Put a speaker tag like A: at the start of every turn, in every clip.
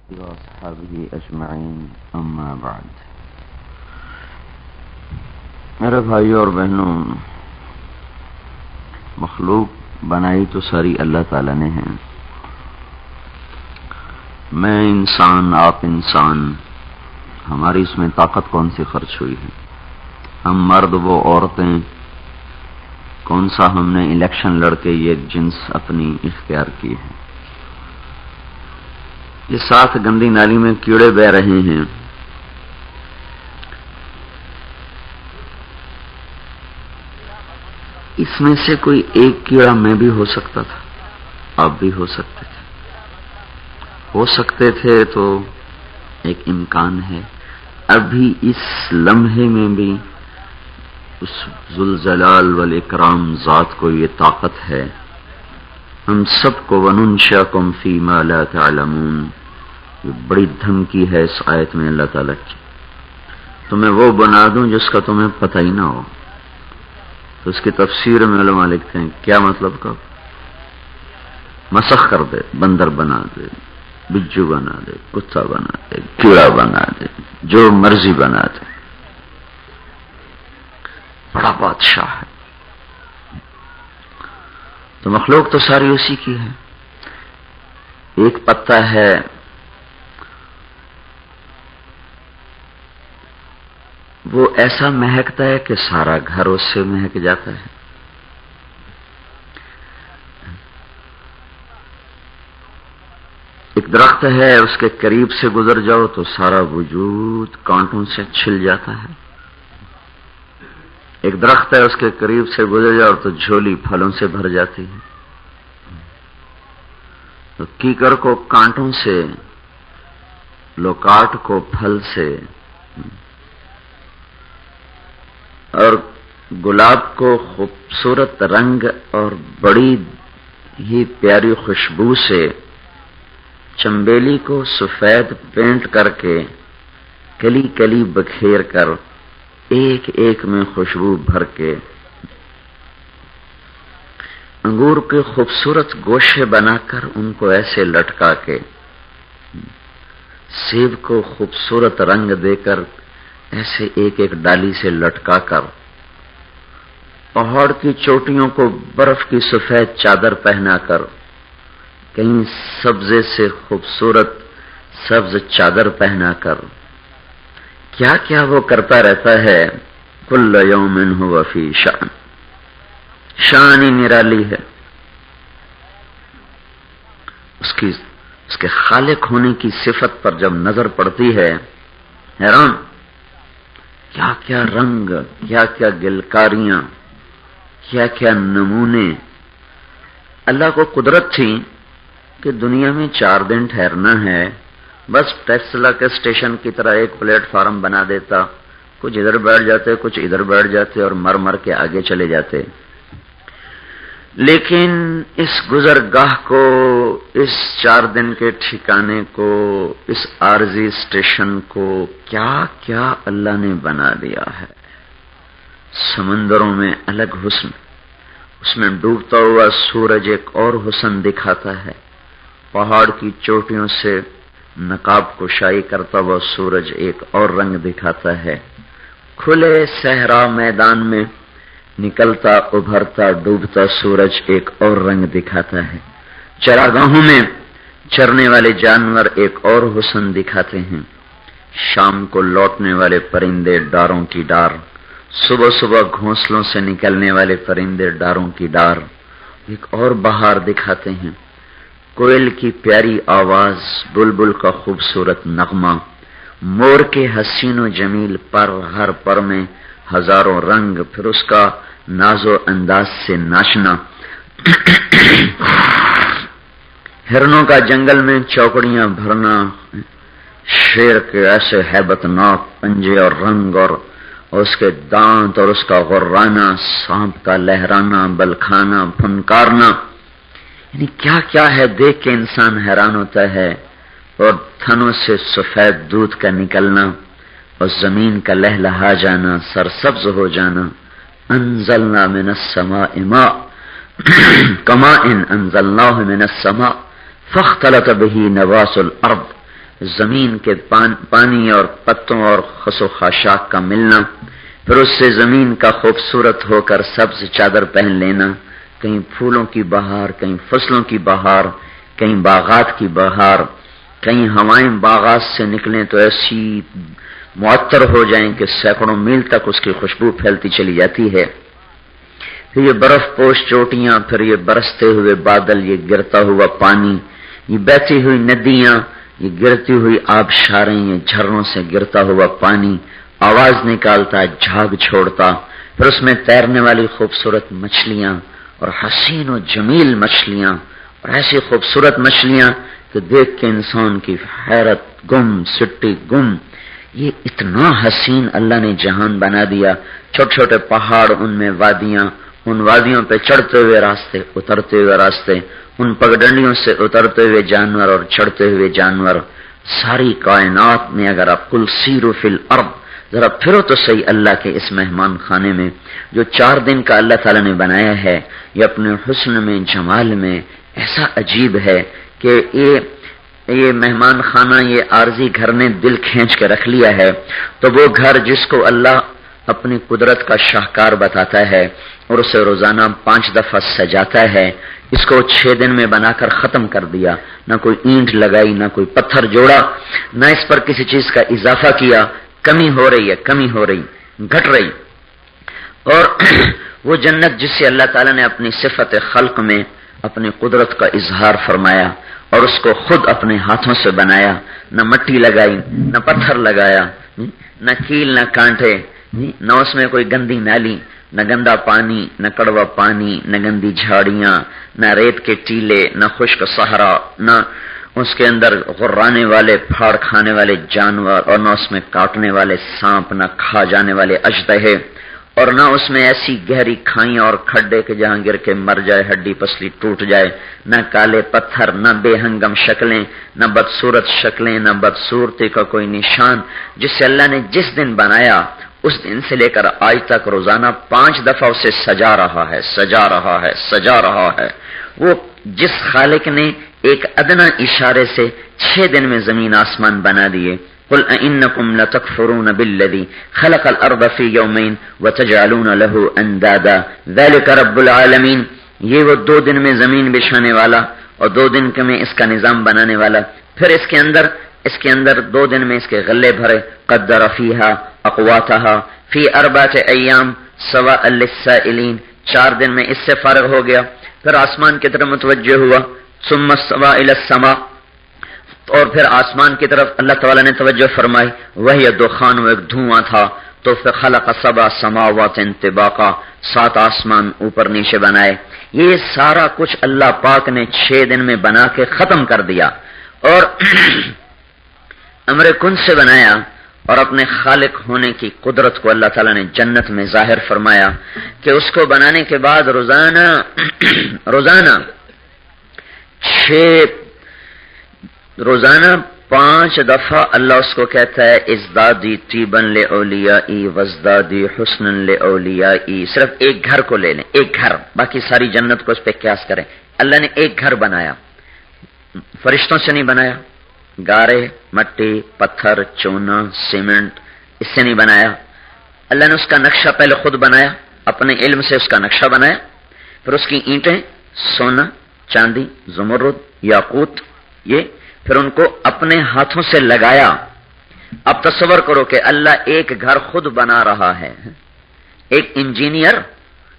A: وأصحابه أجمعين أما بعد. میرے بھائیوں اور بہنوں، مخلوق بنائی تو ساری اللہ تعالیٰ نے ہے. میں انسان، آپ انسان، ہماری اس میں طاقت کون سی خرچ ہوئی ہے؟ ہم مرد، وہ عورتیں، کون سا ہم نے الیکشن لڑ کے یہ جنس اپنی اختیار کی ہے؟ یہ ساتھ گندی نالی میں کیڑے بہ رہے ہیں. اس میں سے کوئی ایک کیڑا میں بھی ہو سکتا تھا، آپ بھی ہو سکتے تھے تو ایک امکان ہے. ابھی اس لمحے میں بھی اس ذوالجلال والاکرام ذات کو یہ طاقت ہے. ہم سب کو وَنُنشِئَكُمْ فِي مَا لَا تَعْلَمُونَ، یہ بڑی دھمکی ہے اس آیت میں اللہ تعالیٰ کی. تمہیں وہ بنا دوں جس کا تمہیں پتہ ہی نہ ہو. تو اس کی تفسیر میں علماء لکھتے ہیں کیا مطلب کا مسخ کر دے، بندر بنا دے، بجو بنا دے، کتا بنا دے، کیڑا بنا دے، جو مرضی بنا دے. بڑا بادشاہ ہے. تو مخلوق تو ساری اسی کی ہے. ایک پتا ہے وہ ایسا مہکتا ہے کہ سارا گھر اس سے مہک جاتا ہے. ایک درخت ہے، اس کے قریب سے گزر جاؤ تو سارا وجود کانٹوں سے چھل جاتا ہے. ایک درخت ہے، اس کے قریب سے گزر جاؤ تو جھولی پھلوں سے بھر جاتی ہے. تو کیکر کو کانٹوں سے، لوکاٹ کو پھل سے، اور گلاب کو خوبصورت رنگ اور بڑی ہی پیاری خوشبو سے، چنبیلی کو سفید پینٹ کر کے، کلی کلی بکھیر کر، ایک ایک میں خوشبو بھر کے، انگور کے خوبصورت گوشے بنا کر ان کو ایسے لٹکا کے، سیب کو خوبصورت رنگ دے کر ایسے ایک ایک ڈالی سے لٹکا کر، پہاڑ کی چوٹیوں کو برف کی سفید چادر پہنا کر، کہیں سبزے سے خوبصورت سبز چادر پہنا کر، کیا کیا وہ کرتا رہتا ہے. کل یوم ہوا فی شأن، شان ہی نرالی ہے. اس کے خالق ہونے کی صفت پر جب نظر پڑتی ہے، حیران، کیا کیا رنگ، کیا کیا گلکاریاں، کیا کیا نمونے. اللہ کو قدرت تھی کہ دنیا میں 4 دن ٹھہرنا ہے، بس ٹیسلا کے اسٹیشن کی طرح ایک پلیٹ فارم بنا دیتا، کچھ ادھر بیٹھ جاتے، کچھ ادھر بیٹھ جاتے اور مر مر کے آگے چلے جاتے. لیکن اس گزرگاہ کو، اس 4 دن کے ٹھکانے کو، اس عارضی اسٹیشن کو کیا کیا اللہ نے بنا دیا ہے. سمندروں میں الگ حسن، اس میں ڈوبتا ہوا سورج ایک اور حسن دکھاتا ہے. پہاڑ کی چوٹیوں سے نقاب کشائی کرتا ہوا سورج ایک اور رنگ دکھاتا ہے. کھلے صحرا میدان میں نکلتا، ابھرتا، ڈوبتا سورج ایک اور رنگ دکھاتا ہے. چراگاہوں میں چرنے والے جانور ایک اور حسن دکھاتے ہیں. شام کو لوٹنے والے پرندے ڈاروں کی ڈار، صبح صبح گھونسلوں سے نکلنے والے پرندے ڈاروں کی ڈار ایک اور بہار دکھاتے ہیں. کوئل کی پیاری آواز، بلبل کا خوبصورت نغمہ، مور کے حسین و جمیل پر، ہر پر میں ہزاروں رنگ، پھر اس کا ناز و انداز سے ناچنا. ہرنوں کا جنگل میں چوکڑیاں بھرنا، شیر کے ایسے ہیبت ناک پنجے اور رنگ اور اس کے دانت اور اس کا غرانا، سانپ کا لہرانا، بلکھانا، پھنکارنا، یعنی کیا کیا ہے. دیکھ کے انسان حیران ہوتا ہے. اور تھنوں سے سفید دودھ کا نکلنا اور زمین کا لہلہا جانا، سرسبز ہو جانا. انزلنا من السماء ماء کماء انزلناه من السماء فاختلط به نبات الارض زمین کے پانی اور پتوں اور خس و خاشاک کا ملنا، پھر اس سے زمین کا خوبصورت ہو کر سبز چادر پہن لینا، کہیں پھولوں کی بہار، کہیں فصلوں کی بہار، کہیں باغات کی بہار، کہیں ہوائیں باغات سے نکلیں تو ایسی معطر ہو جائیں کہ سینکڑوں میل تک اس کی خوشبو پھیلتی چلی جاتی ہے۔ پھر یہ برف پوش چوٹیاں، پھر یہ برستے ہوئے بادل، یہ گرتا ہوا پانی، یہ بہتی ہوئی ندیاں، یہ گرتی ہوئی آبشاریں، یہ جھرنوں سے گرتا ہوا پانی آواز نکالتا، جھاگ چھوڑتا، پھر اس میں تیرنے والی خوبصورت مچھلیاں اور حسین و جمیل مچھلیاں اور ایسی خوبصورت مچھلیاں کہ دیکھ کے انسان کی حیرت گم سٹی گم۔ یہ اتنا حسین اللہ نے جہان بنا دیا، چھوٹے چھوٹے پہاڑ، ان میں وادیاں، ان وادیوں پہ چڑھتے ہوئے راستے، اترتے ہوئے راستے، ان پگڈنڈیوں سے اترتے ہوئے جانور اور چڑھتے ہوئے جانور۔ ساری کائنات میں اگر آپ کل سیرو فی الارض، ذرا پھرو تو صحیح اللہ کے اس مہمان خانے میں جو 4 دن کا اللہ تعالیٰ نے بنایا ہے، یہ اپنے حسن میں، جمال میں ایسا عجیب ہے کہ یہ مہمان خانہ، یہ عارضی گھر نے دل کھینچ کے رکھ لیا ہے۔ تو وہ گھر جس کو اللہ اپنی قدرت کا شاہکار بتاتا ہے اور اسے روزانہ 5 دفعہ سجاتا ہے، اس کو 6 دن میں بنا کر ختم کر دیا، نہ کوئی اینٹ لگائی، نہ کوئی پتھر جوڑا، نہ اس پر کسی چیز کا اضافہ کیا۔ کمی ہو رہی ہے، کمی ہو رہی، گھٹ رہی۔ اور وہ جنت جس سے اللہ تعالیٰ نے اپنی صفت خلق میں اپنی قدرت کا اظہار فرمایا اور اس کو خود اپنے ہاتھوں سے بنایا، نہ مٹی لگائی، نہ پتھر لگایا، نہ کیل، نہ کانٹے، نہ اس میں کوئی گندی نالی، نہ گندا پانی، نہ کڑوا پانی، نہ گندی جھاڑیاں، نہ ریت کے ٹیلے، نہ خشک صحرا، نہ اس کے اندر غرانے والے پھاڑ کھانے والے جانور، اور نہ اس میں کاٹنے والے سانپ، نہ کھا جانے والے اژدہے، اور نہ اس میں ایسی گہری کھائیاں اور کھڈے کہ جہاں گر کے مر جائے، ہڈی پسلی ٹوٹ جائے، نہ کالے پتھر، نہ بے ہنگم شکلیں، نہ بدصورت شکلیں، نہ بدصورتی کا کوئی نشان، جس سے اللہ نے جس دن بنایا اس دن سے لے کر آج تک روزانہ 5 دفعہ اسے سجا رہا ہے، سجا رہا ہے، سجا رہا ہے۔ وہ جس خالق نے ایک ادنا اشارے سے 6 دن میں زمین آسمان بنا دیے۔ قل أئنكم لتكفرون بالذي خلق الأرض في يومين وتجعلون له أندادا ذلك رب العالمين۔ یہ وہ 2 دن میں زمین بچھانے والا اور 2 دن میں اس کا نظام بنانے والا، پھر اس کے اندر 2 دن میں اس کے غلے بھرے، قدر فيها أقواتها في 4 أيام سواء للسائلين، 4 دن میں اس سے فارغ ہو گیا، پھر آسمان کی طرف متوجہ ہوا، ثم استوى إلى السماء، اور پھر آسمان کی طرف اللہ تعالیٰ نے توجہ فرمائی، وہی دخان، وہ ایک دھواں تھا، تو پھر خلق 7 سماوات طباقا، 7 آسمان اوپر نیچے بنائے۔ یہ سارا کچھ اللہ پاک نے 6 دن میں بنا کے ختم کر دیا، اور امر کن سے بنایا، اور اپنے خالق ہونے کی قدرت کو اللہ تعالیٰ نے جنت میں ظاہر فرمایا کہ اس کو بنانے کے بعد روزانہ 5 دفعہ اللہ اس کو کہتا ہے ازدادی طیبا لأولیائی وازدادی حسنا لأولیائی۔ صرف ایک گھر کو لے لیں، ایک گھر، باقی ساری جنت کو اس پہ قیاس کریں۔ اللہ نے ایک گھر بنایا، فرشتوں سے نہیں بنایا، گارے، مٹی، پتھر، چونا، سیمنٹ، اس سے نہیں بنایا۔ اللہ نے اس کا نقشہ پہلے خود بنایا، اپنے علم سے اس کا نقشہ بنایا، پھر اس کی اینٹیں سونا، چاندی، زمرد، یاقوت، یہ پھر ان کو اپنے ہاتھوں سے لگایا۔ اب تصور کرو کہ اللہ ایک گھر خود بنا رہا ہے، ایک انجینئر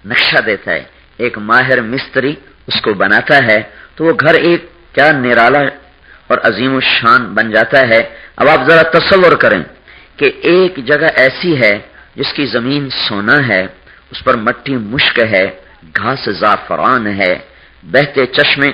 A: نقشہ دیتا ہے، ایک ماہر مستری اس کو بناتا ہے، تو وہ گھر ایک کیا نرالا اور عظیم الشان بن جاتا ہے۔ اب آپ ذرا تصور کریں کہ ایک جگہ ایسی ہے جس کی زمین سونا ہے، اس پر مٹی مشک ہے، گھاس زعفران ہے، بہتے چشمے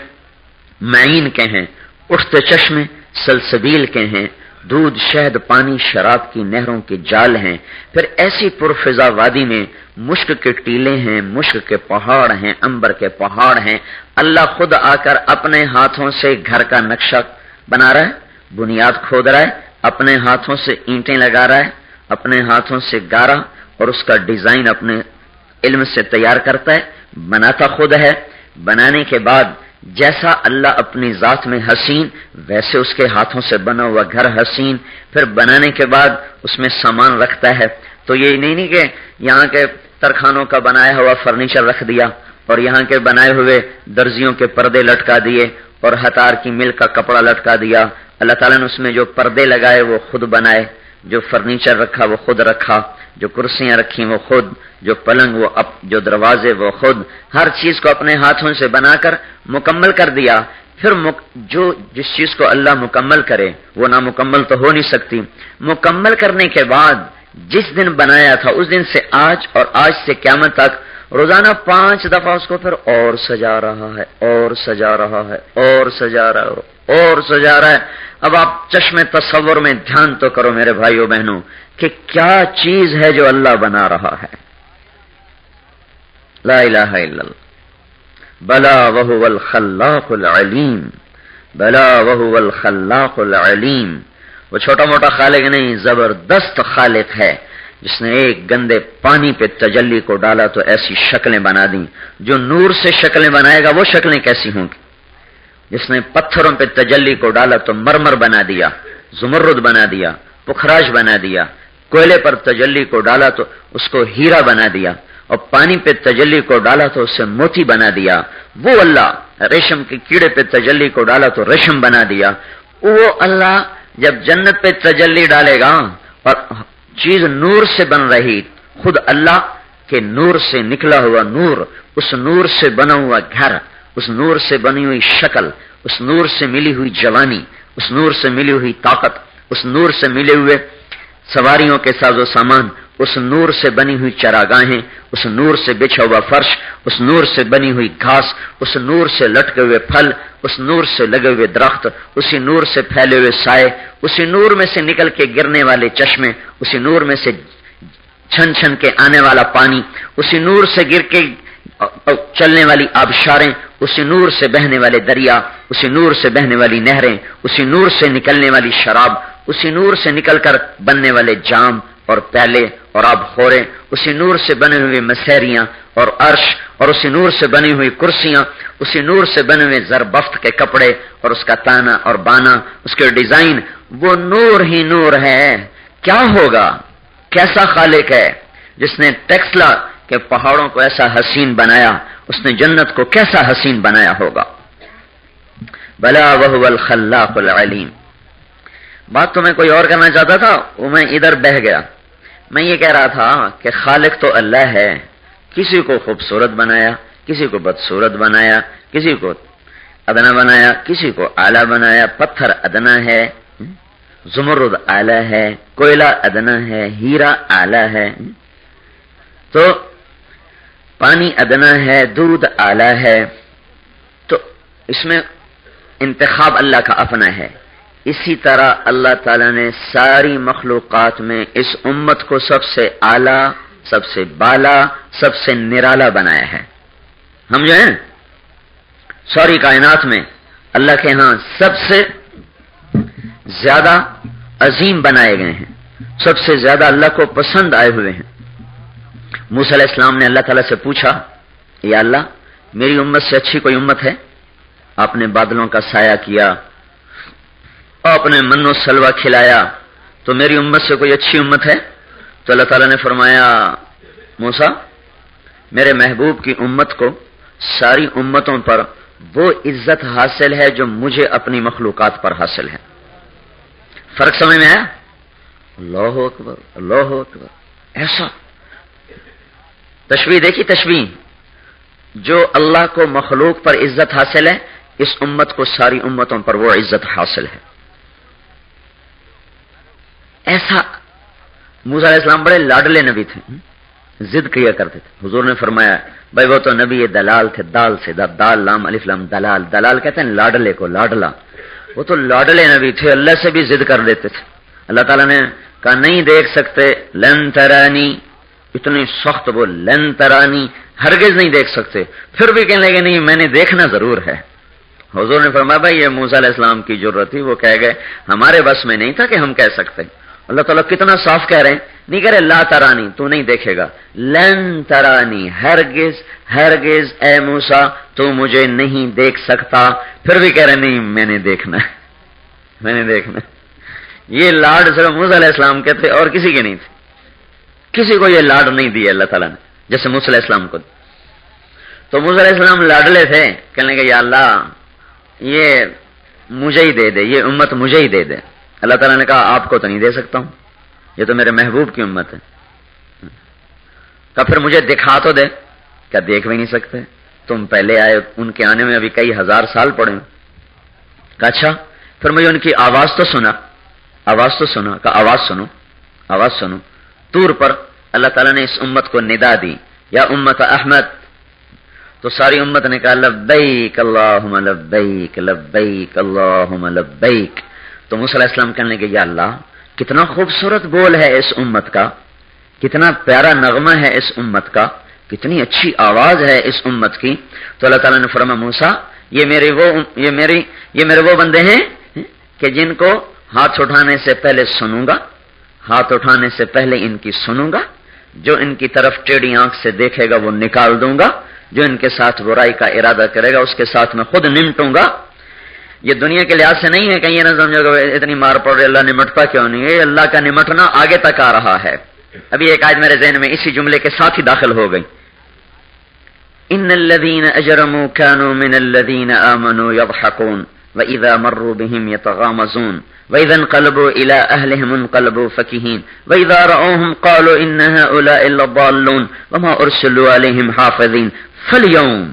A: معین کے ہیں، اٹھتے چشمے سلسبیل کے ہیں، دودھ، شہد، پانی، شراب کی نہروں کے جال ہیں، پھر ایسی پرفضا وادی میں مشک کے ٹیلے ہیں، مشک کے پہاڑ ہیں، عنبر کے پہاڑ ہیں۔ اللہ خود آ کر اپنے ہاتھوں سے گھر کا نقشہ بنا رہا ہے، بنیاد کھود رہا ہے، اپنے ہاتھوں سے اینٹیں لگا رہا ہے، اپنے ہاتھوں سے گارا اور اس کا ڈیزائن اپنے علم سے تیار کرتا ہے، بناتا خود ہے۔ بنانے کے بعد جیسا اللہ اپنی ذات میں حسین، ویسے اس کے ہاتھوں سے بنا ہوا گھر حسین. پھر بنانے کے بعد اس میں سامان رکھتا ہے. تو یہ نہیں کہ یہاں کے ترخانوں کا بنایا ہوا فرنیچر رکھ دیا اور یہاں کے بنائے ہوئے درزیوں کے پردے لٹکا دیے اور ہتار کی مل کا کپڑا لٹکا دیا. اللہ تعالیٰ نے اس میں جو پردے لگائے وہ خود بنائے، جو فرنیچر رکھا وہ خود رکھا، جو کرسیاں رکھی وہ خود، جو پلنگ وہ جو دروازے وہ خود، ہر چیز کو اپنے ہاتھوں سے بنا کر مکمل کر دیا. پھر جس چیز کو اللہ مکمل کرے وہ نامکمل تو ہو نہیں سکتی. مکمل کرنے کے بعد جس دن بنایا تھا اس دن سے آج اور آج سے قیامت تک روزانہ 5 دفعہ اس کو پھر اور سجا رہا ہے اور سجا رہا ہے اور سجا رہا ہے اور سجا رہا ہے. اب آپ چشم تصور میں دھیان تو کرو میرے بھائیو بہنوں کہ کیا چیز ہے جو اللہ بنا رہا ہے. لا الہ الا اللہ. بلا وہو الخلاق العلیم، بلا وہو الخلاق العلیم. وہ چھوٹا موٹا خالق نہیں، زبردست خالق ہے جس نے ایک گندے پانی پہ تجلی کو ڈالا تو ایسی شکلیں بنا دیں. جو نور سے شکلیں بنائے گا وہ شکلیں کیسی ہوں گی؟ جس نے پتھروں پہ تجلی کو ڈالا تو مرمر بنا دیا، زمرد بنا دیا، پخراج بنا دیا. کوئلے پر تجلی کو ڈالا تو اس کو ہیرا بنا دیا، اور پانی پہ تجلی کو ڈالا تو اسے موتی بنا دیا. وہ اللہ ریشم کے کیڑے پہ تجلی کو ڈالا تو ریشم بنا دیا. وہ اللہ جب جنت پہ تجلی ڈالے گا اور چیز نور سے بن رہی، خود اللہ کے نور سے نکلا ہوا نور، اس نور سے بنا ہوا گھر، اس نور سے بنی ہوئی شکل، اس نور سے ملی ہوئی جوانی، اس نور سے ملی ہوئی طاقت، اس نور سے ملے ہوئے سواریوں کے ساز و سامان، اس نور سے بنی ہوئی چراگاہیں، اس نور سے بچھا ہوا فرش، اس نور سے بنی ہوئی گھاس، اس نور سے لٹکے ہوئے پھل، اس نور سے لگے ہوئے درخت، اسی نور سے پھیلے ہوئے سائے، اسی نور میں سے نکل کے گرنے والے چشمے، اسی نور میں سے چھن چھن کے آنے والا پانی، اسی نور سے گر کے چلنے والی آبشاریں، اسی نور سے بہنے والے دریا، اسی نور سے بہنے والی نہریں، اسی نور سے نکلنے والی شراب، اسی نور سے نکل کر بننے والے جام اور پیالے اور آب خورے، اسی نور سے بنے ہوئے مسحریاں اور عرش، اور اسی نور سے بنی ہوئی کرسیاں، اسی نور سے بنے ہوئے زربفت کے کپڑے اور اس کا تانا اور بانا، اس کے ڈیزائن. وہ نور ہی نور ہے. کیا ہوگا؟ کیسا خالق ہے جس نے ٹیکسلا کے پہاڑوں کو ایسا حسین بنایا، اس نے جنت کو کیسا حسین بنایا ہوگا. بلا وہو الخلاق العلیم. بات تو میں کوئی اور کرنا چاہتا تھا، وہ میں ادھر بہ گیا. میں یہ کہہ رہا تھا کہ خالق تو اللہ ہے. کسی کو خوبصورت بنایا، کسی کو بدصورت بنایا، کسی کو ادنا بنایا، کسی کو اعلیٰ بنایا. پتھر ادنا ہے، زمرد اعلیٰ ہے، کوئلہ ادنا ہے، ہیرا اعلیٰ ہے، تو پانی ادنا ہے، دودھ اعلیٰ ہے. تو اس میں انتخاب اللہ کا اپنا ہے. اسی طرح اللہ تعالیٰ نے ساری مخلوقات میں اس امت کو سب سے اعلیٰ، سب سے بالا، سب سے نرالا بنایا ہے. ہم جو ہیں ساری کائنات میں اللہ کے ہاں سب سے زیادہ عظیم بنائے گئے ہیں، سب سے زیادہ اللہ کو پسند آئے ہوئے ہیں. موسیٰ علیہ السلام نے اللہ تعالیٰ سے پوچھا، یا اللہ میری امت سے اچھی کوئی امت ہے؟ آپ نے بادلوں کا سایہ کیا، آپ نے من و سلوہ کھلایا، تو میری امت سے کوئی اچھی امت ہے؟ تو اللہ تعالیٰ نے فرمایا، موسیٰ میرے محبوب کی امت کو ساری امتوں پر وہ عزت حاصل ہے جو مجھے اپنی مخلوقات پر حاصل ہے. فرق سمجھ میں آیا؟ اللہ اکبر، اللہ اکبر. ایسا تشبیہ دیکھی، تشبیہ جو اللہ کو مخلوق پر عزت حاصل ہے، اس امت کو ساری امتوں پر وہ عزت حاصل ہے. ایسا موسیٰ علیہ السلام بڑے لاڈلے نبی تھے، ضد کیا کرتے تھے. حضور نے فرمایا بھائی وہ تو نبی دلال تھے، دال سے دال لام الف لام دلال، دلال کہتے ہیں لاڈلے کو، لاڈلا. وہ تو لاڈلے نبی تھے، اللہ سے بھی ضد کر دیتے تھے. اللہ تعالیٰ نے کہا نہیں دیکھ سکتے، لن ترانی، اتنی سخت وہ لن ترانی، ہرگز نہیں دیکھ سکتے. پھر بھی کہنے لگے نہیں میں نے دیکھنا ضرور ہے. حضور نے فرمایا بھائی یہ موسیٰ علیہ السلام کی جرت تھی، وہ کہہ گئے ہمارے بس میں نہیں تھا کہ ہم کہہ سکتے. اللہ تعالیٰ کتنا صاف کہہ رہے ہیں، نہیں کہہ رہے لا ترانی، تو نہیں دیکھے گا، لن ترانی، ہرگز ہرگز اے موسیٰ تو مجھے نہیں دیکھ سکتا، پھر بھی کہہ رہے نہیں میں نے دیکھنا ہے، میں نے دیکھنا ہے۔ یہ لاڈ صرف موسیٰ علیہ السلام کے تھے اور کسی کے نہیں تھے، کسی کو یہ لاڈ نہیں دیا اللہ تعالیٰ نے جیسے موسیٰ علیہ السلام کو۔ تو موسیٰ علیہ السلام لاڈلے تھے، کہنے کہ یا اللہ یہ مجھے ہی دے دے، یہ امت مجھے ہی دے دے۔ اللہ تعالیٰ نے کہا آپ کو تو نہیں دے سکتا ہوں، یہ تو میرے محبوب کی امت ہے۔ کہا پھر مجھے دکھا تو دے، کیا دیکھ بھی نہیں سکتے، تم پہلے آئے، ان کے آنے میں ابھی کئی ہزار سال پڑے۔ کہا اچھا، پھر مجھے ان کی آواز تو سنا، آواز تو سنا۔ کہا آواز سنو، آواز سنو۔ طور پر اللہ تعالیٰ نے اس امت کو ندا دی، یا امت احمد، تو ساری امت نے کہا لبیک اللہم لبیک لبیک اللہم لبیک۔ تو موسیٰ علیہ السلام کہنے لگے یا اللہ کتنا خوبصورت بول ہے اس امت کا، کتنا پیارا نغمہ ہے اس امت کا، کتنی اچھی آواز ہے اس امت کی۔ تو اللہ تعالیٰ نے فرمایا موسیٰ یہ میرے وہ بندے ہیں کہ جن کو ہاتھ اٹھانے سے پہلے سنوں گا، ہاتھ اٹھانے سے پہلے ان کی سنوں گا، جو ان کی طرف ٹیڑھی آنکھ سے دیکھے گا وہ نکال دوں گا، جو ان کے ساتھ برائی کا ارادہ کرے گا اس کے ساتھ میں خود نمٹوں گا۔ یہ دنیا کے لحاظ سے نہیں ہے کہ یہ نہ سمجھو کہ اتنی مار پڑ رہی اللہ نمٹتا کیوں نہیں ہے، اللہ کا نمٹنا آگے تک آ رہا ہے۔ ابھی ایک آیت میرے ذہن میں اسی جملے کے ساتھ ہی داخل ہو گئی، ان الذين اجرموا كانوا من الذين امنوا يضحكون واذا مروا بهم يتغامزون واذا انقلبوا الى اهلهم انقلبوا فكهين واذا راوهم قالوا ان هؤلاء لضالون وما ارسلوا عليهم حافظين فاليوم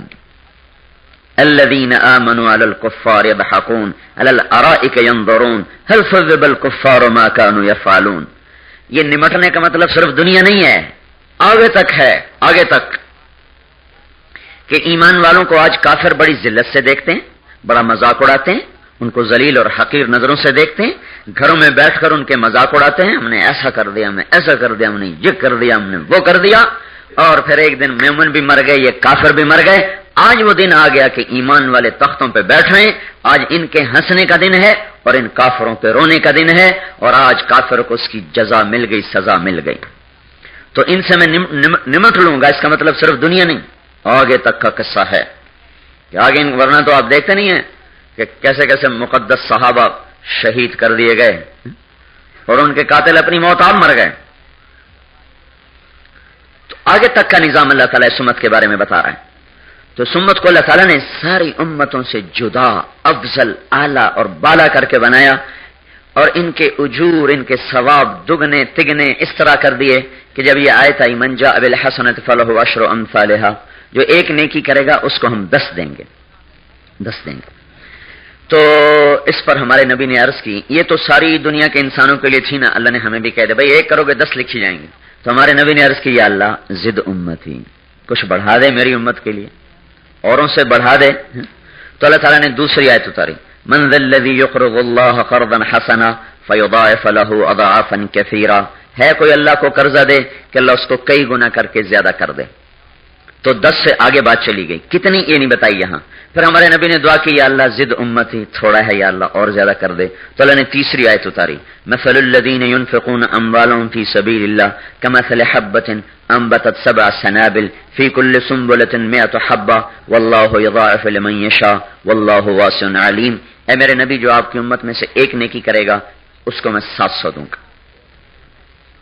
A: الذين آمنوا على الكفار يضحكون على الارائك ينظرون هل ثوب الكفار ما كانوا يفعلون۔ یہ نمٹنے کا مطلب صرف دنیا نہیں ہے، آگے تک ہے، آگے تک، کہ ایمان والوں کو آج کافر بڑی ذلت سے دیکھتے ہیں، بڑا مذاق اڑاتے ہیں، ان کو ذلیل اور حقیر نظروں سے دیکھتے ہیں، گھروں میں بیٹھ کر ان کے مذاق اڑاتے ہیں، ہم نے ایسا کر دیا، ہم نے ایسا کر دیا، ہم نے یہ کر دیا، ہم نے وہ کر دیا، اور پھر ایک دن مومن بھی مر گئے، یہ کافر بھی مر گئے۔ آج وہ دن آ گیا کہ ایمان والے تختوں پہ بیٹھ رہے ہیں، آج ان کے ہنسنے کا دن ہے اور ان کافروں پہ رونے کا دن ہے، اور آج کافر کو اس کی جزا مل گئی، سزا مل گئی۔ تو ان سے میں نمٹ لوں گا، اس کا مطلب صرف دنیا نہیں، آگے تک کا قصہ ہے کہ آگے، ورنہ تو آپ دیکھتے نہیں ہیں کہ کیسے کیسے مقدس صحابہ شہید کر دیے گئے اور ان کے قاتل اپنی موت آپ مر گئے۔ تو آگے تک کا نظام اللہ تعالیٰ اس امت کے بارے میں بتا رہا ہے۔ تو اس امت کو اللہ تعالیٰ نے ساری امتوں سے جدا، افضل، اعلیٰ اور بالا کر کے بنایا، اور ان کے اجور، ان کے ثواب دگنے تگنے اس طرح کر دیے کہ جب یہ آیت آئی من جاء بالحسنۃ فلہ عشر امثالھا، جو ایک نیکی کرے گا اس کو ہم 10 دیں گے، 10 دیں گے۔ تو اس پر ہمارے نبی نے عرض کی، یہ تو ساری دنیا کے انسانوں کے لیے تھی نا، اللہ نے ہمیں بھی کہہ دیا بھائی ایک کرو گے 10 لکھی جائیں گے۔ تو ہمارے نبی نے عرض کی یا اللہ زد امتی، کچھ بڑھا دے میری امت کے لیے، اوروں سے بڑھا دے۔ تو اللہ تعالیٰ نے دوسری آیت اتاری، من ذا الذی یقرض اللہ قرضا حسنا فیضاعف له اضعافا کثیرا، ہے کوئی اللہ کو قرضہ دے کہ اللہ اس کو کئی گنا کر کے زیادہ کر دے۔ تو 10 سے آگے بات چلی گئی، کتنی یہ نہیں بتائی یہاں۔ پھر ہمارے نبی نے دعا کی یا اللہ زد امتی، تھوڑا ہے یا اللہ اور زیادہ کر دے۔ تو اللہ نے تیسری آیت اتاری، مثل الذین ينفقون اموالهم فی سبیل اللہ کمثل حبۃ انبتت 7 سنابل فی کل سنبلۃ 100 حبۃ واللہ یضاعف لمن یشاء واللہ واسع علیم۔ اے میرے نبی جو آپ کی امت میں سے ایک نیکی کرے گا اس کو میں 700 دوں گا۔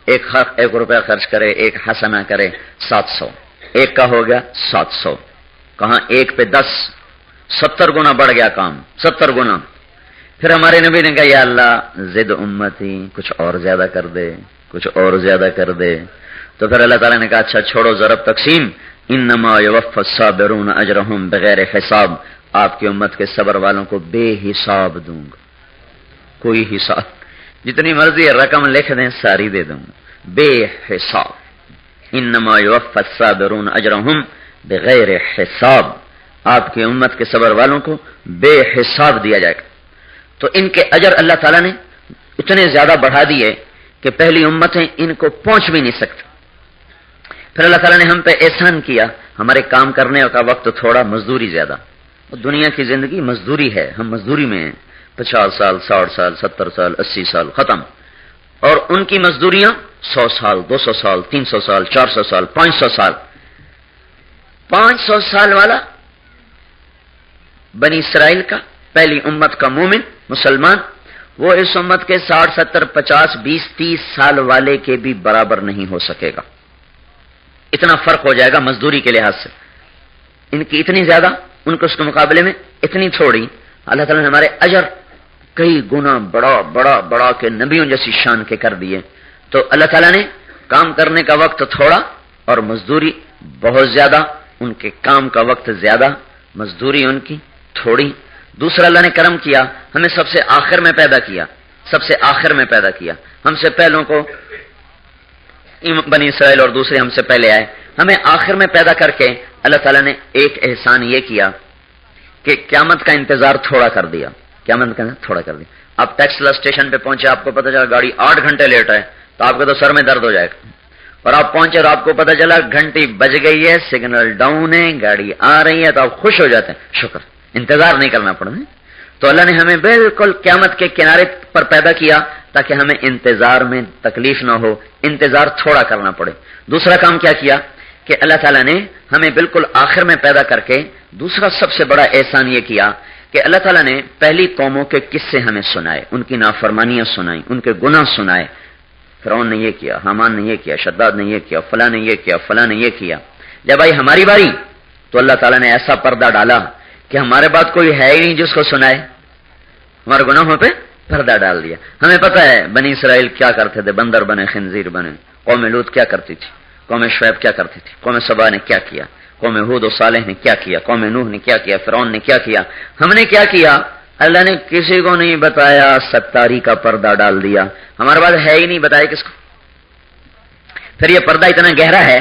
A: ایک روپیہ خرچ کرے، ایک حسنہ کرے، 700، ایک کا ہو گیا 700، کہاں ایک پہ 10، 70 گنا بڑھ گیا کام، 70 گنا۔ پھر ہمارے نبی نے کہا یا اللہ زد امتی، کچھ اور زیادہ کر دے، کچھ اور زیادہ کر دے۔ تو پھر اللہ تعالیٰ نے کہا اچھا چھوڑو ضرب تقسیم، انما یوفی الصابرون اجرہم بغیر حساب، آپ کی امت کے صبر والوں کو بے حساب دوں گا، کوئی حساب، جتنی مرضی رقم لکھ دیں ساری دے دوں گا، بے حساب۔ انما یوفی الصابرون اجرہم بغیر حساب، آپ کی امت کے صبر والوں کو بے حساب دیا جائے گا۔ تو ان کے اجر اللہ تعالیٰ نے اتنے زیادہ بڑھا دیے کہ پہلی امتیں ان کو پہنچ بھی نہیں سکتی۔ پھر اللہ تعالیٰ نے ہم پہ احسان کیا، ہمارے کام کرنے کا وقت تھوڑا، مزدوری زیادہ۔ دنیا کی زندگی مزدوری ہے، ہم مزدوری میں ہیں، 50 سال، 60 سال، 70 سال، 80 سال ختم۔ اور ان کی مزدوریاں 100 سال 200 سال 300 سال 400 سال 500 سال 500 سال والا بنی اسرائیل کا پہلی امت کا مومن مسلمان، وہ اس امت کے 60 70 50 20 30 سال والے کے بھی برابر نہیں ہو سکے گا. اتنا فرق ہو جائے گا مزدوری کے لحاظ سے، ان کی اتنی زیادہ، ان کو اس کے مقابلے میں اتنی تھوڑی. اللہ تعالیٰ نے ہمارے اجر کئی گنا بڑا بڑا بڑا کے نبیوں جیسی شان کے کر دیے. تو اللہ تعالیٰ نے کام کرنے کا وقت تھوڑا اور مزدوری بہت زیادہ، ان کے کام کا وقت زیادہ، مزدوری ان کی تھوڑی. دوسرا اللہ نے کرم کیا، ہمیں سب سے آخر میں پیدا کیا، سب سے آخر میں پیدا کیا. ہم سے پہلوں کو بنی اسرائیل اور دوسرے ہم سے پہلے آئے، ہمیں آخر میں پیدا کر کے اللہ تعالیٰ نے ایک احسان یہ کیا کہ قیامت کا انتظار تھوڑا کر دیا. قیامت کا تھوڑا کر دیا. آپ ٹیکسلا اسٹیشن پہ پہنچے، آپ کو پتا چلا گاڑی 8 گھنٹے لیٹ ہے تو آپ کے تو سر میں درد ہو جائے گا. اور آپ پہنچے اور آپ کو پتا چلا گھنٹی بج گئی ہے، سگنل ڈاؤن ہے، گاڑی آ رہی ہے، تو آپ خوش ہو جاتے ہیں، شکر، انتظار نہیں کرنا پڑا. تو اللہ نے ہمیں بالکل قیامت کے کنارے پر پیدا کیا تاکہ ہمیں انتظار میں تکلیف نہ ہو، انتظار تھوڑا کرنا پڑے. دوسرا کام کیا کیا کہ اللہ تعالیٰ نے ہمیں بالکل آخر میں پیدا کر کے دوسرا سب سے بڑا احسان یہ کیا کہ اللہ تعالیٰ نے پہلی قوموں کے قصے ہمیں سنائے، ان کی نافرمانیاں سنائیں، ان کے گناہ سنائے. فرعون نے یہ کیا، حامان نے یہ کیا، شداد نے یہ کیا، فلاں نے یہ کیا، فلاں نے یہ کیا. جب آئی ہماری باری تو اللہ تعالیٰ نے ایسا پردہ ڈالا کہ ہمارے بعد کوئی ہے ہی نہیں جس کو سنائے. ہمارے گناہوں پہ پردہ ڈال دیا. ہمیں پتہ ہے بنی اسرائیل کیا کرتے تھے، بندر بنے، خنزیر بنے. قوم لوط کیا کرتی تھی، قوم شعیب کیا کرتی تھی، قوم سبا نے کیا کیا، قوم ہود و صالح نے کیا کیا، قوم نوح نے کیا کیا، فرعون نے کیا کیا. ہم نے کیا کیا؟ اللہ نے کسی کو نہیں بتایا، ستاری کا پردہ ڈال دیا. ہمارے پاس ہے ہی نہیں، بتایا کس کو؟ پھر یہ پردہ اتنا گہرا ہے،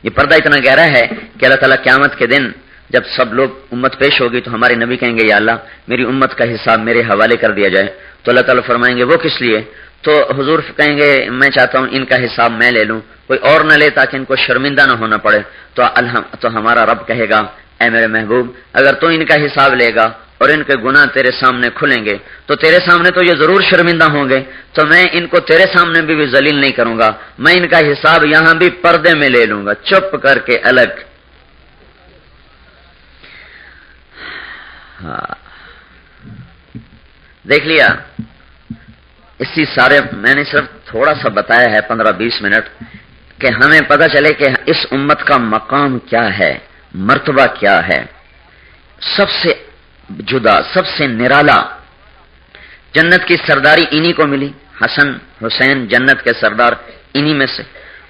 A: یہ پردہ اتنا گہرا ہے کہ اللہ تعالیٰ قیامت کے دن جب سب لوگ امت پیش ہوگی تو ہمارے نبی کہیں گے یا اللہ میری امت کا حساب میرے حوالے کر دیا جائے. تو اللہ تعالیٰ فرمائیں گے وہ کس لیے؟ تو حضور کہیں گے میں چاہتا ہوں ان کا حساب میں لے لوں، کوئی اور نہ لے تاکہ ان کو شرمندہ نہ ہونا پڑے. تو ہمارا رب کہے گا اے میرے محبوب اگر تو ان کا حساب لے گا اور ان کے گناہ تیرے سامنے کھلیں گے تو تیرے سامنے تو یہ ضرور شرمندہ ہوں گے، تو میں ان کو تیرے سامنے بھی ذلیل نہیں کروں گا، میں ان کا حساب یہاں بھی پردے میں لے لوں گا، چپ کر کے الگ. دیکھ لیا اسی سارے میں نے صرف تھوڑا سا بتایا ہے 15-20 منٹ کہ ہمیں پتہ چلے کہ اس امت کا مقام کیا ہے، مرتبہ کیا ہے. سب سے جدا، سب سے نرالا، جنت کی سرداری انہی کو ملی. حسن حسین جنت کے سردار انہی میں سے.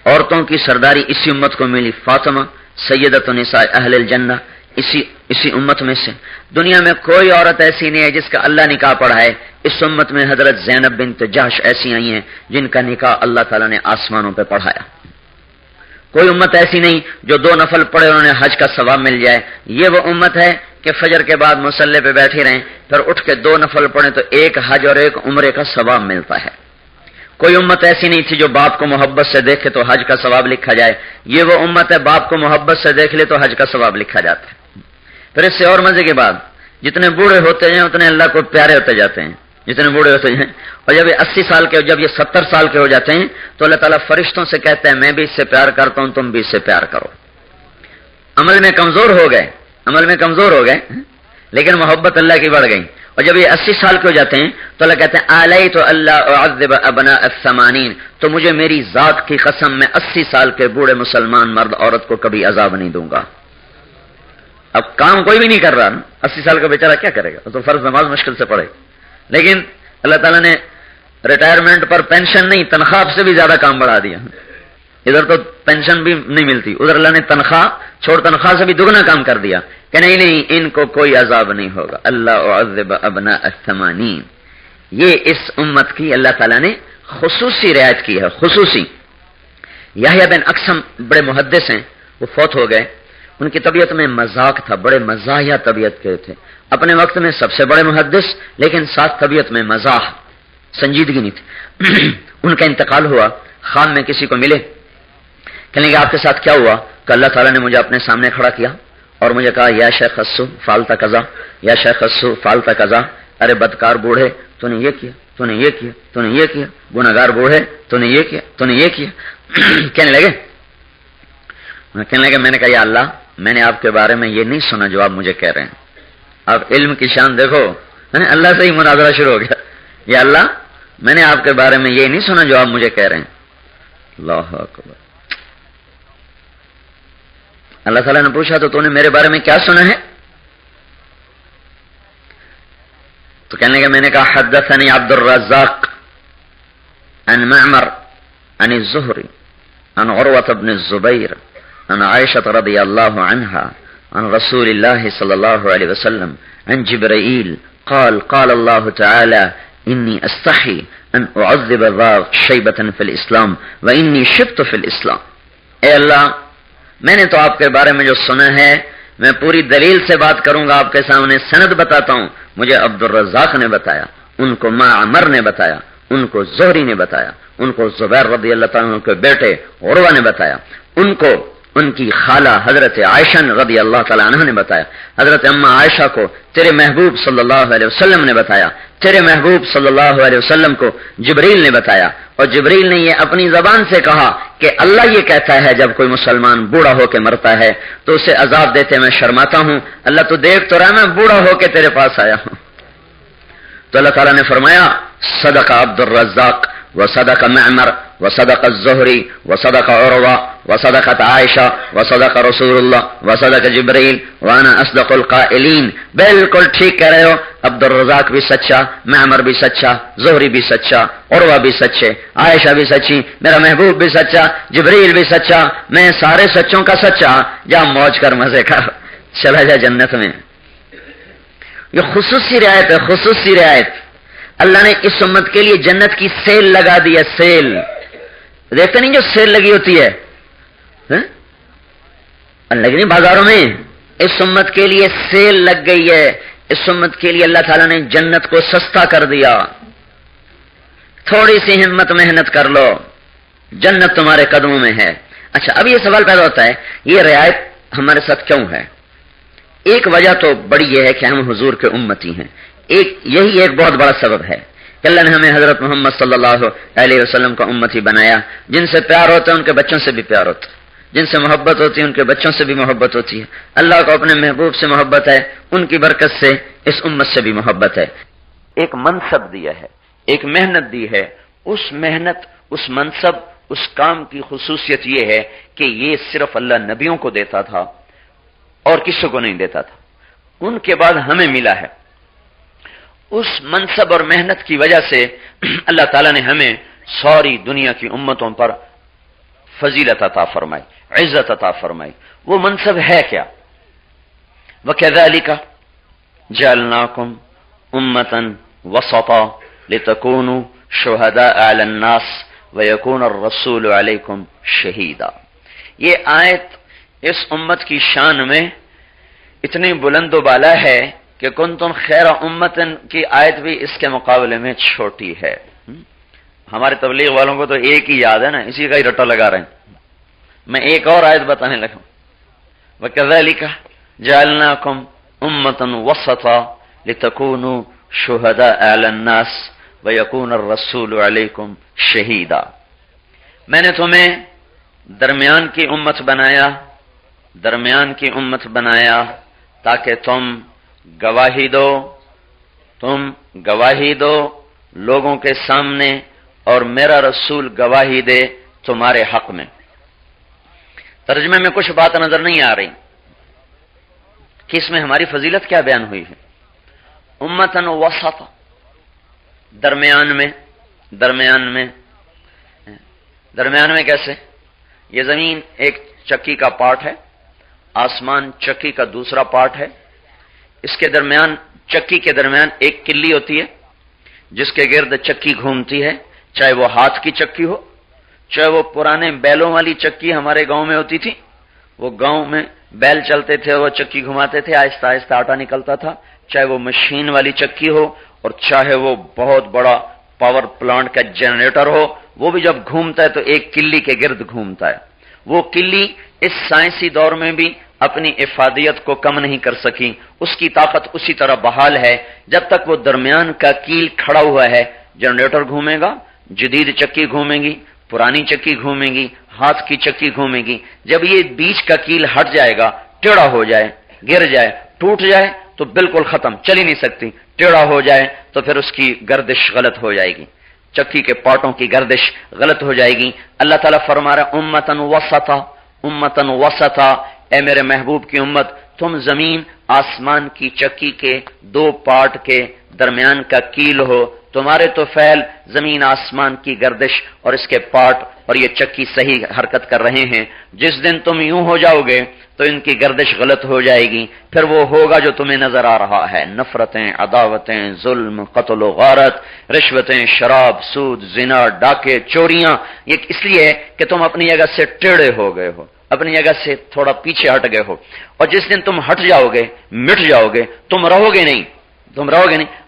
A: عورتوں کی سرداری اسی امت کو ملی. فاطمہ سیدۃ النساء اہل الجنہ اسی امت میں سے. دنیا میں کوئی عورت ایسی نہیں ہے جس کا اللہ نکاح پڑھائے. اس امت میں حضرت زینب بنت جحش ایسی آئی ہیں جن کا نکاح اللہ تعالیٰ نے آسمانوں پہ پڑھایا. کوئی امت ایسی نہیں جو 2 نفل پڑھے انہوں نے حج کا ثواب مل جائے. یہ وہ امت ہے کہ فجر کے بعد مصلی پہ بیٹھی رہیں پھر اٹھ کے 2 نفل پڑھیں تو 1 حج اور 1 عمرے کا ثواب ملتا ہے. کوئی امت ایسی نہیں تھی جو باپ کو محبت سے دیکھے تو حج کا ثواب لکھا جائے. یہ وہ امت ہے باپ کو محبت سے دیکھ لے تو حج کا ثواب لکھا جاتا ہے. پھر اس سے اور مزے کی بات، جتنے بوڑھے ہوتے ہیں اتنے اللہ کو پیارے ہوتے جاتے ہیں، جتنے بوڑھے ہوتے ہیں. اور جب یہ 80 سال کے، جب یہ 70 سال کے ہو جاتے ہیں تو اللہ تعالیٰ فرشتوں سے کہتے ہیں میں بھی اس سے پیار کرتا ہوں، تم بھی اس سے پیار کرو. عمل میں کمزور ہو گئے، عمل میں کمزور ہو گئے لیکن محبت اللہ کی بڑھ گئی. اور جب یہ 80 سال کے ہو جاتے ہیں تو اللہ کہتے ہیں علیت اللہ اعذب ابناء الثمانین، تو مجھے میری ذات کی قسم میں 80 سال کے بوڑھے مسلمان مرد عورت کو کبھی عذاب نہیں دوں گا. اب کام کوئی بھی نہیں کر رہا، 80 سال کا بیچارہ کیا کرے گا؟ تو فرض نماز مشکل سے پڑھے. لیکن اللہ تعالیٰ نے ریٹائرمنٹ پر پینشن نہیں، تنخواہ سے بھی زیادہ کام بڑھا دیا. ادھر تو پینشن بھی نہیں ملتی، ادھر اللہ نے تنخواہ چھوڑ تنخواہ سے بھی دگنا کام کر دیا کہ نہیں ان کو کوئی عذاب نہیں ہوگا. اللہ اعذب ابناء الثمانین، یہ اس امت کی اللہ تعالیٰ نے خصوصی رعایت کی ہے، خصوصی. یحییٰ بن اقسم بڑے محدث ہیں، وہ فوت ہو گئے. ان کی طبیعت میں مذاق تھا، بڑے مزاحیہ طبیعت کے تھے، اپنے وقت میں سب سے بڑے محدث لیکن ساتھ طبیعت میں مزاح، سنجیدگی نہیں تھی. ان کا انتقال ہوا، خان میں کسی کو ملے، کہنے کہ آپ کے ساتھ کیا ہوا؟ کہ اللہ تعالیٰ نے مجھے اپنے سامنے کھڑا کیا اور مجھے کہا یا شیخ حسو فالتا قضا، یا شیخ حسو فالتا قضا. ارے بدکار بوڑھے تو نے یہ کیا، تو نے یہ کیا، تو نے یہ کیا، گناہگار بوڑھے تو نے یہ کیا، تو نے یہ کیا کہنے لگے میں نے کہا یا اللہ میں نے آپ کے بارے میں یہ نہیں سنا جو آپ مجھے کہہ رہے ہیں. اب علم کی شان دیکھو، اللہ سے ہی مناظرہ شروع ہو گیا. یا اللہ میں نے آپ کے بارے میں یہ نہیں سنا جو آپ مجھے کہہ رہے ہیں. اللہ اکبر. اللہ تعالیٰ نے پوچھا تو نے میرے بارے میں کیا سنا ہے؟ تو کہنے لگا میں نے کہا حدثني عبد الرزاق عن معمر عن الزهري عن عروة بن الزبير عن عائشة رضي الله عنها عن رسول الله صلى الله عليه وسلم عن جبرائيل قال الله تعالى إني أستحي أن أعذب ذا شيبة في الإسلام وإني شبت في الإسلام. اے اللہ میں نے تو آپ کے بارے میں جو سنا ہے میں پوری دلیل سے بات کروں گا، آپ کے سامنے سند بتاتا ہوں. مجھے عبد الرزاق نے بتایا، ان کو معمر نے بتایا، ان کو زہری نے بتایا، ان کو زبیر رضی اللہ تعالیٰ عنہ کے بیٹے عروہ نے بتایا، ان کو ان کی خالہ حضرت عائشہ رضی اللہ تعالیٰ عنہ نے بتایا، حضرت اماں عائشہ کو تیرے محبوب صلی اللہ علیہ وسلم نے بتایا، تیرے محبوب صلی اللہ علیہ وسلم کو جبریل نے بتایا، اور جبریل نے یہ اپنی زبان سے کہا کہ اللہ یہ کہتا ہے جب کوئی مسلمان بوڑھا ہو کے مرتا ہے تو اسے عذاب دیتے میں شرماتا ہوں. اللہ تو دیکھ تو رہا میں بوڑھا ہو کے تیرے پاس آیا ہوں. تو اللہ تعالیٰ نے فرمایا صدق عبد الرزاق وصدق معمر وصدق الزہری وصدق عروہ وصدقت عائشہ وصدق رسول اللہ وصدق جبریل وانا اصدق القائلین. بالکل ٹھیک کہہ رہے ہو، عبد الرزاق بھی سچا، معمر بھی سچا، زہری بھی سچا، عروہ بھی سچے، عائشہ بھی سچی، میرا محبوب بھی سچا، جبریل بھی سچا، میں سارے سچوں کا سچا. جا موج کر مزے کر، چلا جا جنت میں. یہ خصوصی رعایت ہے، خصوصی رعایت. اللہ نے اس امت کے لیے جنت کی سیل لگا دی ہے. سیل دیکھتے نہیں جو سیل لگی ہوتی ہے لگی نہیں بازاروں میں، اس امت کے لیے سیل لگ گئی ہے. اس امت کے لیے اللہ تعالیٰ نے جنت کو سستا کر دیا. تھوڑی سی ہمت محنت کر لو، جنت تمہارے قدموں میں ہے. اچھا اب یہ سوال پیدا ہوتا ہے یہ رعایت ہمارے ساتھ کیوں ہے؟ ایک وجہ تو بڑی یہ ہے کہ ہم حضور کے امتی ہیں. یہی ایک بہت بڑا سبب ہے کہ اللہ نے ہمیں حضرت محمد صلی اللہ علیہ وسلم کا امتی بنایا. جن سے پیار ہوتا ہے ان کے بچوں سے بھی پیار ہوتا ہے، جن سے محبت ہوتی ہے ان کے بچوں سے بھی محبت ہوتی ہے. اللہ کو اپنے محبوب سے محبت ہے، ان کی برکت سے اس امت سے بھی محبت ہے. ایک منصب دیا ہے، ایک محنت دی ہے. اس محنت، اس منصب، اس کام کی خصوصیت یہ ہے کہ یہ صرف اللہ نبیوں کو دیتا تھا اور کسی کو نہیں دیتا تھا. ان کے بعد ہمیں ملا ہے. اس منصب اور محنت کی وجہ سے اللہ تعالیٰ نے ہمیں ساری دنیا کی امتوں پر فضیلت عطا فرمائی، عزت عطا فرمائی. وہ منصب ہے کیا؟ وَكَذَلِكَ جَعَلْنَاكُمْ أُمَّةً وَسَطًا لِتَكُونُوا شُهَدَاءَ عَلَى النَّاسِ وَيَكُونَ الرَّسُولُ عَلَيْكُمْ شَهِيدًا. یہ آیت اس امت کی شان میں اتنی بلند و بالا ہے کہ کنتم خیر امتن کی آیت بھی اس کے مقابلے میں چھوٹی ہے. ہمارے تبلیغ والوں کو تو ایک ہی یاد ہے نا، اسی کا ہی رٹا لگا رہے ہیں. میں ایک اور آیت بتانے لگا، وَكَذَلِكَ جَعَلْنَاكُمْ أُمَّةً وَسَطًا لِتَكُونُوا شُهَدَاءَ عَلَى النَّاسِ وَيَكُونَ الرَّسُولُ عَلَيْكُمْ شَهِيدًا. میں نے تمہیں درمیان کی امت بنایا، درمیان کی امت بنایا تاکہ تم گواہی دو، تم گواہی دو لوگوں کے سامنے اور میرا رسول گواہی دے تمہارے حق میں. ترجمے میں کچھ بات نظر نہیں آ رہی کہ اس میں ہماری فضیلت کیا بیان ہوئی ہے. امتن وسط، درمیان میں. درمیان میں کیسے؟ یہ زمین ایک چکی کا پارٹ ہے، آسمان چکی کا دوسرا پارٹ ہے. اس کے درمیان، چکی کے درمیان ایک کلی ہوتی ہے جس کے گرد چکی گھومتی ہے، چاہے وہ ہاتھ کی چکی ہو، چاہے وہ پرانے بیلوں والی چکی ہمارے گاؤں میں ہوتی تھی. وہ گاؤں میں بیل چلتے تھے، وہ چکی گھماتے تھے، آہستہ آہستہ آٹا نکلتا تھا. چاہے وہ مشین والی چکی ہو اور چاہے وہ بہت بڑا پاور پلانٹ کا جنریٹر ہو، وہ بھی جب گھومتا ہے تو ایک کلی کے گرد گھومتا ہے. وہ کلی اس سائنسی دور میں بھی اپنی افادیت کو کم نہیں کر سکی، اس کی طاقت اسی طرح بحال ہے جب تک وہ درمیان کا کیل کھڑا ہوا ہے۔ جنریٹر گھومے گا، جدید چکی گھومے گی، پرانی چکی گھومے گی، ہاتھ کی چکی گھومے گی، جب یہ بیچ کا کیل ہٹ جائے گا، ٹیڑھا ہو جائے، گر جائے، ٹوٹ جائے تو بالکل ختم، چل ہی نہیں سکتی، ٹیڑھا ہو جائے تو پھر اس کی گردش غلط ہو جائے گی، چکی کے پارٹوں کی گردش غلط ہو جائے گی۔ اللہ تعالیٰ فرما رہا امتن وسطا، امتن وسطا، اے میرے محبوب کی امت، تم زمین آسمان کی چکی کے دو پارٹ کے درمیان کا کیل ہو، تمہارے تو فعل زمین آسمان کی گردش اور اس کے پارٹ اور یہ چکی صحیح حرکت کر رہے ہیں۔ جس دن تم یوں ہو جاؤ گے تو ان کی گردش غلط ہو جائے گی، پھر وہ ہوگا جو تمہیں نظر آ رہا ہے، نفرتیں، عداوتیں، ظلم، قتل و غارت، رشوتیں، شراب، سود، زنا، ڈاکے، چوریاں، یہ اس لیے کہ تم اپنی جگہ سے ٹیڑھے ہو گئے ہو، اپنی جگہ سے تھوڑا پیچھے ہٹ گئے ہو، اور جس دن تم ہٹ جاؤ گے، مٹ جاؤ گے، تم رہو گے نہیں،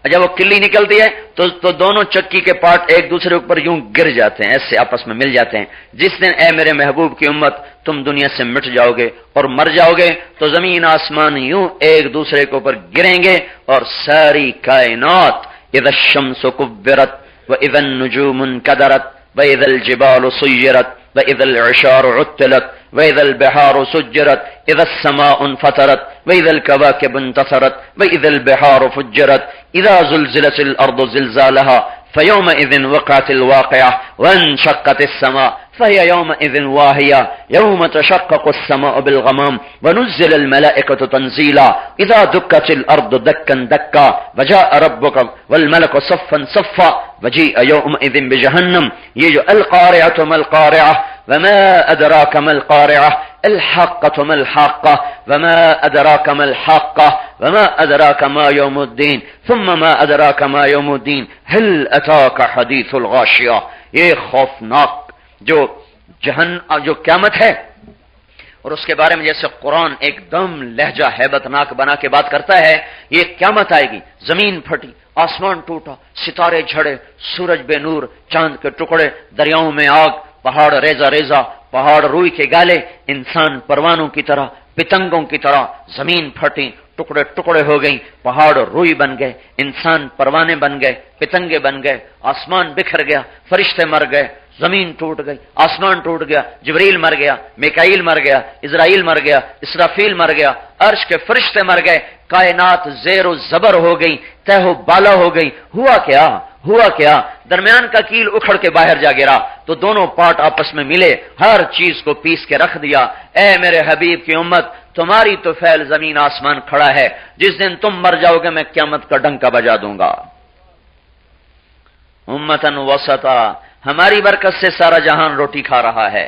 A: جب وہ کلی نکلتی ہے تو دونوں چکی کے پارٹ ایک دوسرے اوپر یوں گر جاتے ہیں، ایسے آپس میں مل جاتے ہیں۔ جس دن اے میرے محبوب کی امت تم دنیا سے مٹ جاؤ گے اور مر جاؤ گے تو زمین آسمان یوں ایک دوسرے کے اوپر گریں گے اور ساری کائنات اذا الشمس کبرت واذا النجوم انکدرت واذا الجبال سیرت واذا العشار عطلت وَإِذَا الْبِحَارُ سُجِّرَتْ إِذَا السَّمَاءُ انفطرت وَإِذَا الْكَوَاكِبُ انتثرت وَإِذَا الْبِحَارُ فُجِّرَتْ إِذَا زُلْزِلَتِ الْأَرْضُ زِلْزَالَهَا فَيَوْمَئِذٍ وَقَعَتِ الْوَاقِعَةُ وَانشَقَّتِ السَّمَاءُ فَهِيَ يَوْمَئِذٍ وَاهِيَةٌ يَوْمَ تَشَقَّقُ السَّمَاءُ بِالْغَمَامِ وَنُزِّلَ الْمَلَائِكَةُ تَنزِيلًا إِذَا دُكَّتِ الْأَرْضُ دَكًّا دَكًّا وَجَاءَ رَبُّكَ وَالْمَلَكُ صَفًّا صَفًّا وَجِيءَ يَوْمَئِذٍ بِجَهَنَّمَ یہ جو القارعة ما القارعة وما أدراك ما القارعة الحاقة ما الحاقة وما أدراك ما الحاقة وما أدراك ما يوم الدين ثم ما أدراك ما يوم الدين هل أتاك حديث الغاشية یہ خوفناک جو قیامت ہے، اور اس کے بارے میں جیسے قرآن ایک دم لہجہ ہیبت ناک بنا کے بات کرتا ہے، یہ قیامت آئے گی، زمین پھٹی، آسمان ٹوٹا، ستارے جھڑے، سورج بے نور، چاند کے ٹکڑے، دریاؤں میں آگ، پہاڑ ریزہ ریزہ، پہاڑ روئی کے گالے، انسان پروانوں کی طرح، پتنگوں کی طرح، زمین پھٹی، ٹکڑے ٹکڑے ہو گئی، پہاڑ روئی بن گئے، انسان پروانے بن گئے، پتنگے بن گئے، آسمان بکھر گیا، فرشتے مر گئے، زمین ٹوٹ گئی، آسمان ٹوٹ گیا، جبریل مر گیا، میکائیل مر گیا، اسرائیل مر گیا، اسرافیل مر گیا، عرش کے فرشتے مر گئے، کائنات زیر و زبر ہو گئی، تہ و بالا ہو گئی۔ ہوا کیا؟ درمیان کا کیل اکھڑ کے باہر جا گرا تو دونوں پارٹ آپس میں ملے، ہر چیز کو پیس کے رکھ دیا۔ اے میرے حبیب کی امت، تمہاری تو فعل زمین آسمان کھڑا ہے، جس دن تم مر جاؤ گے میں قیامت کا ڈنکا بجا دوں گا۔ امتن وسطا، ہماری برکت سے سارا جہان روٹی کھا رہا ہے،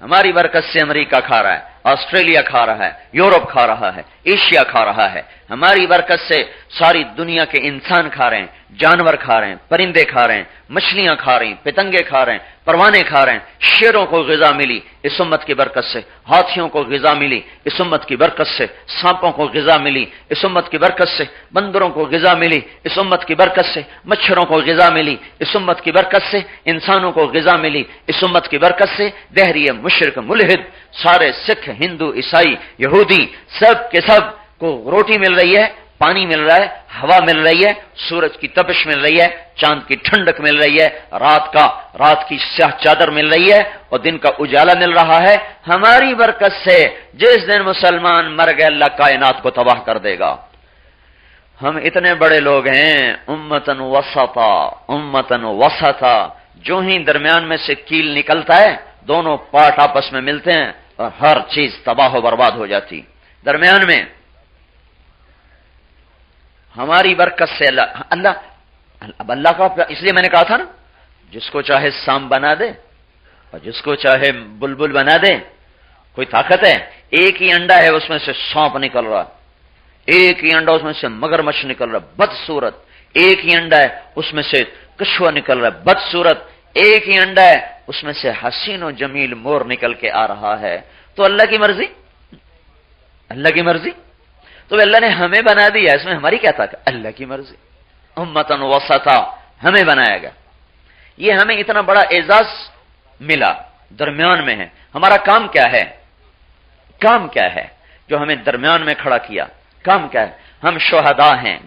A: ہماری برکت سے امریکہ کھا رہا ہے، آسٹریلیا کھا رہا ہے، یورپ کھا رہا ہے، ایشیا کھا رہا ہے، ہماری برکت سے ساری دنیا کے انسان کھا رہے ہیں، جانور کھا رہے ہیں، پرندے کھا رہے ہیں، مچھلیاں کھا رہی ہیں، پتنگے کھا رہے ہیں، پروانے کھا رہے ہیں، شیروں کو غذا ملی اس امت کی برکت سے، ہاتھیوں کو غذا ملی اس امت کی برکت سے، سانپوں کو غذا ملی اس امت کی برکت سے، بندروں کو غذا ملی اس امت کی برکت سے، مچھروں کو غذا ملی اس امت کی برکت سے، انسانوں کو غذا ملی اس امت کی برکت سے، دہری مشرک ملحد سارے سکھ ہندو عیسائی یہودی سب کے سب کو روٹی مل رہی ہے، پانی مل رہا ہے، ہوا مل رہی ہے، سورج کی تپش مل رہی ہے، چاند کی ٹھنڈک مل رہی ہے، رات کی سیاہ چادر مل رہی ہے اور دن کا اجالا مل رہا ہے، ہماری برکت سے۔ جس دن مسلمان مر گئے اللہ کائنات کو تباہ کر دے گا۔ ہم اتنے بڑے لوگ ہیں، امتن وسطا، امتن وسطا، جو ہی درمیان میں سے کیل نکلتا ہے دونوں پارٹ آپس میں ملتے ہیں اور ہر چیز تباہ و برباد ہو جاتی۔ درمیان میں ہماری برکت سے اللہ کا، اس لیے میں نے کہا تھا نا، جس کو چاہے سام بنا دے اور جس کو چاہے بلبل بنا دے، کوئی طاقت ہے؟ ایک ہی انڈا ہے اس میں سے سانپ نکل رہا، ایک ہی انڈا اس میں سے مگرمچھ نکل رہا بدصورت، ایک ہی انڈا ہے اس میں سے کچھوا نکل رہا ہے بدصورت، ایک ہی انڈا ہے اس میں سے حسین و جمیل مور نکل کے آ رہا ہے۔ تو اللہ کی مرضی، اللہ کی مرضی تو اللہ نے ہمیں بنا دیا، اس میں ہماری کیا طاقت؟ اللہ کی مرضی۔ امتن وسطا، ہمیں بنایا گیا، یہ ہمیں اتنا بڑا اعزاز ملا، درمیان میں ہے۔ ہمارا کام کیا ہے؟ کام کیا ہے جو ہمیں درمیان میں کھڑا کیا. کام کیا ہے؟ ہم شہداء ہیں،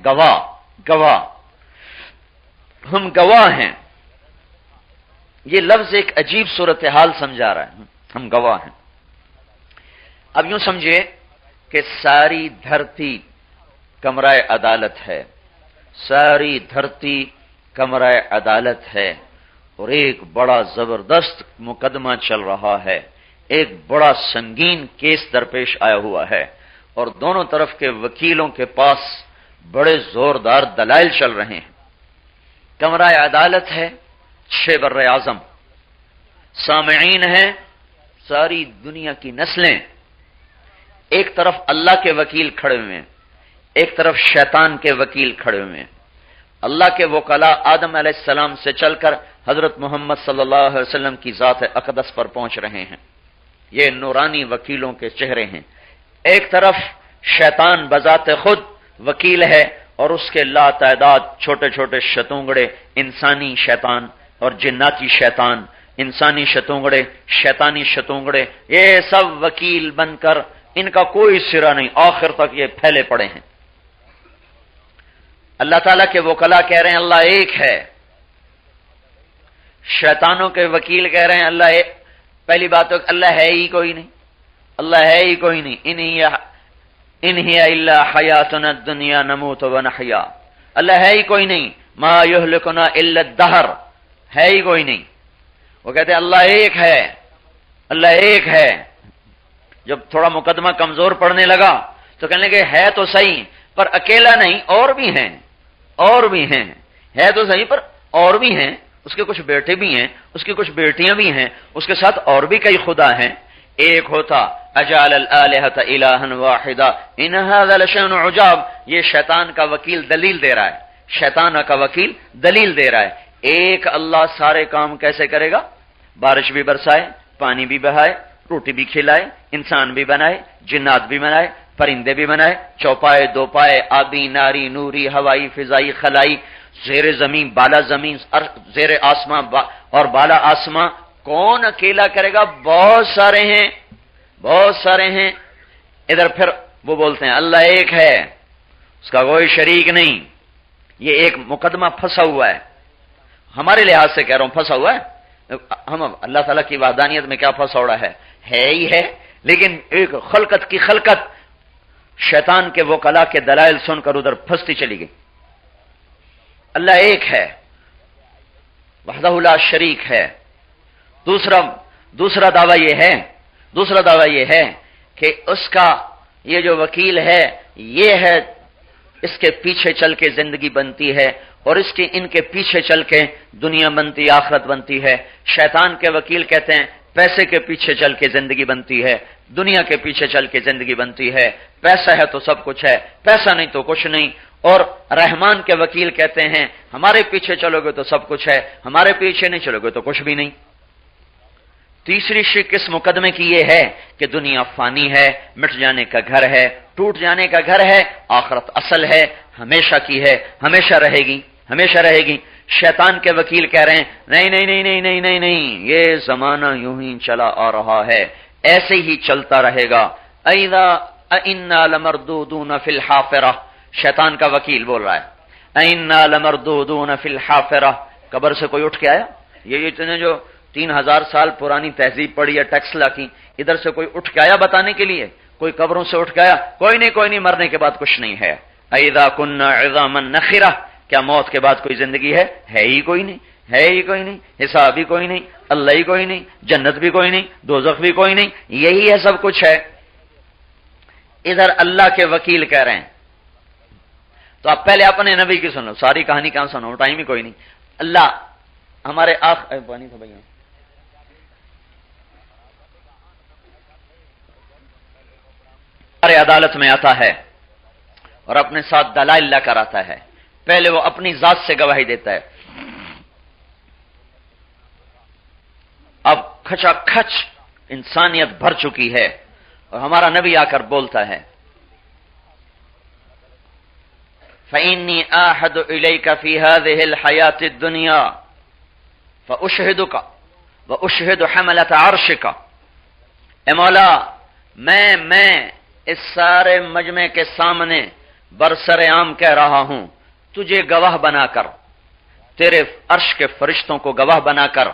A: گواہ، ہم گواہ ہیں. یہ لفظ ایک عجیب صورتحال سمجھا رہا ہے. ہم گواہ ہیں. اب یوں سمجھے کہ ساری دھرتی کمرہ عدالت ہے، ساری دھرتی کمرہ عدالت ہے، اور ایک بڑا زبردست مقدمہ چل رہا ہے، ایک بڑا سنگین کیس درپیش آیا ہوا ہے، اور دونوں طرف کے وکیلوں کے پاس بڑے زوردار دلائل چل رہے ہیں. کمرہ عدالت ہے 6 بر اعظم، سامعین ہیں ساری دنیا کی نسلیں. ایک طرف اللہ کے وکیل کھڑے ہوئے ہیں، ایک طرف شیطان کے وکیل کھڑے ہوئے ہیں. اللہ کے وکلاء آدم علیہ السلام سے چل کر حضرت محمد صلی اللہ علیہ وسلم کی ذات اقدس پر پہنچ رہے ہیں. یہ نورانی وکیلوں کے چہرے ہیں. ایک طرف شیطان بذات خود وکیل ہے، اور اس کے لا تعداد چھوٹے چھوٹے شتونگڑے، انسانی شیطان اور جناتی شیطان، انسانی شتونگڑے، شیطانی شتونگڑے، یہ سب وکیل بن کر ان کا کوئی سرا نہیں، آخر تک یہ پھیلے پڑے ہیں. اللہ تعالیٰ کے وکلاء کہہ رہے ہیں اللہ ایک ہے، شیطانوں کے وکیل کہہ رہے ہیں اللہ ایک. پہلی بات تو اللہ ہے ہی کوئی نہیں، اللہ ہے ہی کوئی نہیں. ان ہی الا حیاتنا الدنیا نموت ونحیا، اللہ ہے ہی کوئی نہیں. ما یہلکنا الا الدہر، ہے ہی کوئی نہیں. وہ کہتے ہیں اللہ ایک ہے، اللہ ایک ہے. جب تھوڑا مقدمہ کمزور پڑنے لگا تو کہنے لگے ہے تو صحیح پر اکیلا نہیں، اور بھی ہیں، اور بھی ہیں. ہے تو صحیح پر اور بھی ہیں، اس کے کچھ بیٹے بھی ہیں، اس کی کچھ بیٹیاں بھی ہیں، اس کے ساتھ اور بھی کئی خدا ہیں. ایک ہوتا اجعل الالہۃ الہا واحدا ان ھذا لشیء عجاب. یہ شیطان کا وکیل دلیل دے رہا ہے، شیطان کا وکیل دلیل دے رہا ہے. ایک اللہ سارے کام کیسے کرے گا؟ بارش بھی برسائے، پانی بھی بہائے، روٹی بھی کھلائے، انسان بھی بنائے، جنات بھی بنائے، پرندے بھی بنائے، چوپائے دو پائے، آبی ناری نوری ہوائی فضائی خلائی، زیر زمین بالا زمین، زیر آسمان اور بالا آسمان. کون اکیلا کرے گا؟ بہت سارے ہیں، بہت سارے ہیں. ادھر پھر وہ بولتے ہیں اللہ ایک ہے، اس کا کوئی شریک نہیں. یہ ایک مقدمہ پھنسا ہوا ہے، ہمارے لحاظ سے کہہ رہا ہوں پھنسا ہوا ہے. ہم اللہ تعالیٰ کی وحدانیت میں کیا پھنسا ہوا ہے ہی ہے، لیکن ایک خلقت کی خلقت شیطان کے وکلاء کے دلائل سن کر ادھر پھنستی چلی گئی. اللہ ایک ہے، وحدہ لا شریک ہے. دوسرا دعویٰ یہ ہے کہ اس کا یہ جو وکیل ہے یہ ہے، اس کے پیچھے چل کے زندگی بنتی ہے، اور ان کے پیچھے چل کے دنیا بنتی، آخرت بنتی ہے. شیطان کے وکیل کہتے ہیں پیسے کے پیچھے چل کے زندگی بنتی ہے، دنیا کے پیچھے چل کے زندگی بنتی ہے. پیسہ ہے تو سب کچھ ہے، پیسہ نہیں تو کچھ نہیں. اور رحمان کے وکیل کہتے ہیں ہمارے پیچھے چلو گے تو سب کچھ ہے، ہمارے پیچھے نہیں چلو گے تو کچھ بھی نہیں. تیسری شک اس مقدمے کی یہ ہے کہ دنیا فانی ہے، مٹ جانے کا گھر ہے، ٹوٹ جانے کا گھر ہے، آخرت اصل ہے، ہمیشہ کی ہے، ہمیشہ رہے گی، ہمیشہ رہے گی. شیطان کے وکیل کہہ رہے ہیں نہیں نہیں نہیں نہیں نہیں نہیں نہیں، یہ زمانہ یوں ہی چلا آ رہا ہے، ایسے ہی چلتا رہے گا. اِنَّا لَمَرْدُودُونَ فِي الْحَافِرَةِ، شیطان کا وکیل بول رہا ہے اِنَّا لَمَرْدُودُونَ فِي الْحَافِرَةِ. قبر سے کوئی اٹھ کے آیا؟ یہ اتنے جو 3000 سال پرانی تہذیب پڑی ہے ٹیکسلا کی، ادھر سے کوئی اٹھ کے آیا بتانے کے لیے؟ کوئی قبروں سے اٹھ کے آیا؟ کوئی نہیں، مرنے کے بعد کچھ نہیں ہے. اِذَا كُنَّا عِظَامًا نَخِرَةً، کیا موت کے بعد کوئی زندگی ہے ہی کوئی نہیں، ہے ہی کوئی نہیں. حساب بھی کوئی نہیں، اللہ ہی کوئی نہیں، جنت بھی کوئی نہیں، دوزخ بھی کوئی نہیں، یہی ہے سب کچھ ہے. ادھر اللہ کے وکیل کہہ رہے ہیں. تو آپ پہلے اپنے نبی کی سنو، ساری کہانی کہاں سنو، ٹائم ہی کوئی نہیں. اللہ ہمارے پانی تھا بھائی، ہمارے عدالت میں آتا ہے اور اپنے ساتھ دلائل لا کر آتا ہے. پہلے وہ اپنی ذات سے گواہی دیتا ہے. اب کھچا کھچ انسانیت بھر چکی ہے اور ہمارا نبی آ کر بولتا ہے فَإِنِّي آحَدُ إِلَيْكَ فِي هَذِهِ الْحَيَاةِ الدُّنْيَا فَأُشْهِدُكَ وَأُشْهِدُ حَمَلَةَ عَرْشِكَ. اے مولا، میں اس سارے مجمع کے سامنے برسر عام کہہ رہا ہوں، تجھے گواہ بنا کر، تیرے عرش کے فرشتوں کو گواہ بنا کر،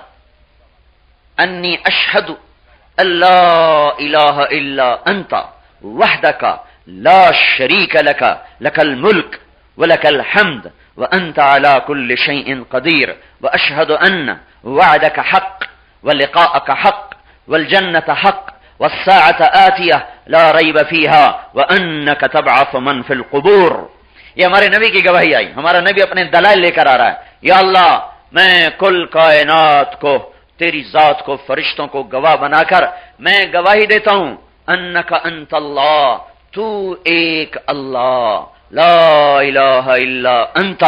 A: انی اشہد اللہ الہ الا انت وحدک لا شریک لک لک الملک ولک الحمد وانت علی کل شیء قدیر واشہد ان وعدک حق ولقاءک حق والجنة حق والساعة آتیہ لا ریب فیہا وانک تبعث من فی القبور۔ یہ ہمارے نبی کی گواہی آئی، ہمارا نبی اپنے دلائل لے کر آ رہا ہے، یا اللہ میں کل کائنات کو، تیری ذات کو، فرشتوں کو گواہ بنا کر میں گواہی دیتا ہوں، انک انت اللہ، تو ایک اللہ، لا الہ الا انت،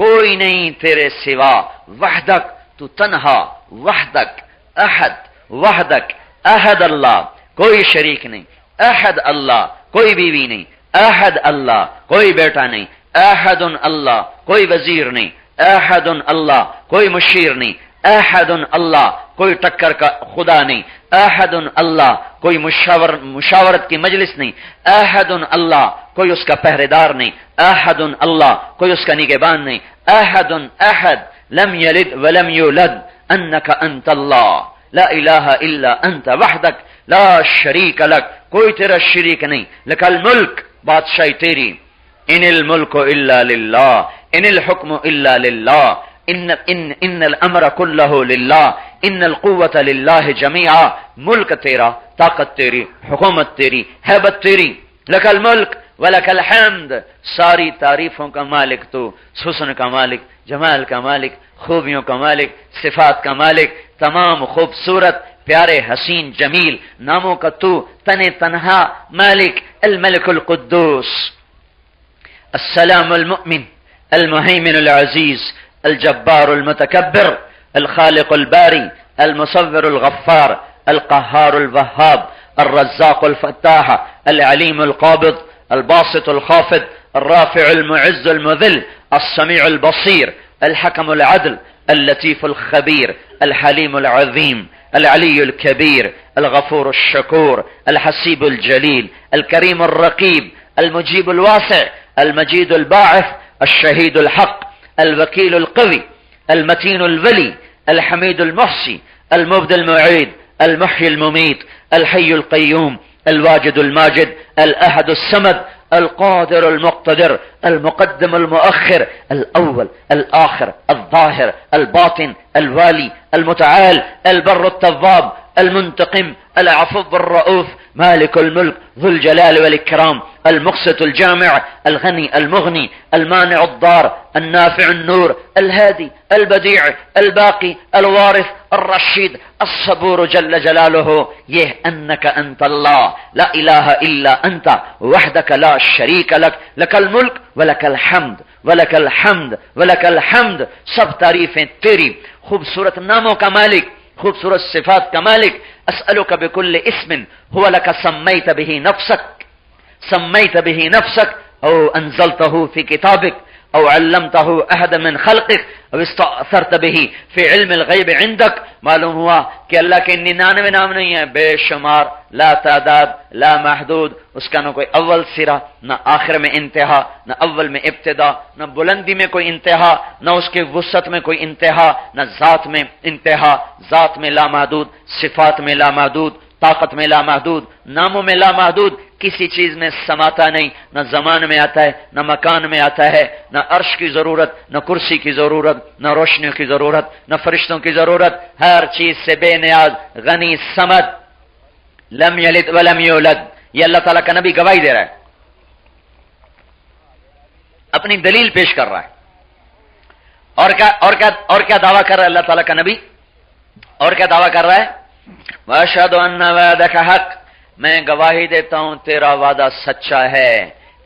A: کوئی نہیں تیرے سوا، وحدک، تو تنہا، وحدک، احد، وحدک، احد اللہ، کوئی شریک نہیں، احد اللہ، کوئی بیوی نہیں، احد اللہ، کوئی بیٹا نہیں، احد اللہ، کوئی وزیر نہیں، احد اللہ، کوئی مشیر نہیں، احد اللہ، کوئی ٹکر کا خدا نہیں، احد اللہ، کوئی مشاورت کی مجلس نہیں، احد اللہ، کوئی اس کا پہرے دار نہیں، احد اللہ، کوئی اس کا نگہبان نہیں، احد احد لم یلد ولم یولد انک انت اللہ لا الہ الا انت وحدک لا شریک لک، کوئی تیرا شریک نہیں، لک الملک، بادشاہی تیری، ان الملک الا للہ ان الحکم الا للہ ان الامر کلہ للہ ان القوۃ للہ جمیعا، ملک تیرا، طاقت تیری، حکومت تیری، ہیبت تیری، لک الملک ولک الحمد، ساری تعریفوں کا مالک تو، حسن کا مالک، جمال کا مالک، خوبیوں کا مالک، صفات کا مالک، تمام خوبصورت پیارے حسین جمیل ناموں کا تو تن تنہا مالک، الملک القدوس، السلام المؤمن، المهيمن العزيز، الجبار المتكبر، الخالق الباري، المصور الغفار، القهار الوهاب، الرزاق الفتاح، العليم القابض، الباسط الخافض، الرافع المعز المذل، السميع البصير، الحكم العدل، اللطيف الخبير، الحليم العظيم، العلي الكبير، الغفور الشكور، الحسيب الجليل، الكريم الرقيب، المجيب الواسع، المجيد الباعث، الشهيد الحق، الوكيل القوي، المتين الولي، الحميد المحصي، المبدي المعيد، المحيي المميت، الحي القيوم، الواجد الماجد، الأحد الصمد، القادر المقتدر، المقدم المؤخر، الأول الآخر، الظاهر الباطن، الوالي المتعال، البر التواب، المنتقم، العفو الرؤوف، مالك الملك، ذو الجلال والإكرام، المقسط الجامع، الغني المغني، المانع الضار، النافع النور، الهادي البديع، الباقي الوارث، الرشيد، الصبور جل جلاله، یہ انك انت اللہ لا الہ الا انت وحدك لا شریک لك لك الملک ولك الحمد ولك الحمد ولك الحمد، سب تعریفیں تیری، خوبصورت ناموں کا مالک، خوبصورت صفات کا مالک، اسألك بكل اسم هو لك سميت به نفسك او انزلته في كتابك او علمته احد من خلقك او استأثرت به في علم الغیب عندك۔ معلوم ہوا کہ اللہ کے 99 نام نہیں ہیں، بے شمار، لا تعداد، لا محدود، اس کا نہ کوئی اول سرا، نہ آخر میں انتہا، نہ اول میں ابتدا، نہ بلندی میں کوئی انتہا، نہ اس کے وسعت میں کوئی انتہا، نہ ذات میں انتہا، ذات میں لا محدود، صفات میں لا محدود، طاقت میں لا محدود، ناموں میں لا محدود، کسی چیز میں سماتا نہیں، نہ زمان میں آتا ہے، نہ مکان میں آتا ہے، نہ عرش کی ضرورت، نہ کرسی کی ضرورت، نہ روشنیوں کی ضرورت، نہ فرشتوں کی ضرورت، ہر چیز سے بے نیاز، غنی، صمد، لم یلد ولم یولد۔ یہ اللہ تعالیٰ کا نبی گواہی دے رہا ہے، اپنی دلیل پیش کر رہا ہے، اور کیا دعویٰ کر رہا ہے اللہ تعالیٰ کا نبی؟ اور کیا دعویٰ کر رہا ہے؟ وَأَشْهَدُ أَنَّ وَعْدَكَ حَقٌّ، میں گواہی دیتا ہوں تیرا وعدہ سچا ہے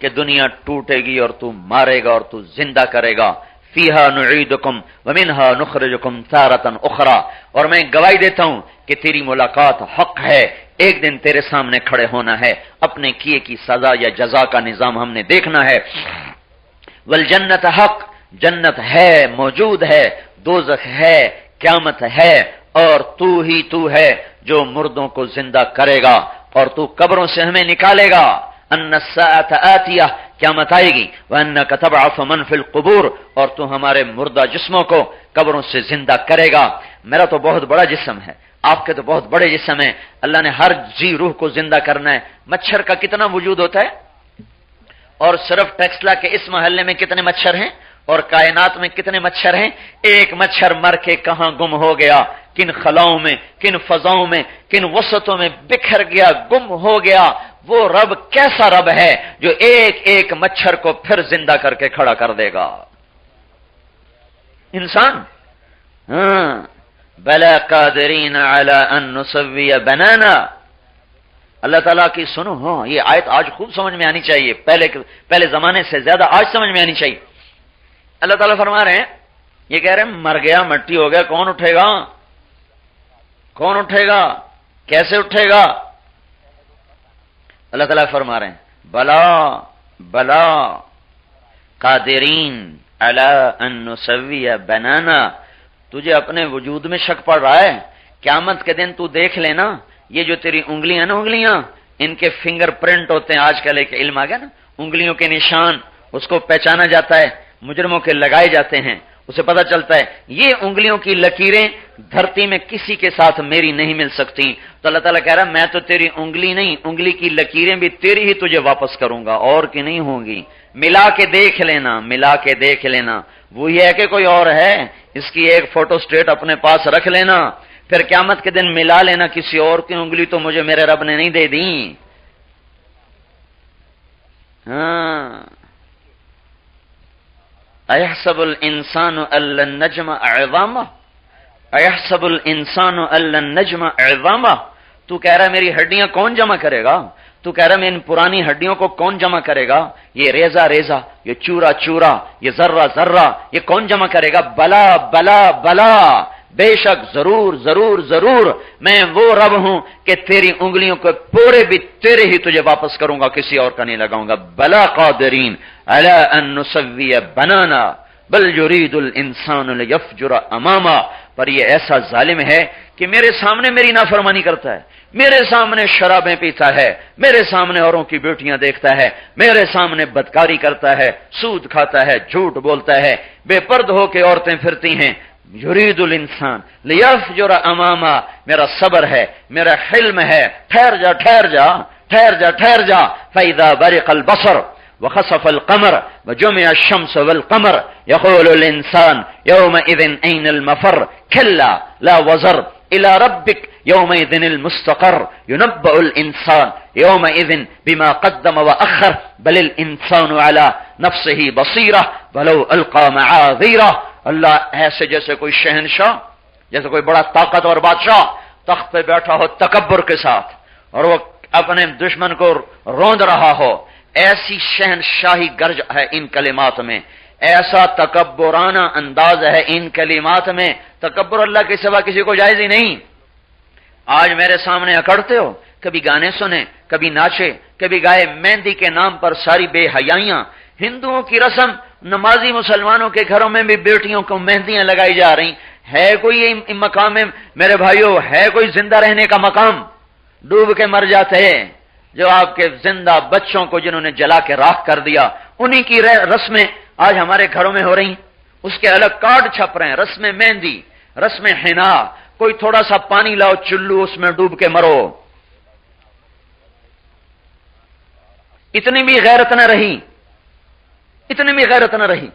A: کہ دنیا ٹوٹے گی اور تو مارے گا اور تو زندہ کرے گا، فِيهَا نُعِيدُكُمْ وَمِنْهَا نُخْرِجُكُمْ تَارَةً أُخْرَى، اور میں گواہی دیتا ہوں کہ تیری ملاقات حق ہے، ایک دن تیرے سامنے کھڑے ہونا ہے، اپنے کیے کی سزا یا جزا کا نظام ہم نے دیکھنا ہے، وَالْجَنَّةَ حق، جنت ہے، موجود ہے، دوزخ ہے، قیامت ہے، اور تو ہے جو مردوں کو زندہ کرے گا، اور تو قبروں سے ہمیں نکالے گا، ان الساعۃ آتیہ، قیامت آئے گی، وانک تبعث من فی القبور، اور تو ہمارے مردہ جسموں کو قبروں سے زندہ کرے گا۔ میرا تو بہت بڑا جسم ہے، آپ کے تو بہت بڑے جسم ہیں، اللہ نے ہر جی روح کو زندہ کرنا ہے۔ مچھر کا کتنا وجود ہوتا ہے، اور صرف ٹیکسلا کے اس محلے میں کتنے مچھر ہیں، اور کائنات میں کتنے مچھر ہیں؟ ایک مچھر مر کے کہاں گم ہو گیا، کن خلاؤں میں، کن فضاؤں میں، کن وسطوں میں بکھر گیا، گم ہو گیا۔ وہ رب کیسا رب ہے جو ایک ایک مچھر کو پھر زندہ کر کے کھڑا کر دے گا؟ انسان بلا قادرین علی ان نسوی بنانا۔ اللہ تعالیٰ کی سنو، ہاں یہ آیت آج خوب سمجھ میں آنی چاہیے، پہلے زمانے سے زیادہ آج سمجھ میں آنی چاہیے۔ اللہ تعالیٰ فرما رہے ہیں، یہ کہہ رہے ہیں مر گیا، مٹی ہو گیا، کون اٹھے گا؟ کون اٹھے گا؟ کیسے اٹھے گا؟ اللہ تعالیٰ فرما رہے ہیں بلا بلا قادرین علی ان نسوی بنانا۔ تجھے اپنے وجود میں شک پڑ رہا ہے؟ قیامت کے دن تو دیکھ لینا، یہ جو تیری انگلیاں نا، انگلیاں ان کے فنگر پرنٹ ہوتے ہیں، آج کل ایک علم آ گیا نا، انگلیوں کے نشان، اس کو پہچانا جاتا ہے، مجرموں کے لگائے جاتے ہیں، اسے پتہ چلتا ہے یہ انگلیوں کی لکیریں دھرتی میں کسی کے ساتھ میری نہیں مل سکتی۔ تو اللہ تعالیٰ کہہ رہا میں تو تیری انگلی نہیں، انگلی کی لکیریں بھی تیری ہی تجھے واپس کروں گا، اور کی نہیں ہوں گی۔ ملا کے دیکھ لینا، ملا کے دیکھ لینا، وہی ہے کہ کوئی اور ہے؟ اس کی ایک فوٹو سٹیٹ اپنے پاس رکھ لینا، پھر قیامت کے دن ملا لینا، کسی اور کی انگلی تو مجھے میرے رب نے نہیں دے دی۔ ہاں ایحسب الانسان ان لن نجمع عظامہ، ایحسب الانسان ان لن نجمع عظامہ۔ تو کہہ رہا ہے میری ہڈیاں کون جمع کرے گا؟ تو کہہ رہا ہے میں ان پرانی ہڈیوں کو کون جمع کرے گا؟ یہ ریزہ ریزہ، یہ چورا چورا، یہ ذرہ ذرہ، یہ کون جمع کرے گا؟ بلا بلا بلا، بے شک، ضرور ضرور ضرور، میں وہ رب ہوں کہ تیری انگلیوں کو پورے بھی تیرے ہی تجھے واپس کروں گا، کسی اور کا نہیں لگاؤں گا۔ بلا قادرین علی ان نسوی بنانا بل یرید الانسان لیفجر اماما۔ پر یہ ایسا ظالم ہے کہ میرے سامنے میری نافرمانی کرتا ہے، میرے سامنے شرابیں پیتا ہے، میرے سامنے اوروں کی بیٹیاں دیکھتا ہے، میرے سامنے بدکاری کرتا ہے، سود کھاتا ہے، جھوٹ بولتا ہے، بے پرد ہو کے عورتیں پھرتی ہیں۔ یرید الانسان لیفجر اماما، میرا صبر ہے، میرا حلم ہے، ٹھہر جا ٹھہر جا ٹھہر جا ٹھہر جا۔ فاذا برق البصر وخسف القمر وجمع الشمس والقمر يقول الانسان يومئذ اين المفر كلا لا وزر الى ربك يومئذ المستقر ينبأ الانسان يومئذ بما قدم واخر بل الانسان على نفسه بصيرة ولو القى معاذيره۔ اللہ ایسے جیسے کوئی شہنشاہ، جیسے کوئی بڑا طاقتور بادشاہ تخت پہ بیٹھا ہو تکبر کے ساتھ، اور وہ اپنے دشمن کو روند رہا ہو، ایسی شہنشاہی گرج ہے ان کلمات میں، ایسا تکبرانہ انداز ہے ان کلمات میں۔ تکبر اللہ کے سوا کسی کو جائز ہی نہیں۔ آج میرے سامنے اکڑتے ہو، کبھی گانے سنے، کبھی ناچے، کبھی گائے، مہندی کے نام پر ساری بے حیائیاں، ہندوؤں کی رسم، نمازی مسلمانوں کے گھروں میں بھی بیٹیوں کو مہندیاں لگائی جا رہی۔ ہے کوئی یہ مقام ہے میرے بھائیوں؟ ہے کوئی زندہ رہنے کا مقام؟ ڈوب کے مر جاتے ہیں جو آپ کے زندہ بچوں کو جنہوں نے جلا کے راکھ کر دیا، انہی کی رسمیں آج ہمارے گھروں میں ہو رہی ہیں۔ اس کے الگ کارڈ چھپ رہے ہیں، رسم مہندی، رسم حنا، کوئی تھوڑا سا پانی لاؤ چلو اس میں ڈوب کے مرو۔ اتنی بھی غیرت نہ رہی، اتنی بھی غیرت نہ رہی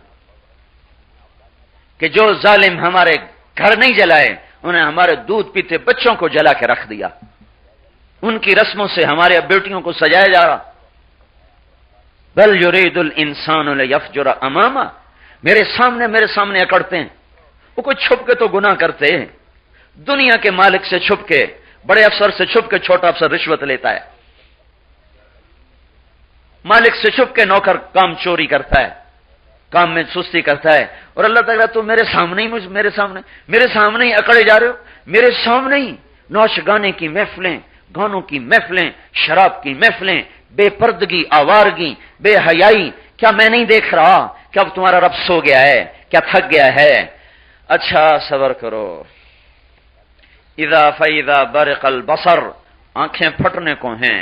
A: کہ جو ظالم ہمارے گھر نہیں جلائے، انہیں ہمارے دودھ پیتے بچوں کو جلا کے رکھ دیا۔ ان کی رسموں سے ہمارے بیٹیوں کو سجایا جا رہا۔ بل یرید الانسان لیفجر اماما، میرے سامنے اکڑتے ہیں۔ وہ کوئی چھپ کے تو گناہ کرتے ہیں، دنیا کے مالک سے چھپ کے، بڑے افسر سے چھپ کے چھوٹا افسر رشوت لیتا ہے، مالک سے چھپ کے نوکر کام چوری کرتا ہے، کام میں سستی کرتا ہے، اور اللہ تعالیٰ تو میرے سامنے ہی اکڑے جا رہے ہو، میرے سامنے ہی نوش گانے کی محفلیں، گانوں کی محفلیں، شراب کی محفلیں، بے پردگی، آوارگی، بے حیائی۔ کیا میں نہیں دیکھ رہا کہ اب تمہارا رب سو گیا ہے؟ کیا تھک گیا ہے؟ اچھا صبر کرو۔ اذا فاذا برق البصر، آنکھیں پھٹنے کو ہیں،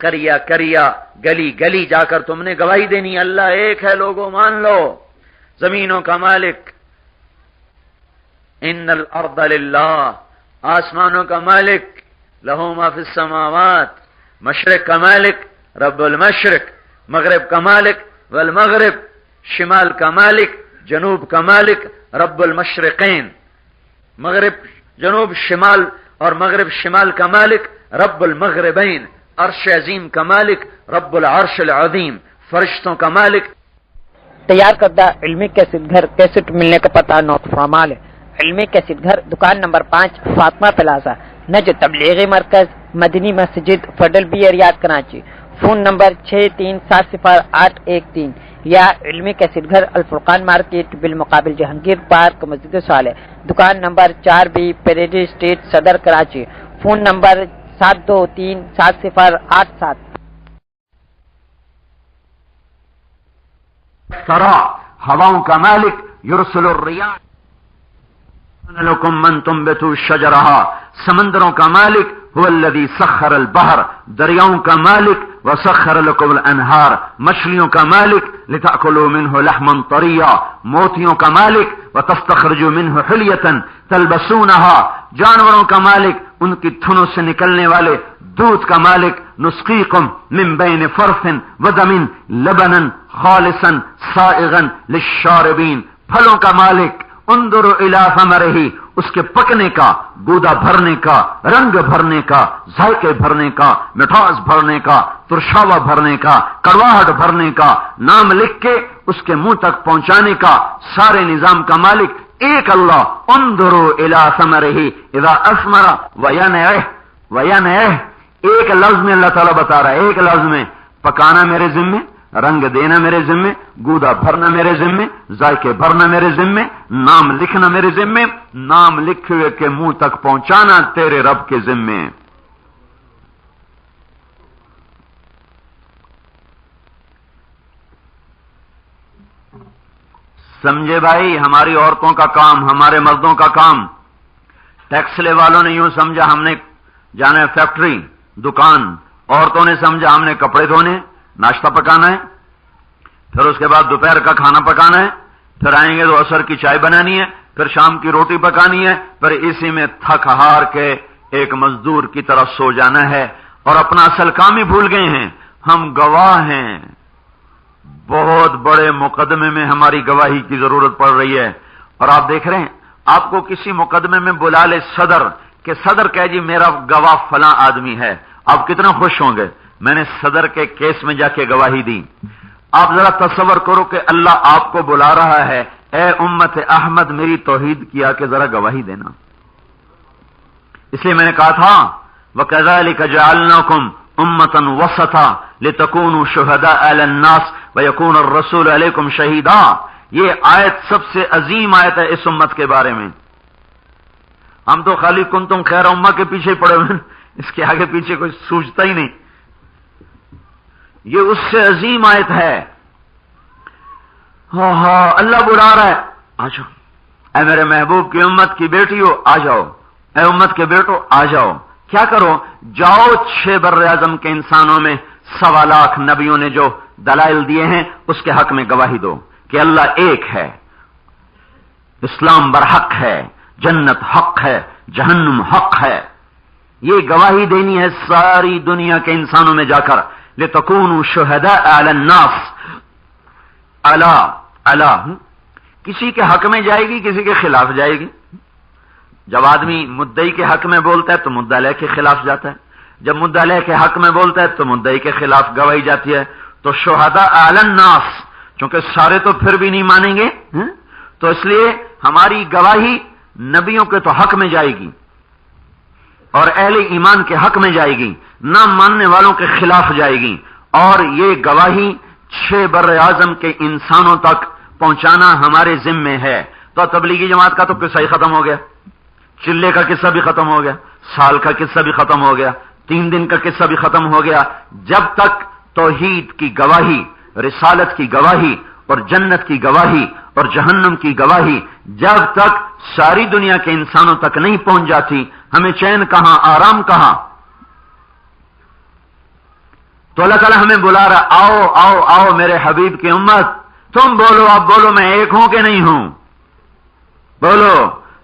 A: کریا کریا گلی گلی جا کر تم نے گواہی دینی اللہ ایک ہے، لوگوں مان لو، زمینوں کا مالک، ان الارض للہ، آسمانوں کا مالک، لہو ما فی السماوات، مشرق کا مالک رب المشرق، مغرب کا مالک والمغرب، شمال کا مالک جنوب کا مالک رب المشرقین، مغرب جنوب شمال اور مغرب شمال کا مالک رب المغربین، عرش عظیم کا مالک رب العرش العظیم، فرشتوں کا مالک۔
B: تیار کردہ علمی کیسٹ گھر کیسٹ ملنے کا پتہ نوٹ فرمال ہے۔ علمی کیسٹ گھر، دکان نمبر 5، فاطمہ پلازا، نجد تبلیغی مرکز، Madni Masjid, federal B area, Karachi. Phone number 63700813 یا علمی کیسٹ گھر، الفرقان مارکیٹ بالمقابل جہانگیر پارک، مسجد صالح، دکان نمبر 4B، پیریڈی اسٹریٹ، صدر، کراچی۔ Phone number 72370887۔
A: سرا، ہواؤں کا مالک یرسل الریاح لکم من تنبتو شجرہا، سمندروں کا مالک هو الذی سخر البحر، دریاؤں کا مالک وسخر لکم الانہار، مچھلیوں کا مالک لتأکلوا منہ لحما طریا، موتیوں کا مالک وتستخرجوا منہ حلیتا تلبسونہا، جانوروں کا مالک ان کی تھنوں سے نکلنے والے دودھ کا مالک، نسقیکم من بین فرث ودم لبنا خالصا سائغا للشاربین، پھلوں کا مالک انظروا الی ثمرہ، اس کے پکنے کا، گودا بھرنے کا، رنگ بھرنے کا، ذائقے بھرنے کا، مٹھاس بھرنے کا، ترشاوا بھرنے کا، کڑواہٹ بھرنے کا، نام لکھ کے اس کے منہ تک پہنچانے کا سارے نظام کا مالک ایک اللہ۔ انظروا الی ثمرہ اذا اثمر وینعہ، ایک لفظ میں اللہ تعالیٰ بتا رہا ہے، ایک لفظ میں، پکانا میرے ذمے، رنگ دینا میرے ذمے، گودا بھرنا میرے ذمے، ذائقے بھرنا میرے ذمے، نام لکھنا میرے ذمے، نام لکھے ہوئے کے منہ تک پہنچانا تیرے رب کے ذمے۔ سمجھے بھائی، ہماری عورتوں کا کام، ہمارے مردوں کا کام، ٹیکس لے والوں نے یوں سمجھا ہم نے جانا ہے فیکٹری، دکان، عورتوں نے سمجھا ہم نے کپڑے دھونے، ناشتہ پکانا ہے، پھر اس کے بعد دوپہر کا کھانا پکانا ہے، پھر آئیں گے تو عصر کی چائے بنانی ہے، پھر شام کی روٹی پکانی ہے، پھر اسی میں تھک ہار کے ایک مزدور کی طرح سو جانا ہے، اور اپنا اصل کام ہی بھول گئے ہیں۔ ہم گواہ ہیں، بہت بڑے مقدمے میں ہماری گواہی کی ضرورت پڑ رہی ہے۔ اور آپ دیکھ رہے ہیں، آپ کو کسی مقدمے میں بلا لے صدر، کہ صدر کہے جی میرا گواہ فلاں آدمی ہے، آپ کتنا خوش ہوں گے، میں نے صدر کے کیس میں جا کے گواہی دی۔ آپ ذرا تصور کرو کہ اللہ آپ کو بلا رہا ہے، اے امت احمد میری توحید کیا کہ ذرا گواہی دینا۔ اس لیے میں نے کہا تھا وَكَذَلِكَ جَعَلْنَاكُمْ أُمَّةً وَسَطًا لِتَكُونُوا شُهَدَاءَ عَلَى النَّاسِ وَيَكُونَ الرَّسُولُ عَلَيْكُمْ شَهِيدًا، یہ آیت سب سے عظیم آیت ہے اس امت کے بارے میں۔ ہم تو خالی کنتم خیر امہ کے پیچھے پڑے ہوئے، اس کے آگے پیچھے کوئی سوچتا ہی نہیں۔ یہ اس سے عظیم آیت ہے۔ ہاں اللہ بلا رہا ہے، آ جاؤ، اے میرے محبوب کی امت کی بیٹیوں آ جاؤ، اے امت کے بیٹو آ جاؤ۔ کیا کرو؟ جاؤ 6 بر اعظم کے انسانوں میں 1.25 لاکھ نبیوں نے جو دلائل دیے ہیں اس کے حق میں گواہی دو کہ اللہ ایک ہے، اسلام برحق ہے، جنت حق ہے، جہنم حق ہے۔ یہ گواہی دینی ہے ساری دنیا کے انسانوں میں جا کر، لِتَكُونُوا شُهَدَاءَ عَلَى النَّاسِ، اللہ کسی کے حق میں جائے گی، کسی کے خلاف جائے گی۔ جب آدمی مدعی کے حق میں بولتا ہے تو مدعی علیہ کے خلاف جاتا ہے، جب مدعی علیہ کے حق میں بولتا ہے تو مدعی کے خلاف گواہی جاتی ہے۔ تو شہداء علی الناس، چونکہ سارے تو پھر بھی نہیں مانیں گے، تو اس لیے ہماری گواہی نبیوں کے تو حق میں جائے گی اور اہل ایمان کے حق میں جائے گی، نہ ماننے والوں کے خلاف جائے گی۔ اور یہ گواہی 6 بر اعظم کے انسانوں تک پہنچانا ہمارے ذمے ہے۔ تو تبلیغی جماعت کا تو قصہ ہی ختم ہو گیا، چلے کا قصہ بھی ختم ہو گیا، سال کا قصہ بھی ختم ہو گیا، 3 دن کا قصہ بھی ختم ہو گیا۔ جب تک توحید کی گواہی، رسالت کی گواہی اور جنت کی گواہی اور جہنم کی گواہی جب تک ساری دنیا کے انسانوں تک نہیں پہنچ جاتی، ہمیں چین کہاں، آرام کہاں۔ تو اللہ تعالیٰ ہمیں بلا رہا، آؤ آؤ آؤ میرے حبیب کی امت، تم بولو، اب بولو میں ایک ہوں کہ نہیں ہوں، بولو۔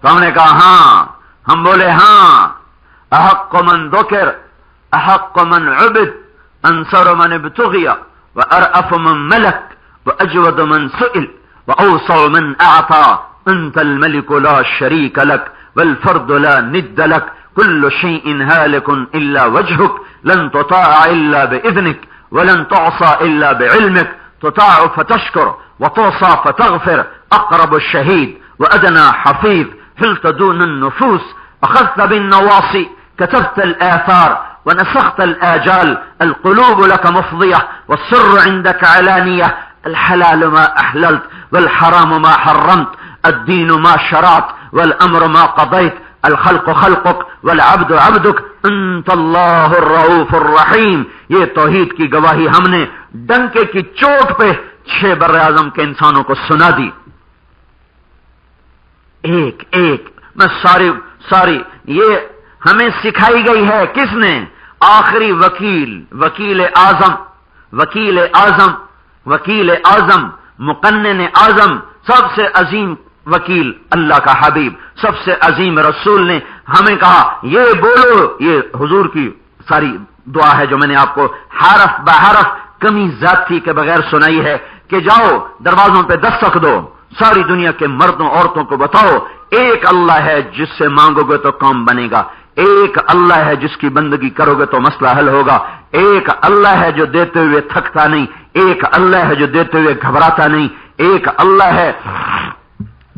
A: تو ہم نے کہا ہاں، ہم بولے ہاں، احق من ذکر، احق من عبد، انصر من ابتغی، وارأف من ملک، واجود من سئل، واوسع من اعطى، انت الملك لا شريك لك، والفرد لا ند لك، كل شيء هالك الا وجهك، لن تطاع الا باذنك، ولن تعصى الا بعلمك، تطاع فتشكر، وتعصى فتغفر، اقرب الشهيد وادنى حفيظ، حلت دون النفوس، اخذت بالنواصي، كتبت الاثار، ونسخت الاجال، القلوب لك مفضية، والسر عندك علانية، الحلال ما احللت، والحرام ما حرمت، الدين ما شرعت، والامر ما قضيت، الخلق خلقك، والعبد عبدك، انت اللہ الرؤوف الرحیم۔ یہ توحید کی گواہی ہم نے ڈنکے کی چوٹ پہ 6 بر اعظم کے انسانوں کو سنا دی، ایک ایک میں ساری یہ ہمیں سکھائی گئی ہے کس نے؟ آخری وکیل اعظم مقنن اعظم، سب سے عظیم وکیل اللہ کا حبیب، سب سے عظیم رسول نے ہمیں کہا یہ بولو۔ یہ حضور کی ساری دعا ہے جو میں نے آپ کو حرف بحرف کمی زیادتی کے بغیر سنائی ہے کہ جاؤ دروازوں پہ دستک دو، ساری دنیا کے مردوں عورتوں کو بتاؤ ایک اللہ ہے جس سے مانگو گے تو کام بنے گا، ایک اللہ ہے جس کی بندگی کرو گے تو مسئلہ حل ہوگا، ایک اللہ ہے جو دیتے ہوئے تھکتا نہیں، ایک اللہ ہے جو دیتے ہوئے گھبراتا نہیں، ایک اللہ ہے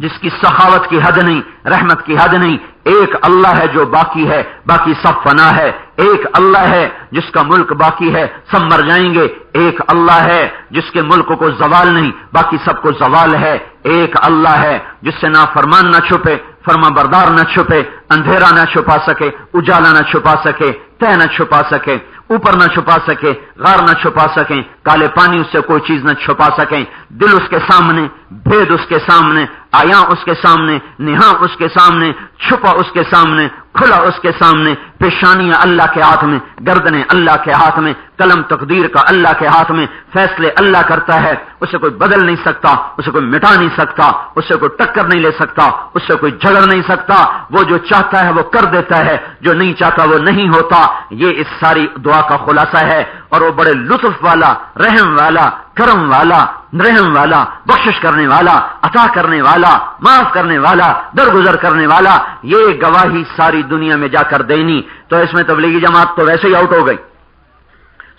A: جس کی سخاوت کی حد نہیں، رحمت کی حد نہیں، ایک اللہ ہے جو باقی ہے، باقی سب فنا ہے، ایک اللہ ہے جس کا ملک باقی ہے، سب مر جائیں گے، ایک اللہ ہے جس کے ملک کو زوال نہیں، باقی سب کو زوال ہے، ایک اللہ ہے جس سے نہ فرمان نہ چھپے، فرما بردار نہ چھپے، اندھیرا نہ چھپا سکے، اجالا نہ چھپا سکے، تہ نہ چھپا سکے، اوپر نہ چھپا سکے، غار نہ چھپا سکیں، کالے پانی اس سے کوئی چیز نہ چھپا سکیں، دل اس کے سامنے، بھید اس کے سامنے، آیاں اس کے سامنے، نہاں اس کے سامنے، چھپا اس کے سامنے، کھلا اس کے سامنے، پیشانیاں اللہ کے ہاتھ میں، گردنیں اللہ کے ہاتھ میں، قلم تقدیر کا اللہ کے ہاتھ میں، فیصلے اللہ کرتا ہے، اسے کوئی بدل نہیں سکتا، اسے کوئی مٹا نہیں سکتا، اس سے کوئی ٹکر نہیں لے سکتا، اس سے کوئی جھگڑ نہیں سکتا، وہ جو چاہتا ہے وہ کر دیتا ہے، جو نہیں چاہتا وہ نہیں ہوتا۔ یہ اس ساری دعا کا خلاصہ ہے، اور وہ بڑے لطف والا، رحم والا، کرم والا، رحم والا، بخشش کرنے والا، عطا کرنے والا، معاف کرنے والا، درگزر کرنے والا، یہ گواہی ساری دنیا میں جا کر دینی۔ تو اس میں تبلیغی جماعت تو ویسے ہی آؤٹ ہو گئی،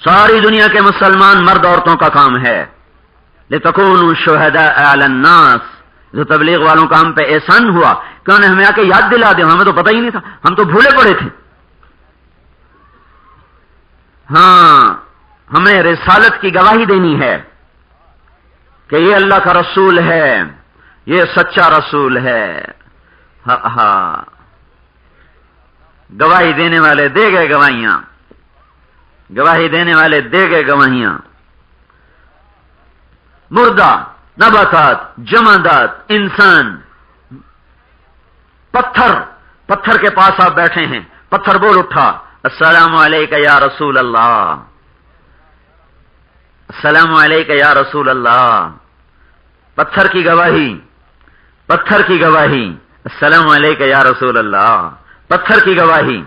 A: ساری دنیا کے مسلمان مرد عورتوں کا کام ہے، لِتَكُونُوا شُهَدَاءَ عَلَى النَّاسِ۔ جو تبلیغ والوں کا ہم پہ احسان ہوا کہ انہوں نے ہمیں آ کے یاد دلا دیا، ہمیں تو پتہ ہی نہیں تھا، ہم تو بھولے پڑے تھے۔ ہاں، ہمیں رسالت کی گواہی دینی ہے کہ یہ اللہ کا رسول ہے، یہ سچا رسول ہے۔ ہاں، گواہی دینے والے دے گئے گواہیاں، گواہی دینے والے دے گئے گواہیاں۔ مردہ، نباتات، جمادات، انسان، پتھر کے پاس آپ بیٹھے ہیں، پتھر بول اٹھا السلام علیکہ یا رسول اللہ، السلام علیکہ یا رسول اللہ۔ پتھر کی گواہی السلام علیکہ یا رسول اللہ، پتھر کی گواہی۔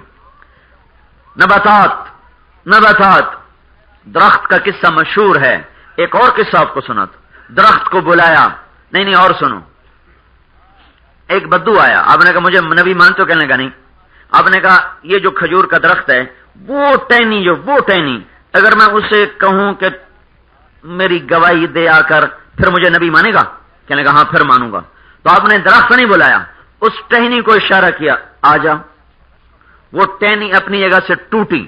A: نباتات، درخت کا قصہ مشہور ہے، ایک اور قصہ آپ کو سنا، درخت کو بلایا، نہیں اور سنو، ایک بدو آیا، آپ نے کہا مجھے نبی مانتے ہو؟ کہنے کا نہیں۔ آپ نے کہا یہ جو کھجور کا درخت ہے وہ ٹہنی اگر میں اسے کہوں کہ میری گواہی دے آ کر، پھر مجھے نبی مانے گا؟ کہنے کا ہاں پھر مانوں گا۔ تو آپ نے درخت نہیں بلایا، اس ٹہنی کو اشارہ کیا، آ جا۔ وہ ٹہنی اپنی جگہ سے ٹوٹی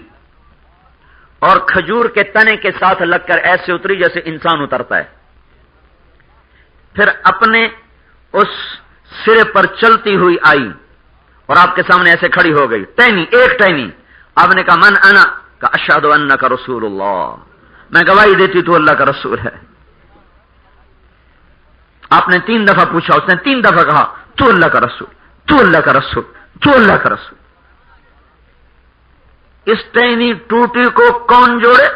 A: اور کھجور کے تنے کے ساتھ لگ کر ایسے اتری جیسے انسان اترتا ہے، پھر اپنے اس سرے پر چلتی ہوئی آئی اور آپ کے سامنے ایسے کھڑی ہو گئی، ایک ٹہنی۔ آپ نے کہا من انا؟ کہ اشہد انک رسول اللہ، میں گواہی دیتی تو اللہ کا رسول ہے۔ آپ نے 3 دفعہ پوچھا، اس نے 3 دفعہ کہا تو اللہ کا رسول، تو اللہ کا رسول، تو اللہ کا رسول۔ اس ٹہنی ٹوٹی کو کون جوڑے؟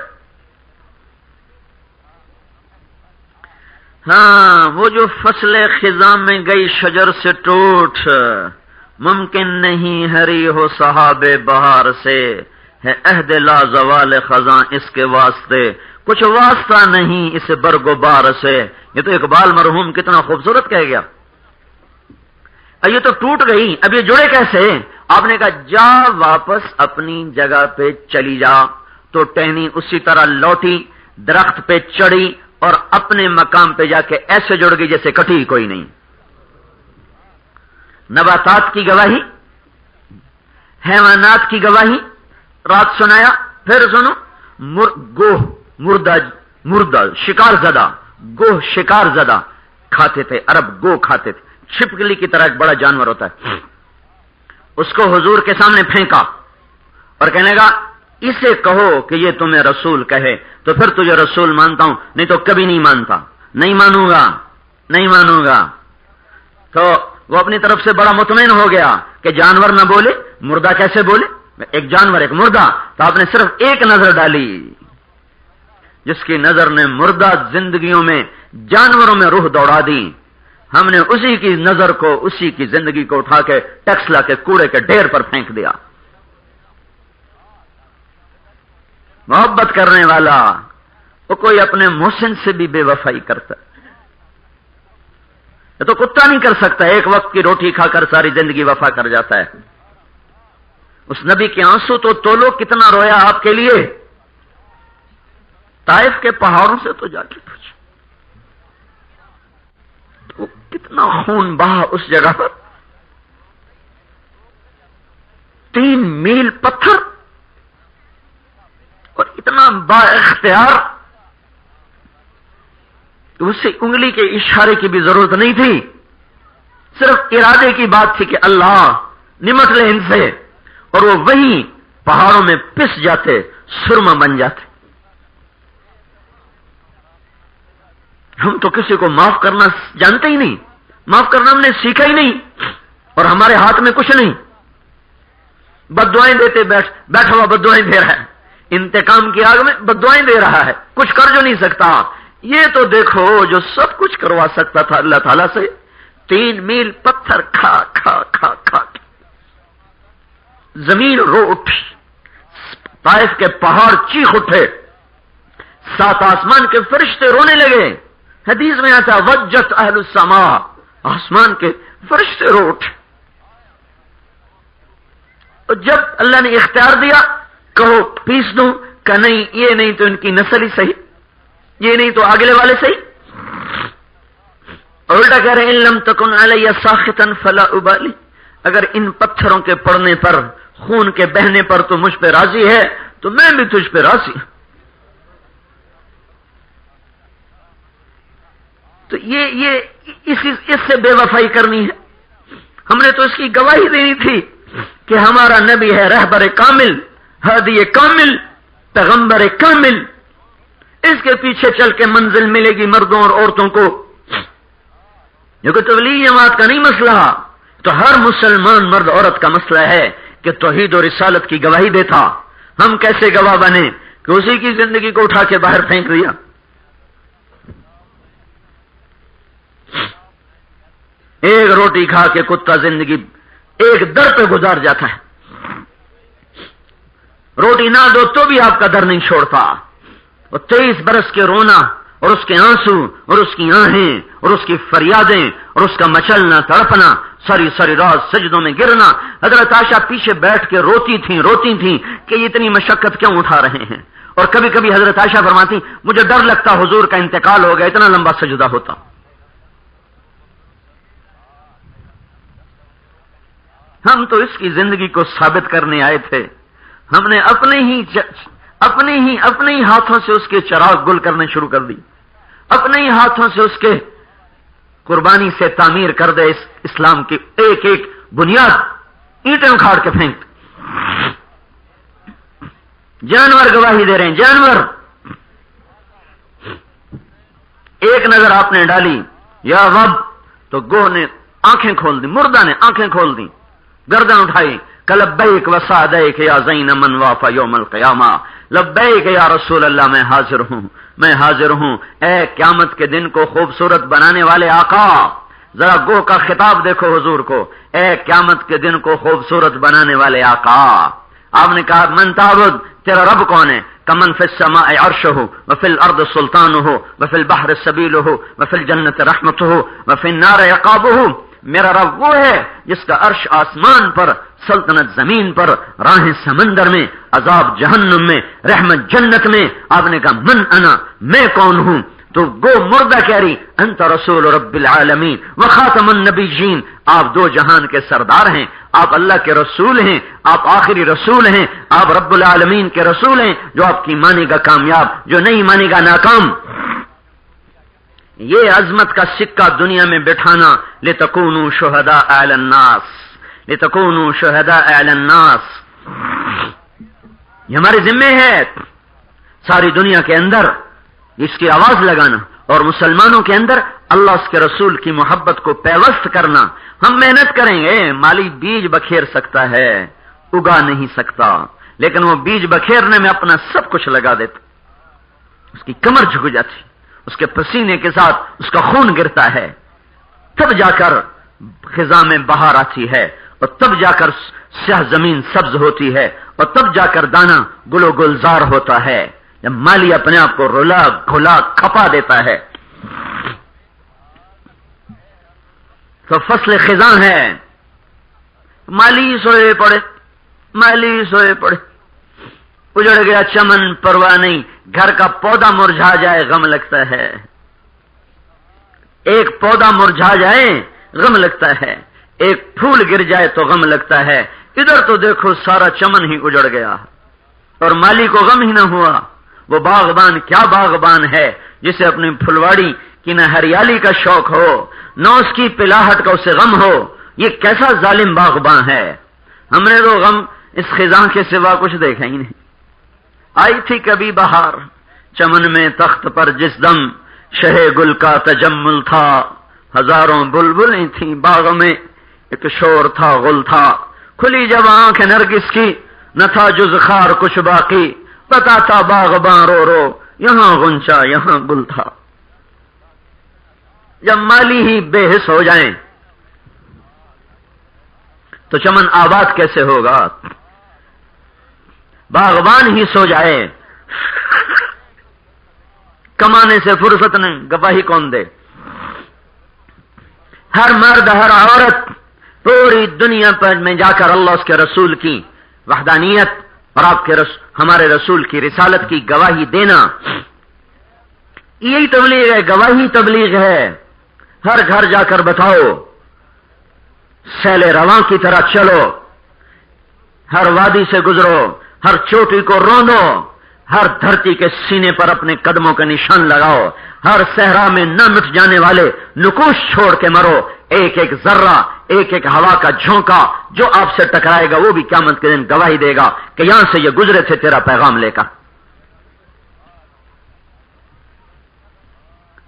A: ہاں وہ جو فصل خزاں میں گئی شجر سے ٹوٹ، ممکن نہیں ہری ہو صحاب بہار سے، ہے عہد لا زوال خزاں اس کے واسطے، کچھ واسطہ نہیں اس برگ و بار سے۔ یہ تو اقبال مرحوم کتنا خوبصورت کہہ گیا۔ یہ تو ٹوٹ گئی، اب یہ جڑے کیسے؟ آپ نے کہا جا واپس اپنی جگہ پہ چلی جا، تو ٹہنی اسی طرح لوٹی، درخت پہ چڑھی اور اپنے مقام پہ جا کے ایسے جڑ گئی جیسے کٹی کوئی نہیں۔ نباتات کی گواہی، حیوانات کی گواہی، رات سنایا، پھر سنو، گوہ مردہ شکار زدہ، گوہ شکار زدہ کھاتے تھے، عرب گو کھاتے تھے، چھپکلی کی طرح ایک بڑا جانور ہوتا ہے، اس کو حضور کے سامنے پھینکا اور کہنے گا اسے کہو کہ یہ تمہیں رسول کہے تو پھر تجھے رسول مانتا ہوں، نہیں تو کبھی نہیں مانتا، نہیں مانوں گا۔ تو وہ اپنی طرف سے بڑا مطمئن ہو گیا کہ جانور نہ بولے، مردہ کیسے بولے، ایک جانور ایک مردہ۔ تو آپ نے صرف ایک نظر ڈالی، جس کی نظر نے مردہ زندگیوں میں جانوروں میں روح دوڑا دی، ہم نے اسی کی نظر کو، اسی کی زندگی کو اٹھا کے ٹیکسلا کے کوڑے کے ڈھیر پر پھینک دیا۔ محبت کرنے والا وہ کوئی اپنے محسن سے بھی بے وفائی کرتا، یہ تو کتا نہیں کر سکتا، ایک وقت کی روٹی کھا کر ساری زندگی وفا کر جاتا ہے۔ اس نبی کے آنسو تو تولو کتنا رویا آپ کے لیے، طائف کے پہاڑوں سے تو جا کے پوچھو تو کتنا خون بہا اس جگہ پر، 3 میل پتھر اور اتنا با اختیار کہ اسے انگلی کے اشارے کی بھی ضرورت نہیں تھی، صرف ارادے کی بات تھی کہ اللہ نمٹ لے ان سے، اور وہ وہیں پہاڑوں میں پس جاتے، سرما بن جاتے۔ ہم تو کسی کو معاف کرنا جانتے ہی نہیں، معاف کرنا ہم نے سیکھا ہی نہیں، اور ہمارے ہاتھ میں کچھ نہیں، بد دعائیں دیتے بیٹھا ہوا بد دعائیں دے رہا ہے، انتقام کی آگ میں بد دعائیں دے رہا ہے، کچھ کر جو نہیں سکتا۔ یہ تو دیکھو جو سب کچھ کروا سکتا تھا اللہ تعالیٰ سے، 3 میل پتھر کھا کھا کھا کھا زمین رو اٹھی، طائف کے پہاڑ چیخ اٹھے، 7 آسمان کے فرشتے رونے لگے۔ حدیث میں آتا وجت اہل السماء، آسمان کے فرشتے رو اٹھے۔ اور جب اللہ نے اختیار دیا کہو پیس دوں، کہ نہیں یہ نہیں تو ان کی نسل ہی صحیح، یہ نہیں تو اگلے والے صحیح، اور الٹا کہہ رہے ہیں ان لم تکن علی ساخطا فلا ابالی، اگر ان پتھروں کے پڑنے پر، خون کے بہنے پر تو مجھ پہ راضی ہے تو میں بھی تجھ پہ راضی ہوں۔ تو یہ اس سے بے وفائی کرنی ہے، ہم نے تو اس کی گواہی دینی تھی کہ ہمارا نبی ہے رہبر کامل، ہادی کامل، پیغمبر کامل، اس کے پیچھے چل کے منزل ملے گی مردوں اور عورتوں کو۔ یہ کوئی تبلیغی جماعت کا نہیں مسئلہ، تو ہر مسلمان مرد عورت کا مسئلہ ہے کہ توحید و رسالت کی گواہی دیتا۔ ہم کیسے گواہ بنے کہ اسی کی زندگی کو اٹھا کے باہر پھینک دیا۔ ایک روٹی کھا کے کتا زندگی ایک در پہ گزار جاتا ہے، روٹی نہ دو تو بھی آپ کا در نہیں چھوڑتا۔ اور 23 برس کے رونا اور اس کے آنسو اور اس کی آہیں اور اس کی فریادیں اور اس کا مچلنا تڑپنا، ساری ساری رات سجدوں میں گرنا۔ حضرت عائشہ پیچھے بیٹھ کے روتی تھیں کہ یہ اتنی مشقت کیوں اٹھا رہے ہیں، اور کبھی کبھی حضرت عائشہ فرماتی مجھے ڈر لگتا حضور کا انتقال ہو گیا، اتنا لمبا سجدہ ہوتا۔ ہم تو اس کی زندگی کو ثابت کرنے آئے تھے، ہم نے اپنے ہی ہاتھوں سے اس کے چراغ گل کرنے شروع کر دی، اپنے ہی ہاتھوں سے اس کے قربانی سے تعمیر کر دے اس اسلام کی ایک ایک بنیاد، اینٹیں اکھاڑ کے پھینک۔ جانور گواہی دے رہے ہیں، جانور۔ ایک نظر آپ نے ڈالی یا رب تو گوہ نے آنکھیں کھول دی، مردہ نے آنکھیں کھول دی، گردن اٹھائی کہ لبیک وسعدیک یا زین من وافا یوم القیامہ، لبیک یا رسول اللہ میں حاضر ہوں، میں حاضر ہوں۔ اے قیامت کے دن کو خوبصورت بنانے والے آقا، ذرا گو کا خطاب دیکھو حضور کو، اے قیامت کے دن کو خوبصورت بنانے والے آقا۔ آپ نے کہا من تعبد، تیرا رب کون ہے؟ کمن فی السماء عرشہ وفی الارض سلطانہ وفی البحر سبیلہ وفی الجنت رحمتہ وفی النار عقابہ۔ میرا رب وہ ہے جس کا عرش آسمان پر، سلطنت زمین پر، راہیں سمندر میں، عذاب جہنم میں، رحمت جنت میں۔ آپ نے کہا من انا، میں کون ہوں؟ تو گو مردہ کہہ رہی انت رسول رب العالمین وخاتم النبیین، آپ دو جہان کے سردار ہیں، آپ اللہ کے رسول ہیں، آپ آخری رسول ہیں، آپ رب العالمین کے رسول ہیں۔ جو آپ کی مانے گا کامیاب، جو نہیں مانے گا ناکام۔ یہ عظمت کا سکہ دنیا میں بٹھانا، لتکونوا شہداء علی الناس، لتکونوا شہداء علی الناس، یہ ہمارے ذمہ ہے ساری دنیا کے اندر اس کی آواز لگانا، اور مسلمانوں کے اندر اللہ اس کے رسول کی محبت کو پیوست کرنا۔ ہم محنت کریں گے، مالی بیج بکھیر سکتا ہے، اگا نہیں سکتا، لیکن وہ بیج بکھیرنے میں اپنا سب کچھ لگا دیتا، اس کی کمر جھک جاتی، اس کے پسینے کے ساتھ اس کا خون گرتا ہے، تب جا کر خزاں میں بہار آتی ہے، اور تب جا کر سیاہ زمین سبز ہوتی ہے، اور تب جا کر دانا گل و گلزار ہوتا ہے۔ جب مالی اپنے آپ کو رولا گھولا کھپا دیتا ہے تو فصل خزاں ہے، مالی سوئے پڑے، مالی سوئے پڑے، اجڑ گیا چمن پرواہ نہیں، گھر کا پودا مرجھا جائے غم لگتا ہے، ایک پودا مرجھا جائے غم لگتا ہے، ایک پھول گر جائے تو غم لگتا ہے۔ ادھر تو دیکھو سارا چمن ہی اجڑ گیا اور مالی کو غم ہی نہ ہوا۔ وہ باغبان کیا باغبان ہے جسے اپنی پھلواڑی کی نہ ہریالی کا شوق ہو، نہ اس کی پلاہٹ کا اسے غم ہو، یہ کیسا ظالم باغبان ہے۔ ہم نے تو غم اس خزاں کے سوا کچھ دیکھا ہی نہیں۔ آئی تھی کبھی بہار چمن میں تخت پر جس دم، شہ گل کا تجمل تھا، ہزاروں بلبلیں تھیں باغ میں، ایک شور تھا غل تھا، کھلی جب آنکھ نرگس کی، نہ تھا جز خار کچھ باقی، پتا تھا باغباں رو رو، یہاں غنچہ یہاں گل تھا۔ جب مالی ہی بے حس ہو جائیں تو چمن آباد کیسے ہوگا؟ باغبان ہی سو جائے، کمانے سے فرصت نہیں، گواہی کون دے؟ ہر مرد ہر عورت پوری دنیا پر میں جا کر اللہ اس کے رسول کی وحدانیت اور آپ کے ہمارے رسول کی رسالت کی گواہی دینا، یہی تبلیغ ہے، گواہی تبلیغ ہے۔ ہر گھر جا کر بتاؤ، سیل رواں کی طرح چلو، ہر وادی سے گزرو، ہر چوٹی کو روندو، ہر دھرتی کے سینے پر اپنے قدموں کا نشان لگاؤ، ہر صحرا میں نہ مٹ جانے والے نقوش چھوڑ کے مرو، ایک ایک ذرہ، ایک ایک ہوا کا جھونکا جو آپ سے ٹکرائے گا وہ بھی قیامت کے دن گواہی دے گا کہ یہاں سے یہ گزرے تھے تیرا پیغام لے کر۔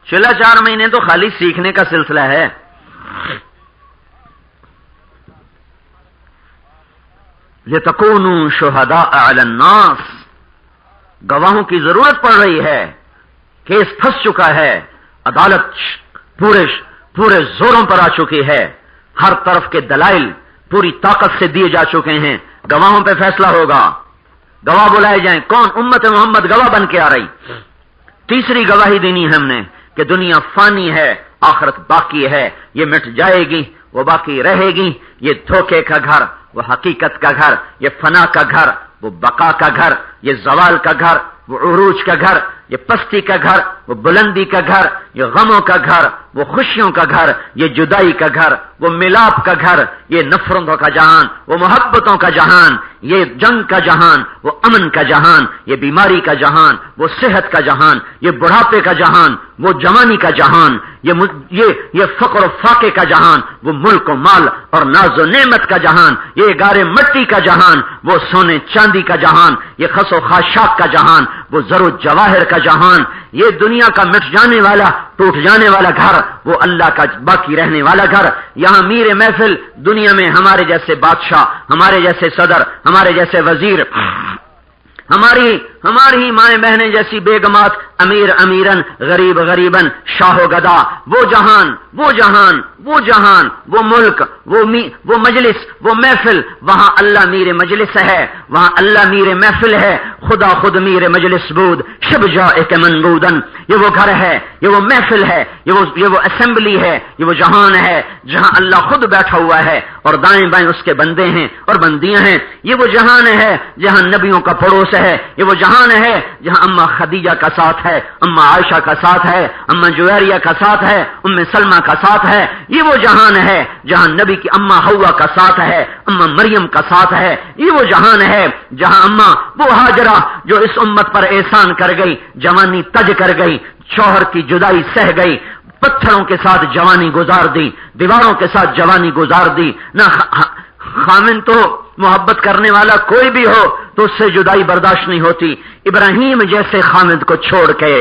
A: چلا 4 مہینے تو خالی سیکھنے کا سلسلہ ہے۔ لِتَكُونُوا شُهَدَاءَ عَلَى النَّاسِ، گواہوں کی ضرورت پڑ رہی ہے، کیس پھنس چکا ہے، عدالت پورے زوروں پر آ چکی ہے، ہر طرف کے دلائل پوری طاقت سے دیے جا چکے ہیں، گواہوں پہ فیصلہ ہوگا، گواہ بلائے جائیں، کون؟ امت محمد گواہ بن کے آ رہی۔ تیسری گواہی دینی ہے ہم نے کہ دنیا فانی ہے، آخرت باقی ہے، یہ مٹ جائے گی، وہ باقی رہے گی، یہ دھوکے کا گھر، وہ حقیقت کا گھر، یہ فنا کا گھر، وہ بقا کا گھر، یہ زوال کا گھر، وہ عروج کا گھر، یہ پستی کا گھر، وہ بلندی کا گھر، یہ غموں کا گھر، وہ خوشیوں کا گھر، یہ جدائی کا گھر، وہ ملاپ کا گھر، یہ نفرتوں کا جہان، وہ محبتوں کا جہان، یہ جنگ کا جہان، وہ امن کا جہان، یہ بیماری کا جہان، وہ صحت کا جہان، یہ بڑھاپے کا جہان، وہ جوانی کا جہان، یہ فقر و فاقے کا جہان، وہ ملک و مال اور ناز و نعمت کا جہان، یہ گارے مٹی کا جہان، وہ سونے چاندی کا جہان، یہ خس و خاشاک کا جہان، وہ زر و جواہر کا جہان، یہ دنیا کا مٹ جانے والا ٹوٹ جانے والا گھر، وہ اللہ کا باقی رہنے والا گھر۔ یہاں میر محفل دنیا میں ہمارے جیسے بادشاہ، ہمارے جیسے صدر، ہمارے جیسے وزیر، ہماری مائیں بہنیں جیسی بیگمات امیر امیرن غریب غریبن شاہ و گدا، وہ جہان وہ جہان وہ جہان وہ ملک وہ مجلس وہ محفل، وہاں اللہ میر مجلس ہے، وہاں اللہ میر محفل ہے، خدا خود میر مجلس بود شب جائک منبودن۔ یہ وہ گھر ہے، یہ وہ محفل ہے، یہ وہ اسمبلی ہے، یہ وہ جہان ہے جہاں اللہ خود بیٹھا ہوا ہے اور دائیں بائیں اس کے بندے ہیں اور بندیاں ہیں۔ یہ وہ جہان ہے جہاں نبیوں کا پڑوس ہے، یہ وہ جہان ہے جہاں اما خدیجہ کا ساتھ ہے، اما عائشہ کا ساتھ ہے، اما جویریہ کا ساتھ ہے، ام سلمہ کا ساتھ ہے۔ یہ وہ جہان ہے جہاں نبی کی اما حوا کا ساتھ ہے، اما مریم کا ساتھ ہے۔ یہ وہ جہان ہے جہاں اما وہ ہاجرہ جو اس امت پر احسان کر گئی، جوانی تج کر گئی، شوہر کی جدائی سہ گئی، پتھروں کے ساتھ جوانی گزار دی، دیواروں کے ساتھ جوانی گزار دی۔ نہ خامن تو محبت کرنے والا کوئی بھی ہو تو اس سے جدائی برداشت نہیں ہوتی۔ ابراہیم جیسے خامد کو چھوڑ کے،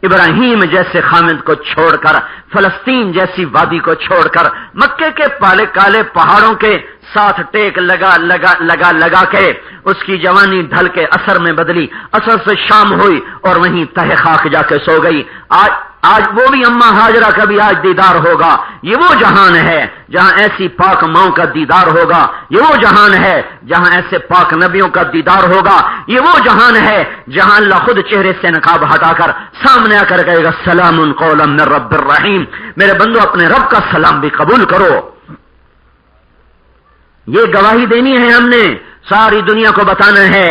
A: ابراہیم جیسے خامد کو چھوڑ کر، فلسطین جیسی وادی کو چھوڑ کر، مکے کے پالے کالے پہاڑوں کے ساتھ ٹیک لگا کے اس کی جوانی ڈھل کے اثر میں بدلی، اثر سے شام ہوئی اور وہیں تہ خاک جا کے سو گئی۔ آج وہ بھی اما ہاجرہ کا بھی آج دیدار ہوگا۔ یہ وہ جہان ہے جہاں ایسی پاک ماؤں کا دیدار ہوگا، یہ وہ جہان ہے جہاں ایسے پاک نبیوں کا دیدار ہوگا، یہ وہ جہان ہے جہاں اللہ خود چہرے سے نقاب ہٹا کر سامنے آ کر کہے گا سلام قولا من رب الرحیم۔ میرے بندو اپنے رب کا سلام بھی قبول کرو۔ یہ گواہی دینی ہے ہم نے، ساری دنیا کو بتانا ہے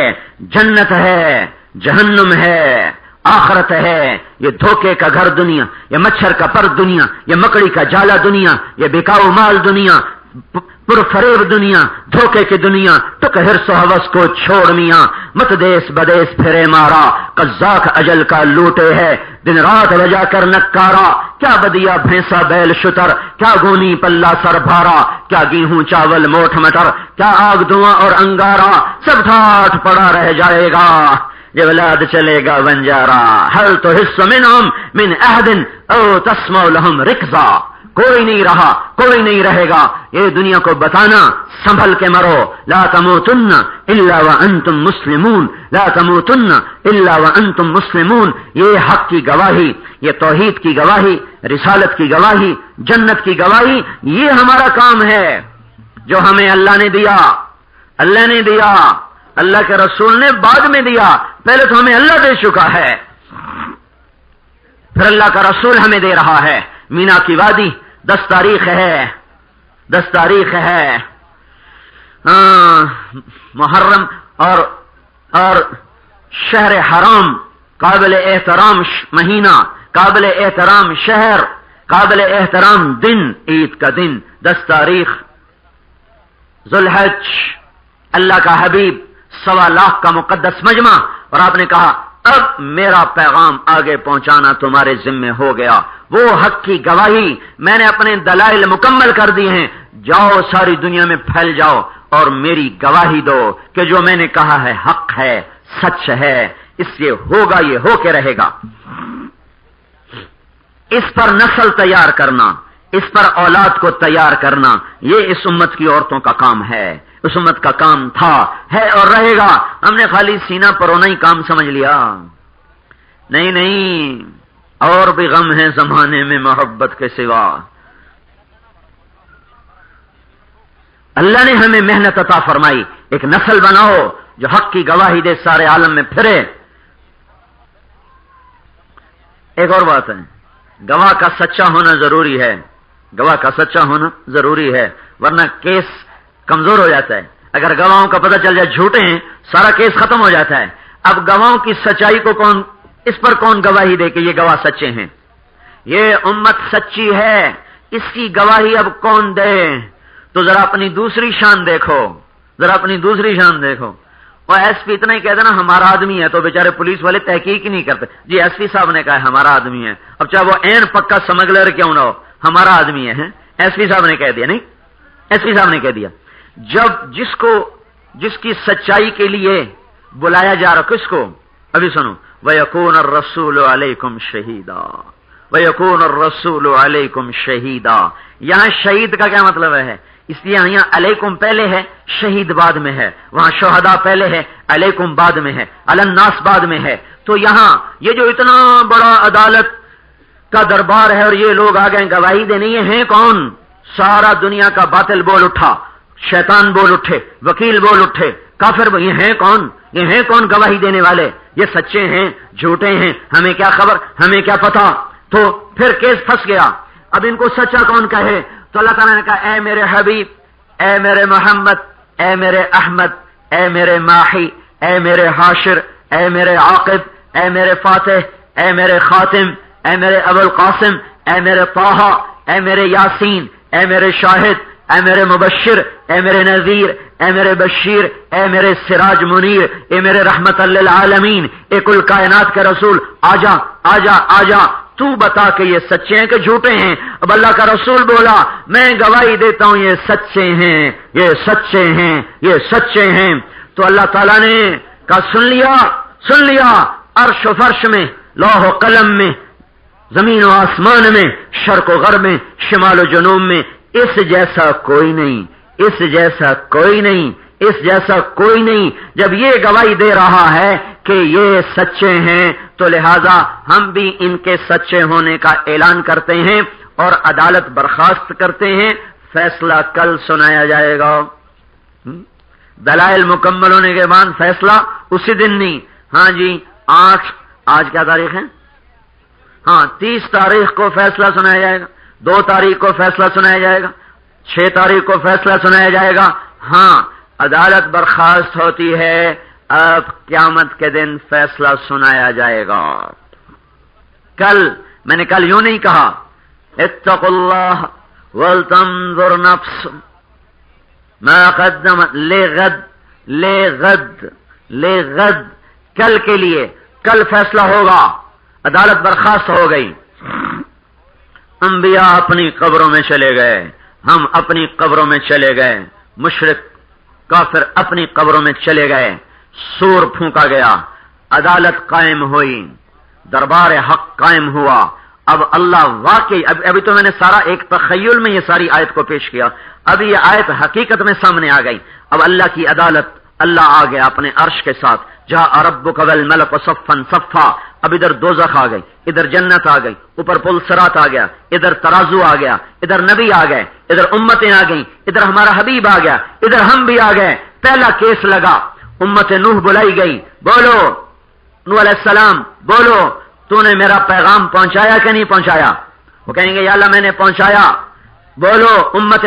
A: جنت ہے، جہنم ہے، آخرت ہے، یہ دھوکے کا گھر دنیا، یہ مچھر کا پر دنیا، یہ مکڑی کا جالا دنیا، یہ بکاؤ مال دنیا، پرفریب دنیا، دھوکے کی دنیا۔ ٹک حرص و حوث کو چھوڑ میاں، مت دیس بدیس پھرے مارا، قزاق اجل کا لوٹے ہے، دن رات بجا کر نکارا، کیا بدیا بھینسا بیل شتر، کیا گونی پلہ سر بھارا، کیا گیہوں چاول موٹھ مٹر، کیا آگ دھواں اور انگارا، سب ٹھاٹ پڑا رہ جائے گا جب ولاد چلے گا بنجارا۔ ہل تو حص منہم من عہد او تسمع لہم رکزا، کوئی نہیں رہا، کوئی نہیں رہے گا۔ یہ دنیا کو بتانا سنبھل کے مرو، لا تموتن الا وانتم مسلمون، لا تموتن الا وانتم مسلمون۔ یہ حق کی گواہی، یہ توحید کی گواہی، رسالت کی گواہی، جنت کی گواہی، یہ ہمارا کام ہے جو ہمیں اللہ نے دیا۔ اللہ نے دیا، اللہ کے رسول نے بعد میں دیا، پہلے تو ہمیں اللہ دے چکا ہے، پھر اللہ کا رسول ہمیں دے رہا ہے۔ مینا کی وادی 10 تاریخ ہے، 10 تاریخ ہے محرم، اور شہر حرام، قابل احترام مہینہ، قابل احترام شہر، قابل احترام دن، عید کا دن 10 تاریخ ذوالحج۔ اللہ کا حبیب 1.25 لاکھ کا مقدس مجمع، اور آپ نے کہا اب میرا پیغام آگے پہنچانا تمہارے ذمہ ہو گیا۔ وہ حق کی گواہی میں نے اپنے دلائل مکمل کر دی ہیں، جاؤ ساری دنیا میں پھیل جاؤ اور میری گواہی دو کہ جو میں نے کہا ہے حق ہے، سچ ہے، اس لیے ہوگا، یہ ہو کے رہے گا۔ اس پر نسل تیار کرنا، اس پر اولاد کو تیار کرنا، یہ اس امت کی عورتوں کا کام ہے، اس امت کا کام تھا، ہے اور رہے گا۔ ہم نے خالی سینہ پرونا ہی کام سمجھ لیا، نہیں، اور بھی غم ہے زمانے میں محبت کے سوا۔ اللہ نے ہمیں محنت عطا فرمائی، ایک نسل بناؤ جو حق کی گواہی دے، سارے عالم میں پھرے۔ ایک اور بات ہے، گواہ کا سچا ہونا ضروری ہے، گواہ کا سچا ہونا ضروری ہے، ورنہ کیس کمزور ہو جاتا ہے۔ اگر گواہوں کا پتہ چل جائے جھوٹے ہیں، سارا کیس ختم ہو جاتا ہے۔ اب گواہوں کی سچائی کو اس پر کون گواہی دے کہ یہ گواہ سچے ہیں؟ یہ امت سچی ہے، اس کی گواہی اب کون دے؟ تو ذرا اپنی دوسری شان دیکھو، ذرا اپنی دوسری شان دیکھو۔ اور ایس پی اتنا ہی کہہ دینا ہمارا آدمی ہے، تو بیچارے پولیس والے تحقیق ہی نہیں کرتے، جی ایس پی صاحب نے کہا ہے ہمارا آدمی ہے، اب چاہے وہ این پکا سمگلر کیوں نہ ہو، ہمارا آدمی ہے۔ ایس پی صاحب نے کہہ دیا، نہیں، ایس پی صاحب نے کہہ دیا۔ جب جس کی سچائی کے لیے بلایا جا رہا، کس کو؟ ابھی سنو، وَيَكُونَ الرَّسُولُ عَلَيْكُمْ شَهِيدًا، وَيَكُونَ الرَّسُولُ عَلَيْكُمْ شَهِيدًا۔ یہاں شہید کا کیا مطلب ہے؟ اس لیے یہاں علیکم پہلے ہے، شہید بعد میں ہے، وہاں شہداء پہلے ہے، علیکم بعد میں ہے، علی الناس بعد میں ہے۔ تو یہاں یہ جو اتنا بڑا عدالت کا دربار ہے اور یہ لوگ آ گئے گواہی دینے، یہ ہیں کون؟ سارا دنیا کا باطل بول اٹھا، شیطان بول اٹھے، وکیل بول اٹھے، کافر یہ ہیں کون؟ یہ ہیں کون گواہی دینے والے؟ یہ سچے ہیں جھوٹے ہیں ہمیں کیا خبر، ہمیں کیا پتا؟ تو پھر کیس پھنس گیا۔ اب ان کو سچا کون کہے؟ تو اللہ تعالیٰ نے کہا اے میرے حبیب، اے میرے محمد، اے میرے احمد، اے میرے ماحی، اے میرے حاشر، اے میرے عاقب، اے میرے فاتح، اے میرے خاتم، اے میرے ابو القاسم، اے میرے طہ، اے میرے یاسین، اے میرے شاہد، اے میرے مبشر، اے میرے نذیر، اے میرے بشیر، اے میرے سراج منیر، اے میرے رحمت للعالمین، اے کل کائنات کے رسول، آجا آجا آجا، تو بتا کہ یہ سچے ہیں کہ جھوٹے ہیں؟ اب اللہ کا رسول بولا میں گواہی دیتا ہوں یہ سچے ہیں، یہ سچے ہیں، یہ سچے ہیں۔ تو اللہ تعالیٰ نے کہا سن لیا، عرش و فرش میں، لوح و قلم میں، زمین و آسمان میں، شرق و غرب میں، شمال و جنوب میں، اس جیسا کوئی نہیں، اس جیسا کوئی نہیں، اس جیسا کوئی نہیں۔ جب یہ گواہی دے رہا ہے کہ یہ سچے ہیں تو لہذا ہم بھی ان کے سچے ہونے کا اعلان کرتے ہیں اور عدالت برخاست کرتے ہیں۔ فیصلہ کل سنایا جائے گا، دلائل مکمل ہونے کے بعد فیصلہ اسی دن نہیں۔ ہاں جی، آج کیا تاریخ ہے؟ ہاں 30 تاریخ کو فیصلہ سنایا جائے گا، 2 تاریخ کو فیصلہ سنایا جائے گا، 6 تاریخ کو فیصلہ سنایا جائے گا۔ ہاں عدالت برخاست ہوتی ہے، اب قیامت کے دن فیصلہ سنایا جائے گا۔ میں نے کل یوں نہیں کہا اتقوا اللہ ولتنظر نفس ما قدمت لغد، کل کے لیے، کل فیصلہ ہوگا، عدالت برخاست ہو گئی۔ انبیاء اپنی قبروں میں چلے گئے، ہم اپنی قبروں میں چلے گئے، مشرک کافر اپنی قبروں میں چلے گئے، سور پھونکا گیا، عدالت قائم ہوئی، دربار حق قائم ہوا۔ اب اللہ واقعی ابھی تو میں نے سارا ایک تخیل میں یہ ساری آیت کو پیش کیا، اب یہ آیت حقیقت میں سامنے آ گئی۔ اب اللہ کی عدالت، اللہ آ گیا اپنے عرش کے ساتھ، جاء ربک والملک صفا صفا۔ اب ادھر دوزخ آ گئی، ادھر جنت آ گئی، اوپر پل صراط آ گیا، ادھر ترازو آ گیا، ادھر نبی آ گئے، ادھر امتیں آ گئیں، ادھر ہمارا حبیب آ گیا، ادھر ہم بھی آ گئے۔ پہلا کیس لگا، امت نوح بلائی گئی، بولو نوح علیہ السلام، بولو تو نے میرا پیغام پہنچایا کہ نہیں پہنچایا؟ وہ کہیں گے یا اللہ میں نے پہنچایا۔ بولو امت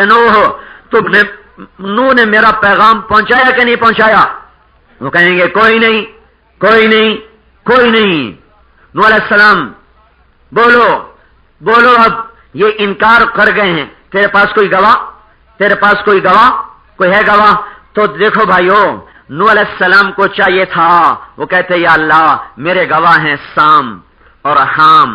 A: نوح نے میرا پیغام پہنچایا کہ نہیں پہنچایا؟ وہ کہیں گے کوئی نہیں، کوئی نہیں، کوئی نہیں۔ نوح علیہ السلام بولو اب یہ انکار کر گئے ہیں، تیرے پاس کوئی گواہ؟ تیرے پاس کوئی گواہ؟ کوئی ہے گواہ؟ تو دیکھو بھائیو، نوح علیہ السلام کو چاہیے تھا وہ کہتے یا اللہ میرے گواہ ہیں سام اور حام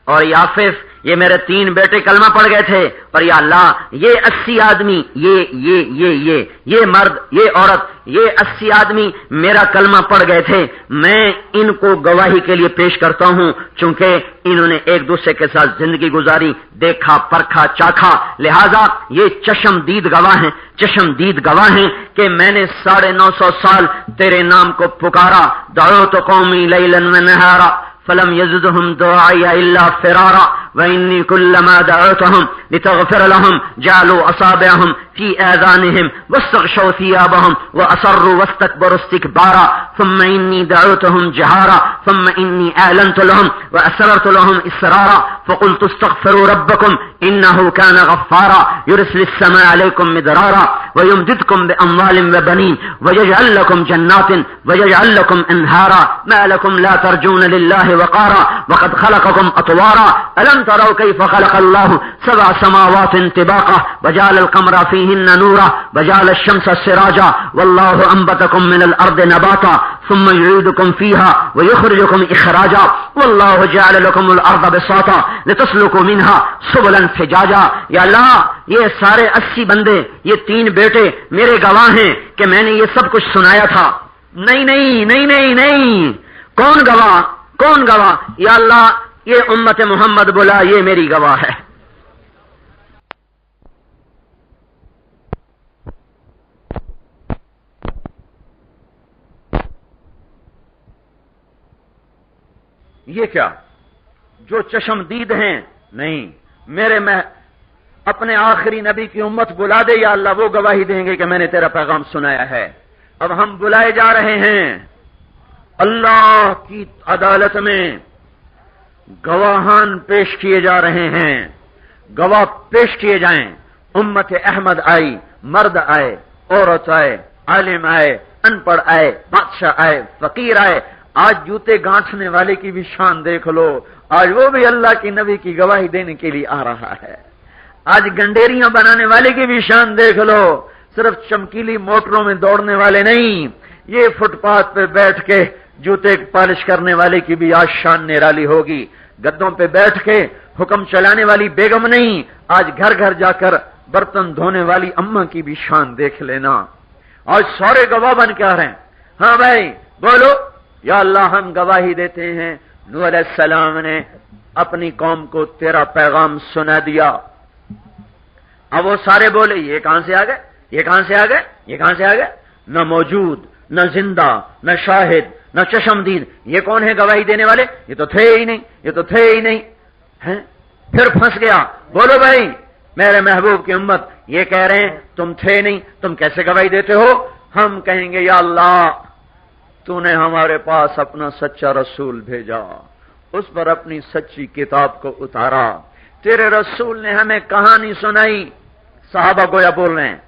A: اور یافف، یہ میرے 3 بیٹے کلمہ پڑھ گئے تھے، اور یا اللہ یہ 80 آدمی، یہ مرد، یہ عورت، یہ 80 آدمی میرا کلمہ پڑھ گئے تھے، میں ان کو گواہی کے لیے پیش کرتا ہوں، چونکہ انہوں نے ایک دوسرے کے ساتھ زندگی گزاری، دیکھا پرکھا چاکھا، لہذا یہ چشمدید گواہ ہیں کہ میں نے 950 سال تیرے نام کو پکارا، دعوت قومی لیلا ونہارا فلم يزدهم دعائي الا فرارا واني كلما دعوتهم لتغفر لهم جعلوا اصابعهم في آذانهم واستغشوا ثيابهم واصروا واستكبروا استكبارا ثم اني دعوتهم جهارا ثم اني اعلنت لهم واسررت لهم اسرارا فقلت استغفروا ربكم انه كان غفارا يرسل السماء عليكم مدرارا ويمددكم باموال وبنين ويجعل لكم جنات ويجعل لكم انهارا ما لكم لا ترجون لله وقارا وقد خلقكم اطوارا الم تروا كيف خلق الله 7 سماوات طباقا وجعل القمر فيهن نورا وجعل الشمس سراجا والله انبتكم من الارض نباتا ثم يعيدكم فيها ويخرجكم اخراجا والله جعل لكم الارض بساطا لتسلكوا منها سبلا فجاجا۔ یا اللہ یہ سارے 80 بندے، یہ 3 بیٹے میرے گواہ ہیں کہ میں نے یہ سب کچھ سنایا تھا۔ نہیں، کون گواہ؟ یا اللہ یہ امت محمد بولا یہ میری گواہ ہے۔ یہ کیا جو چشم دید ہیں؟ نہیں، میرے میں اپنے آخری نبی کی امت بلا دے یا اللہ، وہ گواہی دیں گے کہ میں نے تیرا پیغام سنایا ہے۔ اب ہم بلائے جا رہے ہیں اللہ کی عدالت میں، گواہان پیش کیے جا رہے ہیں، گواہ پیش کیے جائیں۔ امت احمد آئی، مرد آئے، عورت آئے، عالم آئے، ان پڑھ آئے، بادشاہ آئے، فقیر آئے۔ آج جوتے گانٹھنے والے کی بھی شان دیکھ لو، آج وہ بھی اللہ کی نبی کی گواہی دینے کے لیے آ رہا ہے۔ آج گنڈیریاں بنانے والے کی بھی شان دیکھ لو، صرف چمکیلی موٹروں میں دوڑنے والے نہیں، یہ فٹ پاتھ پہ بیٹھ کے جوتے پالش کرنے والے کی بھی آج شان نرالی ہوگی۔ گدوں پہ بیٹھ کے حکم چلانے والی بیگم نہیں، آج گھر گھر جا کر برتن دھونے والی اماں کی بھی شان دیکھ لینا۔ آج سارے گواہ بن کے آ رہے ہیں۔ ہاں بھائی بولو، یا اللہ ہم گواہی دیتے ہیں نوح علیہ السلام نے اپنی قوم کو تیرا پیغام سنا دیا۔ اب وہ سارے بولے یہ کہاں سے آ گئے، یہ کہاں سے آ گئے، یہ کہاں سے آ گئے؟ نہ موجود، نہ زندہ، نہ شاہد، نہ چشمدید، یہ کون ہے گواہی دینے والے؟ یہ تو تھے ہی نہیں، یہ تو تھے ہی نہیں ہیں۔ پھر پھنس گیا۔ بولو بھائی، میرے محبوب کی امت یہ کہہ رہے ہیں تم تھے نہیں، تم کیسے گواہی دیتے ہو؟ ہم کہیں گے یا اللہ تو نے ہمارے پاس اپنا سچا رسول بھیجا، اس پر اپنی سچی کتاب کو اتارا، تیرے رسول نے ہمیں کہانی سنائی۔ صحابہ گویا بول رہے ہیں،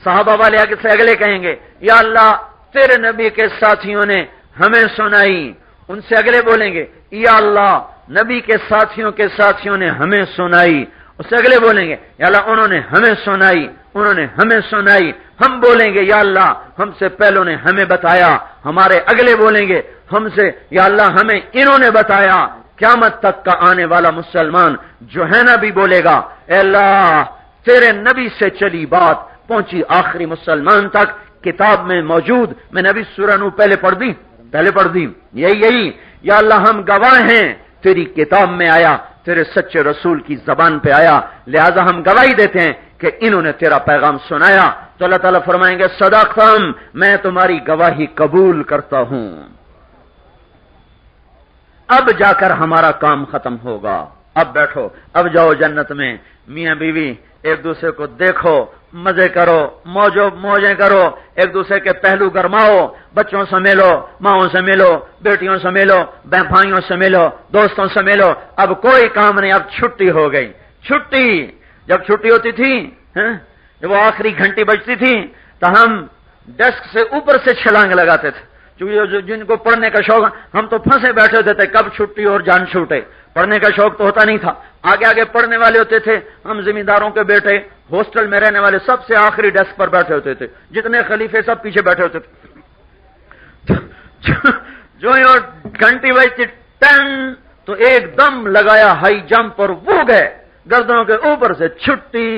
A: صحابہ والے آگے سے اگلے کہیں گے یا اللہ تیرے نبی کے ساتھیوں نے ہمیں سنائی، ان سے اگلے بولیں گے یا اللہ نبی کے ساتھیوں نے ہمیں سنائی، اس سے اگلے بولیں گے یا اللہ انہوں نے ہمیں سنائی، انہوں نے ہمیں سنائی۔ ہم بولیں گے یا اللہ ہم سے پہلوں نے ہمیں بتایا، ہمارے اگلے بولیں گے ہم سے یا اللہ ہمیں انہوں نے بتایا۔ قیامت تک کا آنے والا مسلمان جو ہے نا بھی بولے گا اے اللہ تیرے نبی سے چلی بات پہنچی آخری مسلمان تک، کتاب میں موجود، میں نبی سورہ نو پہلے پڑھ دی، یہی یا اللہ ہم گواہ ہیں تیری کتاب میں آیا، تیرے سچے رسول کی زبان پہ آیا، لہذا ہم گواہی دیتے ہیں کہ انہوں نے تیرا پیغام سنایا۔ تو اللہ تعالیٰ فرمائیں گے صدقتم، میں تمہاری گواہی قبول کرتا ہوں، اب جا کر ہمارا کام ختم ہوگا، اب بیٹھو، اب جاؤ جنت میں، میاں بیوی ایک دوسرے کو دیکھو، مزے کرو، موجیں کرو، ایک دوسرے کے پہلو گرماؤ، بچوں سے ملو، ماؤں سے ملو، بیٹیوں سے ملو، بہن بھائیوں سے ملو، دوستوں سے ملو۔ اب کوئی کام نہیں، اب چھٹی ہو گئی۔ چھٹی جب چھٹی ہوتی تھی، جب وہ آخری گھنٹی بجتی تھی تو ہم ڈیسک سے اوپر سے چھلانگ لگاتے تھے، کیونکہ جن کو پڑھنے کا شوق، ہم تو پھنسے بیٹھے ہوتے تھے کب چھٹی اور جان چھوٹے، پڑھنے کا شوق تو ہوتا نہیں تھا، آگے آگے پڑھنے والے ہوتے تھے۔ ہم زمین داروں کے بیٹے، ہاسٹل میں رہنے والے سب سے آخری ڈیسک پر بیٹھے ہوتے تھے، جتنے خلیفے سب پیچھے بیٹھے ہوتے تھے۔ جو یہ گھنٹی بجتی ٹن تو ایک دم لگایا ہائی جمپ اور وہ گئے گردنوں کے اوپر سے چھٹی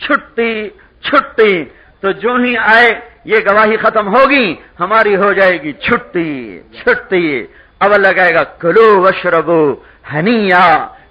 A: چھٹی چھٹی۔ تو جو ہی آئے یہ گواہی ختم ہوگی ہماری ہو جائے گی چھٹی چھٹی۔ اب لگائے گا کلو وشربو ہنیا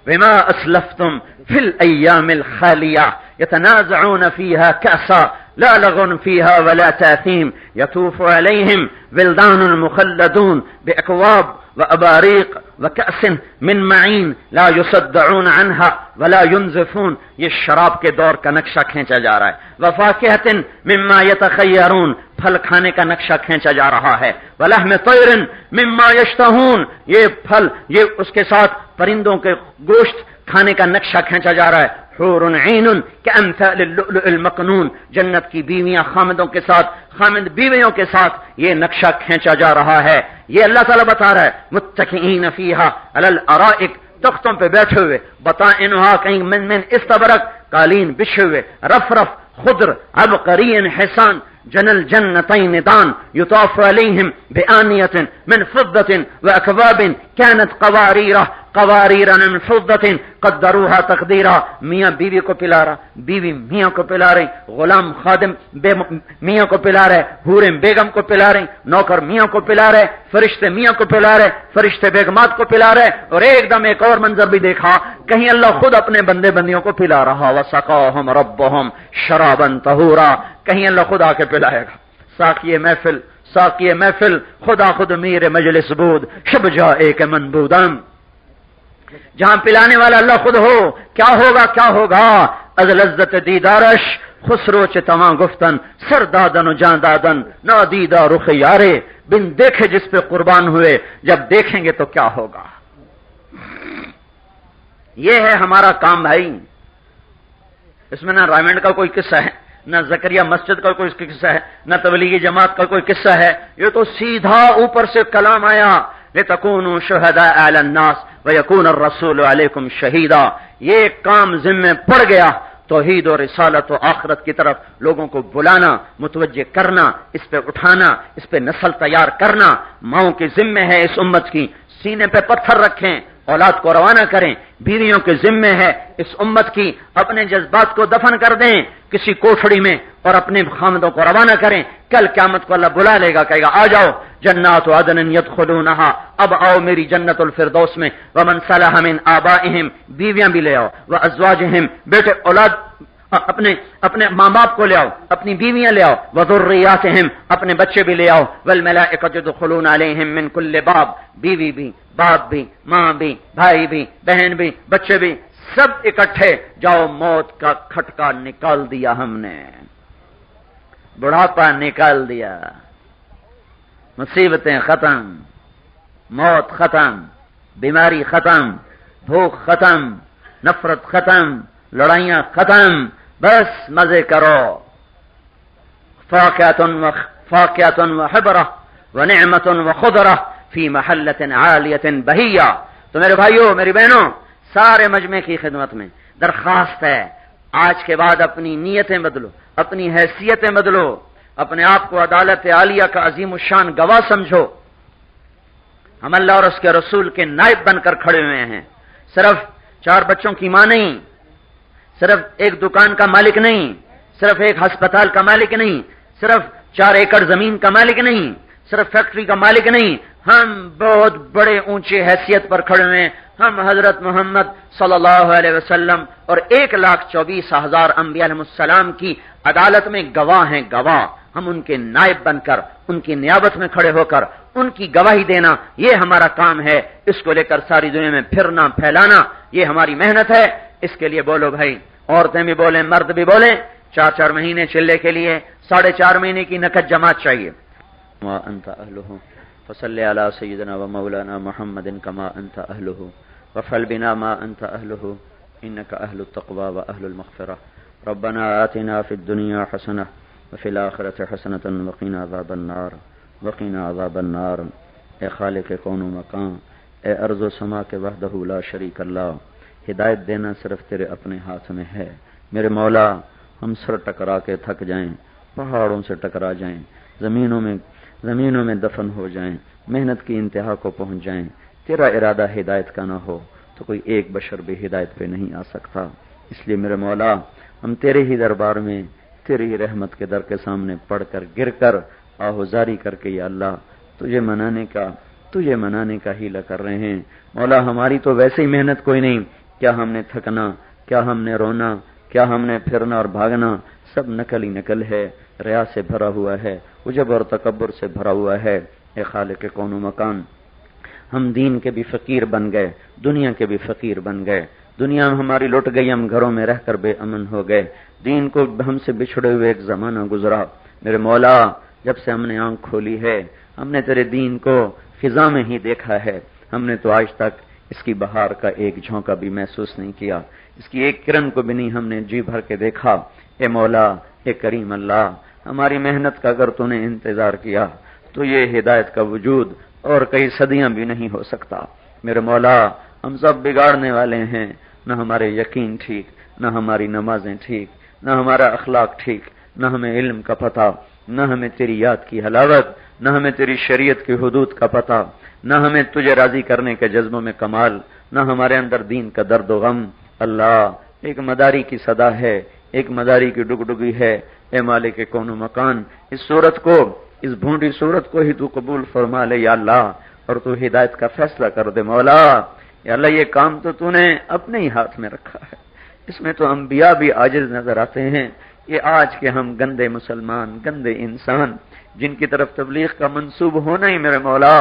A: بما اسلفتم فی الایام الخالیہ یتنازعون فیہا کأسا لا لغن فیہا ولا تاثیم یطوف علیہم ولدان مخلدون باکواب واباریق وکأس من معین لا یصدعون عنہا ولا ينزفون۔ یہ شراب کے دور کا نقشہ کھینچا جا رہا ہے۔ وفاکہۃ مما یتخیرون، پھل کھانے کا نقشہ کھینچا جا رہا ہے۔ ولحم طیر مما یشتہون، یہ پھل، یہ اس کے ساتھ پرندوں کے گوشت کھانے کا نقشہ کھینچا جا رہا ہے۔ حور عین کامثال اللؤلؤ المکنون، جنت کی بیویاں خامدوں کے ساتھ، خامد بیویوں کے ساتھ یہ نقشہ کھینچا جا رہا ہے۔ یہ اللہ تعالیٰ بتا رہا ہے متکئین فیہا علی الارائک، تختوں پہ بیٹھے ہوئے، بطائنہا کہیں من استبرق، قالین بچھے ہوئے، رفرف خضر عبقری حسان جن الجنتین دان یطاف علیہم بآنیۃ من فضة واکواب كانت قواریر من فضة قدروها تقدیرا۔ میاں بیوی کو پلا رہا، بیوی میاں کو پلا رہی، غلام خادم میاں کو پلا رہے، حوریں بیگم کو پلا رہی، نوکر میاں کو پلا رہے، فرشتے میاں کو پلا رہے، فرشتے بیگمات کو پلا رہے۔ اور ایک دم ایک اور منظر بھی دیکھا، کہیں اللہ خود اپنے بندے بندیوں کو پلا رہا، وسقاہم ربہم شرابا طہورا، کہیں اللہ خود آ کے پلائے گا۔ ساقی محفل خدا خود میر مجلس بود، شب جائے کہ منبودم، جہاں پلانے والا اللہ خود ہو کیا ہوگا از لذت دیدارش خسرو چ تمام گفتن سر دادن و جان دادن نادیدہ رخ یارے بن دیکھے جس پہ قربان ہوئے جب دیکھیں گے تو کیا ہوگا. یہ ہے ہمارا کام بھائی. اس میں نہ رائمنڈ کا کوئی قصہ ہے، نہ زکریہ مسجد کا کوئی قصہ ہے، نہ تبلیغی جماعت کا کوئی قصہ ہے. یہ تو سیدھا اوپر سے کلام آیا لِتَكُونُوا شُهَدَاءَ عَلَى النَّاسِ وَيَكُونَ الرَّسُولُ عَلَيْكُمْ شَهِيدًا. یہ کام ذمہ پڑ گیا، توحید و رسالت و آخرت کی طرف لوگوں کو بلانا، متوجہ کرنا، اس پہ اٹھانا، اس پہ نسل تیار کرنا ماؤں کے ذمہ ہے. اس امت کی سینے پہ پتھر رکھیں، اولاد کو روانہ کریں. بیویوں کے ذمہ ہے اس امت کی اپنے جذبات کو دفن کر دیں کسی کوٹھڑی میں اور اپنے خامدوں کو روانہ کریں. کل قیامت کو اللہ بلا لے گا، کہے گا آ جاؤ جنات عدن یدخلونہا، اب آؤ میری جنت الفردوس میں. ومن صلح من آبائہم، بیویاں بھی لے آؤ، وازواجہم، بیٹے اولاد اپنے ماں باپ کو لے آؤ، اپنی بیویاں لے آؤ، وذریاتہم، اپنے بچے بھی لے آؤ، والملائکۃ یدخلون علیہم من کل باب، بیوی بھی، باپ بھی، ماں بھی، بھائی بھی، بہن بھی، بچے بھی، سب اکٹھے جاؤ. موت کا کھٹکا نکال دیا ہم نے، بڑھاپا نکال دیا، مصیبتیں ختم، موت ختم، بیماری ختم، بھوک ختم، نفرت ختم، لڑائیاں ختم، بس مزے کرو. فاکہۃ وحبرہ ونعمۃ وخضرہ فی محلۃ عالیۃ بہیہ. تو میرے بھائیوں، میری بہنوں، سارے مجمع کی خدمت میں درخواست ہے، آج کے بعد اپنی نیتیں بدلو، اپنی حیثیتیں بدلو، اپنے آپ کو عدالت عالیہ کا عظیم الشان گواہ سمجھو. ہم اللہ اور اس کے رسول کے نائب بن کر کھڑے ہوئے ہیں. صرف 4 بچوں کی ماں نہیں، صرف ایک دکان کا مالک نہیں، صرف ایک ہسپتال کا مالک نہیں، صرف 4 ایکڑ زمین کا مالک نہیں، صرف فیکٹری کا مالک نہیں. ہم بہت بڑے اونچے حیثیت پر کھڑے ہوئے ہیں. ہم حضرت محمد صلی اللہ علیہ وسلم اور 1,24,000 انبیاء علیہ السلام کی عدالت میں گواہ ہیں، گواہ. ہم ان کے نائب بن کر، ان کی نیابت میں کھڑے ہو کر ان کی گواہی دینا، یہ ہمارا کام ہے. اس کو لے کر ساری دنیا میں پھرنا پھیلانا، یہ ہماری محنت ہے. اس کے لیے بولو بھائی، عورتیں بھی بولیں، مرد بھی بولیں. 4 مہینے چلے کے لیے 4.5 مہینے کی نقد جماعت چاہیے. وَأَنْتَ أَهْلُهُ فَصَلِّ عَلَى سَيِّدِنَا وَمَوْلَانَا مُحَمَّدٍ كَمَا أَنْتَ أَهْلُهُ وَافْعَلْ بِنَا مَا أَنْتَ أَهْلُهُ إِنَّكَ أَهْلُ التَّقْوَى وَأَهْلُ الْمَغْفِرَةِ. رَبَّنَا آتِنَا فِي الدُّنْيَا حَسَنَةً وَفِي الْآخِرَةِ حَسَنَةً وَقِنَا عَذَابَ النَّارِ. اے خالق کون و مکان، اے ارض و سما کے وحدہ لا شریک اللہ، ہدایت دینا صرف تیرے اپنے ہاتھ میں ہے. میرے مولا، ہم سر ٹکرا کے تھک جائیں، پہاڑوں سے ٹکرا جائیں، زمینوں میں دفن ہو جائیں، محنت کی انتہا کو پہنچ جائیں، تیرا ارادہ ہدایت کا نہ ہو تو کوئی ایک بشر بھی ہدایت پہ نہیں آ سکتا. اس لیے میرے مولا، ہم تیرے ہی دربار میں، تیری ہی رحمت کے در کے سامنے پڑھ کر گر کر آہوزاری کر کے یا اللہ تجھے منانے کا ہیلا کر رہے ہیں. مولا، ہماری تو ویسے ہی محنت کوئی نہیں، کیا ہم نے تھکنا، کیا ہم نے رونا، کیا ہم نے پھرنا اور بھاگنا، سب نقل ہی نقل ہے، ریا سے بھرا ہوا ہے، عجب اور تکبر سے بھرا ہوا ہے. اے خالق کون و مکان، ہم دین کے بھی فقیر بن گئے، دنیا کے بھی فقیر بن گئے. دنیا ہماری لٹ گئی، ہم گھروں میں رہ کر بے امن ہو گئے. دین کو ہم سے بچھڑے ہوئے ایک زمانہ گزرا. میرے مولا، جب سے ہم نے آنکھ کھولی ہے، ہم نے تیرے دین کو خزاں میں ہی دیکھا ہے. ہم نے تو آج تک اس کی بہار کا ایک جھونکا بھی محسوس نہیں کیا، اس کی ایک کرن کو بھی نہیں ہم نے جی بھر کے دیکھا. اے مولا، اے کریم اللہ، ہماری محنت کا اگر تو نے انتظار کیا تو یہ ہدایت کا وجود اور کئی صدیاں بھی نہیں ہو سکتا. میرے مولا، ہم سب بگاڑنے والے ہیں، نہ ہمارے یقین ٹھیک، نہ ہماری نمازیں ٹھیک، نہ ہمارا اخلاق ٹھیک، نہ ہمیں علم کا پتہ، نہ ہمیں تیری یاد کی حلاوت، نہ ہمیں تیری شریعت کی حدود کا پتہ، نہ ہمیں تجھے راضی کرنے کے جذبوں میں کمال، نہ ہمارے اندر دین کا درد و غم. اللہ، ایک مداری کی صدا ہے، ایک مداری کی ڈگڈگی ہے. اے مالک کون و مکان، اس صورت کو، اس بھونڈی صورت کو ہی تو قبول فرما لے یا اللہ، اور تو ہدایت کا فیصلہ کر دے مولا. یا اللہ، یہ کام تو نے اپنے ہی ہاتھ میں رکھا ہے، اس میں تو انبیاء بھی عاجز نظر آتے ہیں. یہ آج کے ہم گندے مسلمان، گندے انسان، جن کی طرف تبلیغ کا منسوب ہونا ہی میرے مولا،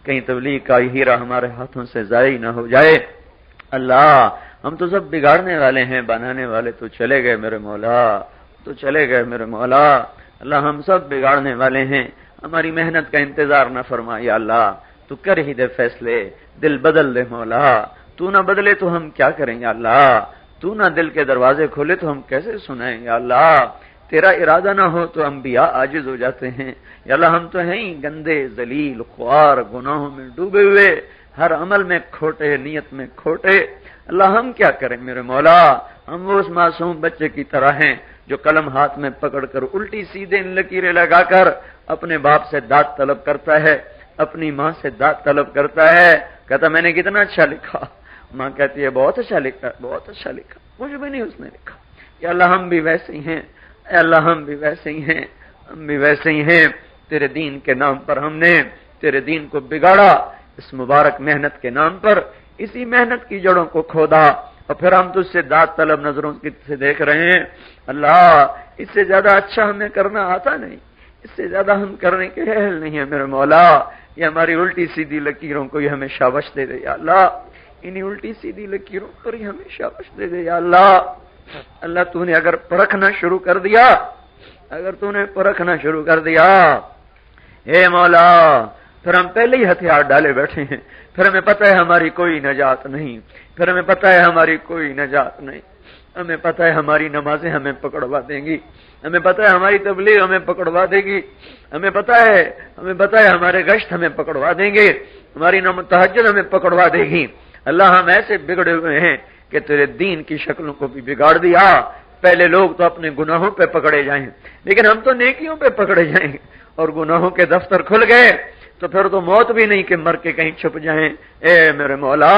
A: کہیں تبلیغ کا ہیرا ہمارے ہاتھوں سے ضائع نہ ہو جائے. اللہ ہم تو سب بگاڑنے والے ہیں، بنانے والے تو چلے گئے میرے مولا، تو چلے گئے میرے مولا۔ اللہ ہم سب بگاڑنے والے ہیں، ہماری محنت کا انتظار نہ فرما یا اللہ، تو کر ہی دے فیصلے، دل بدل دے مولا، تو نہ بدلے تو ہم کیا کریں یا اللہ، تو نہ دل کے دروازے کھولے تو ہم کیسے سنائیں یا اللہ، تیرا ارادہ نہ ہو تو انبیاء عاجز ہو جاتے ہیں یا اللہ، ہم تو ہیں ہی گندے ذلیل خوار، گناہوں میں ڈوبے ہوئے، ہر عمل میں کھوٹے، نیت میں کھوٹے، اللہ ہم کیا کریں میرے مولا، ہم وہ اس معصوم بچے کی طرح ہیں جو قلم ہاتھ میں پکڑ کر الٹی سیدھے لکیریں لگا کر اپنے باپ سے داد طلب کرتا ہے، اپنی ماں سے داد طلب کرتا ہے، کہتا میں نے کتنا اچھا لکھا، ماں کہتی ہے بہت اچھا لکھا، بہت اچھا لکھا، مجھے بھی نہیں اس نے لکھا، یا اللہ ہم بھی ویسے ہی ہیں، اے اللہ ہم بھی ویسے ہی ہیں، ہم بھی ویسے ہی ہیں، تیرے دین کے نام پر ہم نے تیرے دین کو بگاڑا، اس مبارک محنت کے نام پر اسی محنت کی جڑوں کو کھودا، اور پھر ہم تجھ سے داد طلب نظروں سے دیکھ رہے ہیں، اللہ اس سے زیادہ اچھا ہمیں کرنا آتا نہیں، اس سے زیادہ ہم کرنے کے اہل نہیں ہیں میرے مولا، یہ ہماری الٹی سیدھی لکیروں کو یہ ہمیں شابش دے دے یا اللہ، انہی الٹی سیدھی لکیروں پر ہی ہمیں شابش دے دے یا اللہ۔ اللہ تو نے اگر پرکھنا شروع کر دیا، اگر تو نے پرکھنا شروع کر دیا اے مولا، پھر ہم پہلے ہی ہتھیار ڈالے بیٹھے ہیں، پھر ہمیں پتہ ہے ہماری کوئی نجات نہیں، پھر ہمیں پتہ ہے ہماری کوئی نجات نہیں، ہمیں پتہ ہے ہماری نمازیں ہمیں پکڑوا دیں گی، ہمیں پتہ ہے ہماری تبلیغ ہمیں پکڑوا دے گی، ہمیں پتہ ہے ہمارے گشت ہمیں پکڑوا دیں گے، ہماری تہجد ہمیں پکڑوا دے گی، اللہ ہم ایسے بگڑے ہوئے ہیں کہ تیرے دین کی شکلوں کو بھی بگاڑ دیا، پہلے لوگ تو اپنے گناہوں پہ پکڑے جائیں لیکن ہم تو نیکیوں پہ پکڑے جائیں، اور گناہوں کے دفتر کھل گئے تو پھر تو موت بھی نہیں کہ مر کے کہیں چھپ جائیں، اے میرے مولا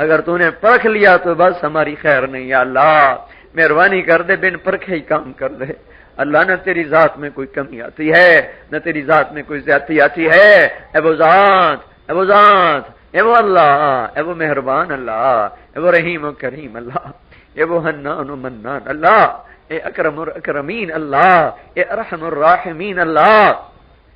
A: اگر تو نے پرکھ لیا تو بس ہماری خیر نہیں یا اللہ، مہربانی کر دے، بن پرکھے ہی کام کر دے اللہ، نہ تیری ذات میں کوئی کمی آتی ہے، نہ تیری ذات میں کوئی زیادتی آتی ہے، اے وہ ذات، اے وہ ذات، اے وہ اللہ، اے وہ مہربان اللہ، اے وہ رحیم و کریم اللہ، اے وہ حنان و منان اللہ، اے اکرم الاکرمین اللہ، اے ارحم الراحمین اللہ،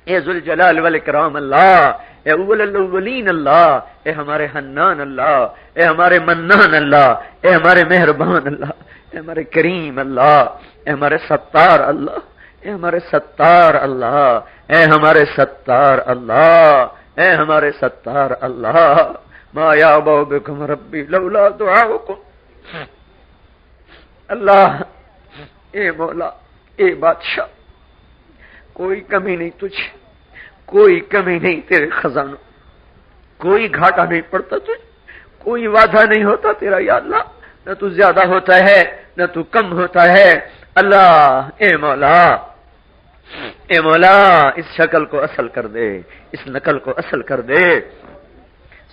A: اے ذوالجلال والاکرام اللہ، اے اول الاولین اللہ، اے ہمارے حنان اللہ، اے ہمارے منان اللہ، اے ہمارے مہربان اللہ، اے ہمارے کریم اللہ، اے ہمارے ستار اللہ، اے ہمارے ستار اللہ، اے ہمارے ستار اللہ، اے ہمارے ستار اللہ، ما یعبأ بکم ربی لولا دعاؤکم، اللہ اے مولا، اے بادشاہ، کوئی کمی نہیں تجھے، کوئی کمی نہیں تیرے خزانوں، کوئی گھاٹا نہیں پڑتا تجھے، کوئی وعدہ نہیں ہوتا تیرا یا اللہ، نہ تو زیادہ ہوتا ہے نہ تو کم ہوتا ہے، اللہ اے مولا، اے مولا اس شکل کو اصل کر دے، اس نقل کو اصل کر دے،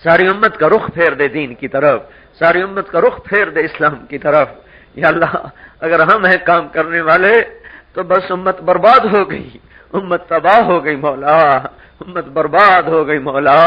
A: ساری امت کا رخ پھیر دے دین کی طرف، ساری امت کا رخ پھیر دے اسلام کی طرف یا اللہ، اگر ہم ہیں کام کرنے والے تو بس امت برباد ہو گئی، امت تباہ ہو گئی مولا، امت برباد ہو گئی مولا،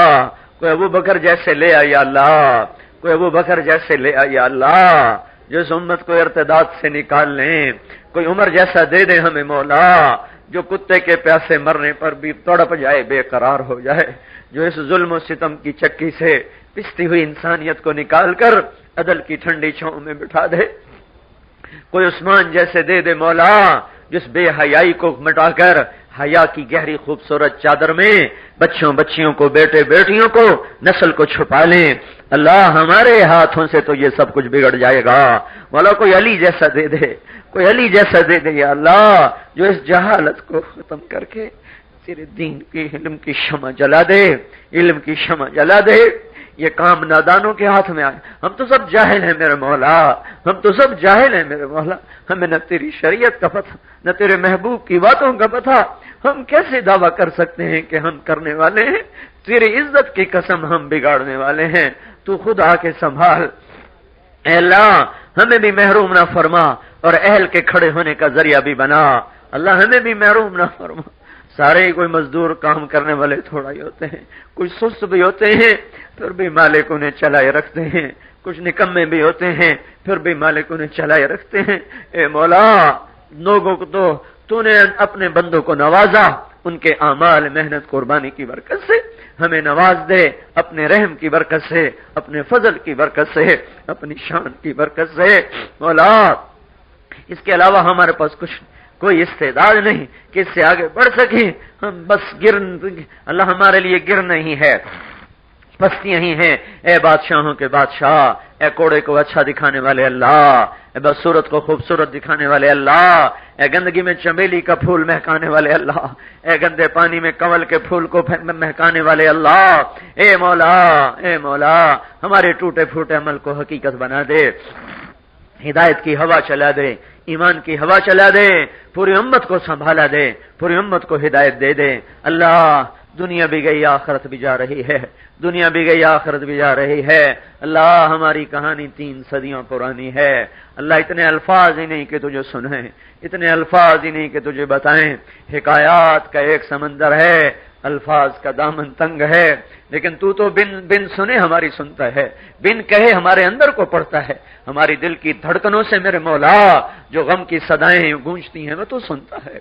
A: کوئی ابو بکر جیسے لے آئی اللہ، کوئی ابو بکر جیسے لے آئی اللہ، جو اس امت کو ارتداد سے نکال لیں، کوئی عمر جیسا دے دے ہمیں مولا، جو کتے کے پیاسے مرنے پر بھی تڑپ جائے، بے قرار ہو جائے، جو اس ظلم و ستم کی چکی سے پستی ہوئی انسانیت کو نکال کر عدل کی ٹھنڈی چھاؤں میں بٹھا دے، کوئی عثمان جیسے دے دے مولا، جس بے حیائی کو مٹا کر حیا کی گہری خوبصورت چادر میں بچوں بچیوں کو، بیٹے بیٹیوں کو، نسل کو چھپا لیں، اللہ ہمارے ہاتھوں سے تو یہ سب کچھ بگڑ جائے گا مولا، کوئی علی جیسا دے دے، کوئی علی جیسا دے دے یا اللہ، جو اس جہالت کو ختم کر کے تیرے دین کی علم کی شمع جلا دے، علم کی شمع جلا دے، یہ کام نادانوں کے ہاتھ میں آئے، ہم تو سب جاہل ہیں میرے مولا، ہم تو سب جاہل ہیں میرے مولا، ہمیں نہ تیری شریعت کا پتہ، نہ تیرے محبوب کی باتوں کا پتہ، ہم کیسے دعویٰ کر سکتے ہیں کہ ہم کرنے والے ہیں، تیری عزت کی قسم ہم بگاڑنے والے ہیں، تو خود آ کے سنبھال، اے اللہ ہمیں بھی محروم نہ فرما اور اہل کے کھڑے ہونے کا ذریعہ بھی بنا، اللہ ہمیں بھی محروم نہ فرما، سارے ہی کوئی مزدور کام کرنے والے تھوڑا ہی ہوتے ہیں، کچھ سست بھی ہوتے ہیں پھر بھی مالک انہیں چلائے رکھتے ہیں، کچھ نکمے بھی ہوتے ہیں پھر بھی مالک انہیں چلائے رکھتے ہیں، اے مولا لوگوں کو تو نے اپنے بندوں کو نوازا ان کے اعمال محنت قربانی کی برکت سے، ہمیں نواز دے اپنے رحم کی برکت سے، اپنے فضل کی برکت سے، اپنی شان کی برکت سے مولا۔ اس کے علاوہ ہمارے پاس کوئی استعداد نہیں کہ اس سے آگے بڑھ سکیں، ہم بس اللہ ہمارے لیے گرنا ہی ہے، پستیاں ہی ہیں۔ اے بادشاہوں کے بادشاہ، اے کوڑے کو اچھا دکھانے والے اللہ، اے بدصورت کو خوبصورت دکھانے والے اللہ، اے گندگی میں چمیلی کا پھول مہکانے والے اللہ، اے گندے پانی میں کنول کے پھول کو مہکانے والے اللہ، اے مولا، اے مولا، ہمارے ٹوٹے پھوٹے عمل کو حقیقت بنا دے، ہدایت کی ہوا چلا دے، ایمان کی ہوا چلا دے، پوری امت کو سنبھالا دے، پوری امت کو ہدایت دے دے اللہ۔ دنیا بھی گئی آخرت بھی جا رہی ہے، دنیا بھی گئی آخرت بھی جا رہی ہے اللہ۔ ہماری کہانی 3 صدیوں پرانی ہے اللہ، اتنے الفاظ ہی نہیں کہ تجھے سنیں، اتنے الفاظ ہی نہیں کہ تجھے بتائیں، حکایات کا ایک سمندر ہے، الفاظ کا دامن تنگ ہے، لیکن تو بن سنے ہماری سنتا ہے، بن کہے ہمارے اندر کو پڑتا ہے، ہماری دل کی دھڑکنوں سے میرے مولا جو غم کی صدائیں گونجتی ہیں وہ تو سنتا ہے۔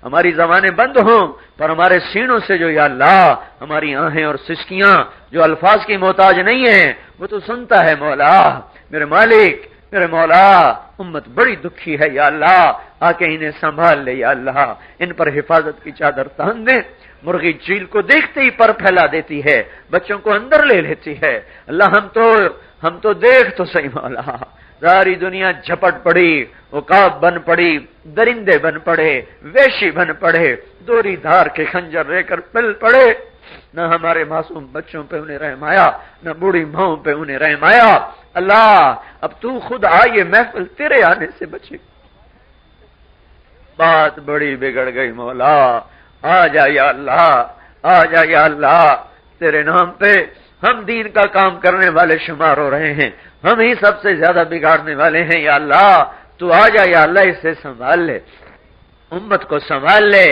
A: ہماری زبانیں بند ہوں پر ہمارے سینوں سے جو یا اللہ ہماری آہیں اور سسکیاں جو الفاظ کی محتاج نہیں ہیں وہ تو سنتا ہے مولا۔ میرے مالک، میرے مولا، امت بڑی دکھی ہے یا اللہ، آ کے انہیں سنبھال لے یا اللہ، ان پر حفاظت کی چادر تان دے۔ مرغی چیل کو دیکھتے ہی پر پھیلا دیتی ہے، بچوں کو اندر لے لیتی ہے اللہ، ہم تو دیکھ تو صحیح مولا، ساری دنیا جھپٹ پڑی، عقاب بن پڑی، درندے بن پڑے، ویشی بن پڑے، دوری دھار کے خنجر لے کر پل پڑے، نہ ہمارے معصوم بچوں پہ انہیں رحم آیا، نہ بوڑھی ماؤں پہ انہیں رحم آیا اللہ۔ اب تو خود آئیے، محفل تیرے آنے سے بچے، بات بڑی بگڑ گئی مولا، آ جا یا اللہ، آ جا یا اللہ، تیرے نام پہ ہم دین کا کام کرنے والے شمار ہو رہے ہیں، ہم ہی سب سے زیادہ بگاڑنے والے ہیں یا اللہ، تو آ جا یا اللہ، اسے سنبھال لے، امت کو سنبھال لے،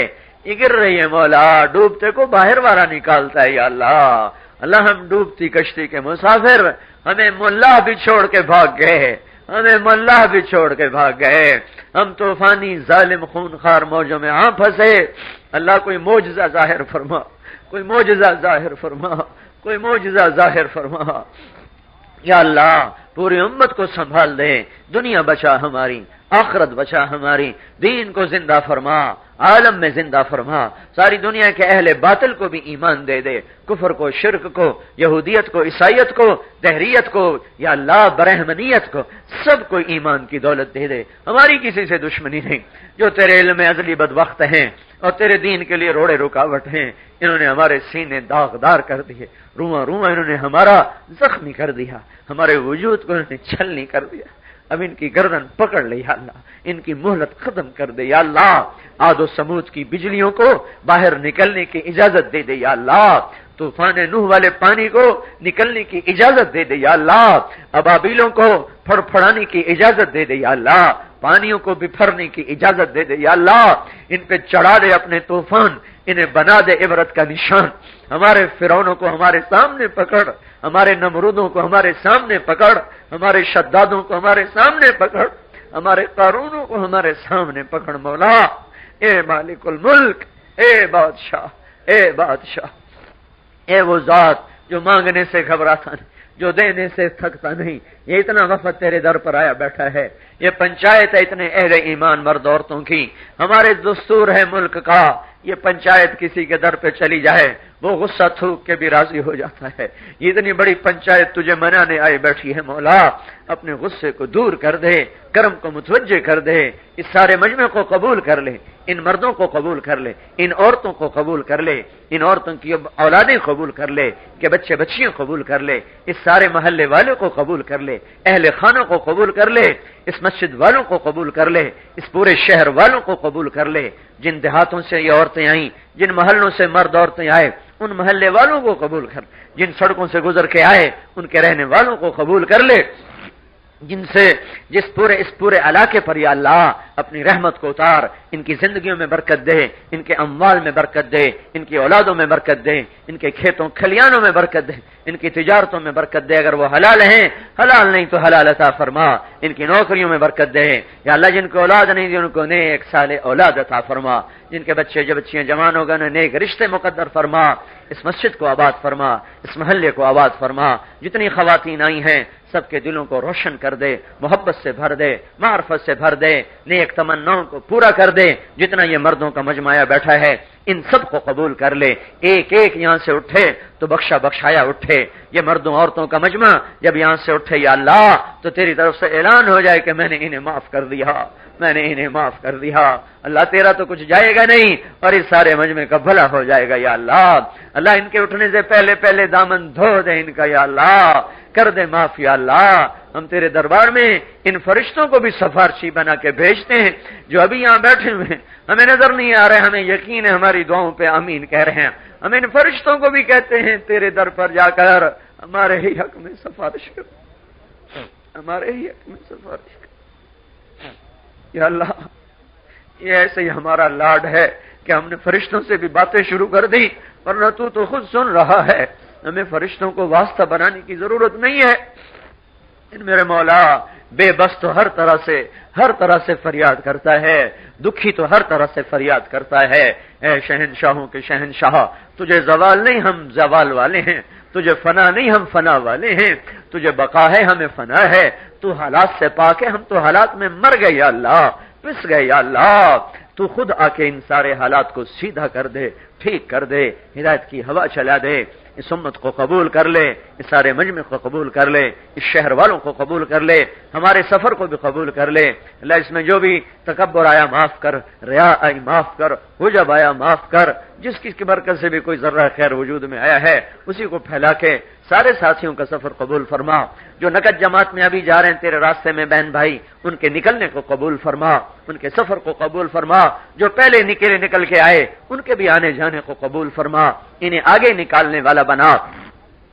A: یہ گر رہی ہے مولا، ڈوبتے کو باہر وارا نکالتا ہے یا اللہ۔ اللہ ہم ڈوبتی کشتی کے مسافر، ہمیں ملا بھی چھوڑ کے بھاگ گئے، ہمیں ملا بھی چھوڑ کے بھاگ گئے، ہم طوفانی ظالم خونخوار موجوں میں آ پھنسے اللہ، کوئی معجزہ ظاہر فرما، کوئی معجزہ ظاہر فرما، کوئی معجزہ ظاہر فرما یا اللہ۔ پوری امت کو سنبھال دے، دنیا بچا ہماری، آخرت بچا ہماری، دین کو زندہ فرما، عالم میں زندہ فرما، ساری دنیا کے اہل باطل کو بھی ایمان دے دے، کفر کو، شرک کو، یہودیت کو، عیسائیت کو، دہریت کو یا اللہ، برہمنیت کو، سب کو ایمان کی دولت دے دے۔ ہماری کسی سے دشمنی نہیں، جو تیرے علم ازلی بدبخت ہیں اور تیرے دین کے لیے روڑے رکاوٹ ہیں، انہوں نے ہمارے سینے داغدار کر دیے، رواں رواں انہوں نے ہمارا زخمی کر دیا، ہمارے وجود کو انہوں نے چھلنی کر دیا۔ اب ان کی گردن پکڑ لے یا اللہ، ان کی مہلت ختم کر دے یا اللہ، عاد و سمود کی بجلیوں کو باہر نکلنے کی اجازت دے دے یا اللہ، طوفان نوح والے پانی کو نکلنے کی اجازت دے دے یا اللہ، ابابیلوں کو پھڑ پھڑانے کی اجازت دے دے یا اللہ، پانیوں کو بپھرنے کی اجازت دے دے یا اللہ، ان پہ چڑھا دے اپنے طوفان، انہیں بنا دے عبرت کا نشان، ہمارے فرعونوں کو ہمارے سامنے پکڑ، ہمارے نمرودوں کو ہمارے سامنے پکڑ، ہمارے شدادوں کو ہمارے سامنے پکڑ، ہمارے قارونوں کو ہمارے سامنے پکڑ مولا۔ اے مالک الملک، اے بادشاہ، اے بادشاہ، اے وہ ذات جو مانگنے سے گھبراتا نہیں، جو دینے سے تھکتا نہیں، یہ اتنا وفد تیرے در پر آیا بیٹھا ہے، یہ پنچایت ہے اتنے اہل ایمان مرد عورتوں کی، ہمارے دستور ہے ملک کا، یہ پنچایت کسی کے در پہ چلی جائے وہ غصہ تھوک کے بھی راضی ہو جاتا ہے، یہ اتنی بڑی پنچایت تجھے منانے آئی بیٹھی ہے مولا، اپنے غصے کو دور کر دے، کرم کو متوجہ کر دے، اس سارے مجمع کو قبول کر لے، ان مردوں کو قبول کر لے، ان عورتوں کو قبول کر لے، ان عورتوں کی اولادیں قبول کر لے، کہ بچے بچیاں قبول کر لے، اس سارے محلے والوں کو قبول کر لے، اہل خانوں کو قبول کر لے، اس مسجد والوں کو قبول کر لے، اس پورے شہر والوں کو قبول کر لے، جن دیہاتوں سے یہ عورتیں آئیں، جن محلوں سے مرد عورتیں آئے ان محلے والوں کو قبول کر، جن سڑکوں سے گزر کے آئے ان کے رہنے والوں کو قبول کر لے، جن سے اس پورے علاقے پر یا اللہ اپنی رحمت کو اتار، ان کی زندگیوں میں برکت دے، ان کے اموال میں برکت دے، ان کی اولادوں میں برکت دے، ان کے کھیتوں کھلیانوں میں برکت دے، ان کی تجارتوں میں برکت دے، اگر وہ حلال ہیں، حلال نہیں تو حلال عطا فرما، ان کی نوکریوں میں برکت دے یا اللہ، جن کو اولاد نہیں دی ان کو نیک صالح اولاد عطا فرما، جن کے بچے جو بچیاں جوان ہو گئے انہیں نیک رشتے مقدر فرما، اس مسجد کو آباد فرما، اس محلے کو آباد فرما، جتنی خواتین آئی ہیں سب کے دلوں کو روشن کر دے، محبت سے بھر دے، معرفت سے بھر دے، نیک تمناؤں کو پورا کر دے، جتنا یہ مردوں کا مجمع بیٹھا ہے ان سب کو قبول کر لے، ایک ایک یہاں سے اٹھے تو بخشا بخشایا اٹھے، یہ مردوں عورتوں کا مجمع جب یہاں سے اٹھے یا اللہ تو تیری طرف سے اعلان ہو جائے کہ میں نے انہیں معاف کر دیا، میں نے انہیں معاف کر دیا، اللہ تیرا تو کچھ جائے گا نہیں اور اس سارے مجمع کا بھلا ہو جائے گا یا اللہ، اللہ ان کے اٹھنے سے پہلے پہلے دامن دھو دے ان کا یا اللہ، کر دے معاف یا اللہ، ہم تیرے دربار میں ان فرشتوں کو بھی سفارشی بنا کے بھیجتے ہیں جو ابھی یہاں بیٹھے ہوئے ہیں، ہمیں نظر نہیں آ رہے، ہمیں یقین ہے ہماری دعاؤں پہ آمین کہہ رہے ہیں، ہم ان فرشتوں کو بھی کہتے ہیں تیرے در پر جا کر ہمارے ہی حق میں سفارش کر، ہمارے ہی حق میں سفارش کر یا اللہ، یہ ایسے ہی ہمارا لاڈ ہے کہ ہم نے فرشتوں سے بھی باتیں شروع کر دی، ورنہ تو خود سن رہا ہے، ہمیں فرشتوں کو واسطہ بنانے کی ضرورت نہیں ہے، ان میرے مولا بے بس تو ہر طرح سے فریاد کرتا ہے، دکھی تو ہر طرح سے فریاد کرتا ہے، اے شہنشاہوں کے شہنشاہ، تجھے زوال نہیں ہم زوال والے ہیں، تجھے فنا نہیں ہم فنا والے ہیں، تجھے بقا ہے ہمیں فنا ہے، تو حالات سے پاک ہے، ہم تو حالات میں مر گئے یا اللہ، پس گئے یا اللہ، تو خود آ کے ان سارے حالات کو سیدھا کر دے، ٹھیک کر دے، ہدایت کی ہوا چلا دے، اس امت کو قبول کر لے، اس سارے مجمع کو قبول کر لے، اس شہر والوں کو قبول کر لے، ہمارے سفر کو بھی قبول کر لے، اللہ اس میں جو بھی تکبر آیا معاف کر، ریا آئی معاف کر، حجب آیا معاف کر، جس کی برکت سے بھی کوئی ذرہ خیر وجود میں آیا ہے اسی کو پھیلا کے سارے ساتھیوں کا سفر قبول فرما، جو نقد جماعت میں ابھی جا رہے ہیں تیرے راستے میں بہن بھائی، ان کے نکلنے کو قبول فرما، ان کے سفر کو قبول فرما، جو پہلے نکل کے آئے ان کے بھی آنے جانے کو قبول فرما، انہیں آگے نکالنے والا بنا،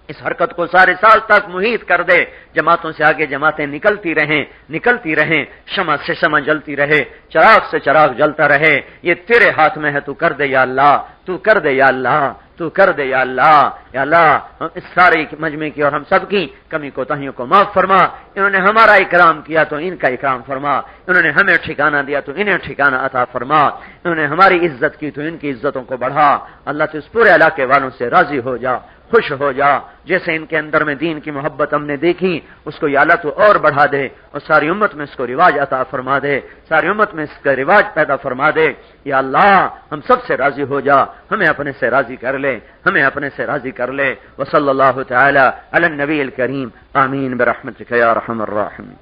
A: اس حرکت کو سارے سال تک محیط کر دے، جماعتوں سے آگے جماعتیں نکلتی رہیں، شمع سے شمع جلتی رہے، چراغ سے چراغ جلتا رہے، یہ تیرے ہاتھ میں ہے، تو کر دے یا اللہ، تو کر دے یا اللہ، تو کر دے یا اللہ، یا اللہ اس سارے مجمع کی اور ہم سب کی کمی کوتاہیوں کو معاف فرما، انہوں نے ہمارا اکرام کیا تو ان کا اکرام فرما، انہوں نے ہمیں ٹھکانہ دیا تو انہیں ٹھکانہ عطا فرما، انہوں نے ہماری عزت کی تو ان کی عزتوں کو بڑھا، اللہ تو اس پورے علاقے والوں سے راضی ہو جا، خوش ہو جا، جیسے ان کے اندر میں دین کی محبت ہم نے دیکھی اس کو یا اللہ تو اور بڑھا دے، اور ساری امت میں اس کو رواج عطا فرما دے، ساری امت میں اس کا رواج پیدا فرما دے، یا اللہ ہم سب سے راضی ہو جا، ہمیں اپنے سے راضی کر لے، ہمیں اپنے سے راضی کر لے، وصلی اللہ تعالی علی النبی الکریم، آمین برحمتک یا ارحم الراحمین۔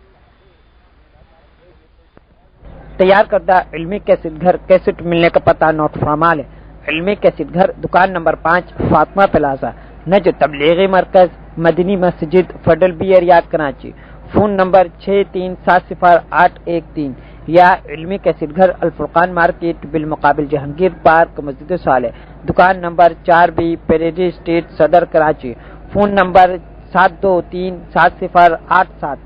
B: تیار کردہ علمی کیسٹ گھر کیسٹ ملنے کا پتہ نوٹ فرما لیں، علمی کیسٹ گھر دکان نمبر 5 فاطمہ پلازا، نجد تبلیغی مرکز، مدنی مسجد، federal be area, Karachi, phone number 63700813 یا علمی کیسٹ گھر الفرقان مارکیٹ بالمقابل جہانگیر پارک مسجد صالح، دکان نمبر 4B پیریڈی اسٹریٹ صدر کراچی، فون نمبر 7237087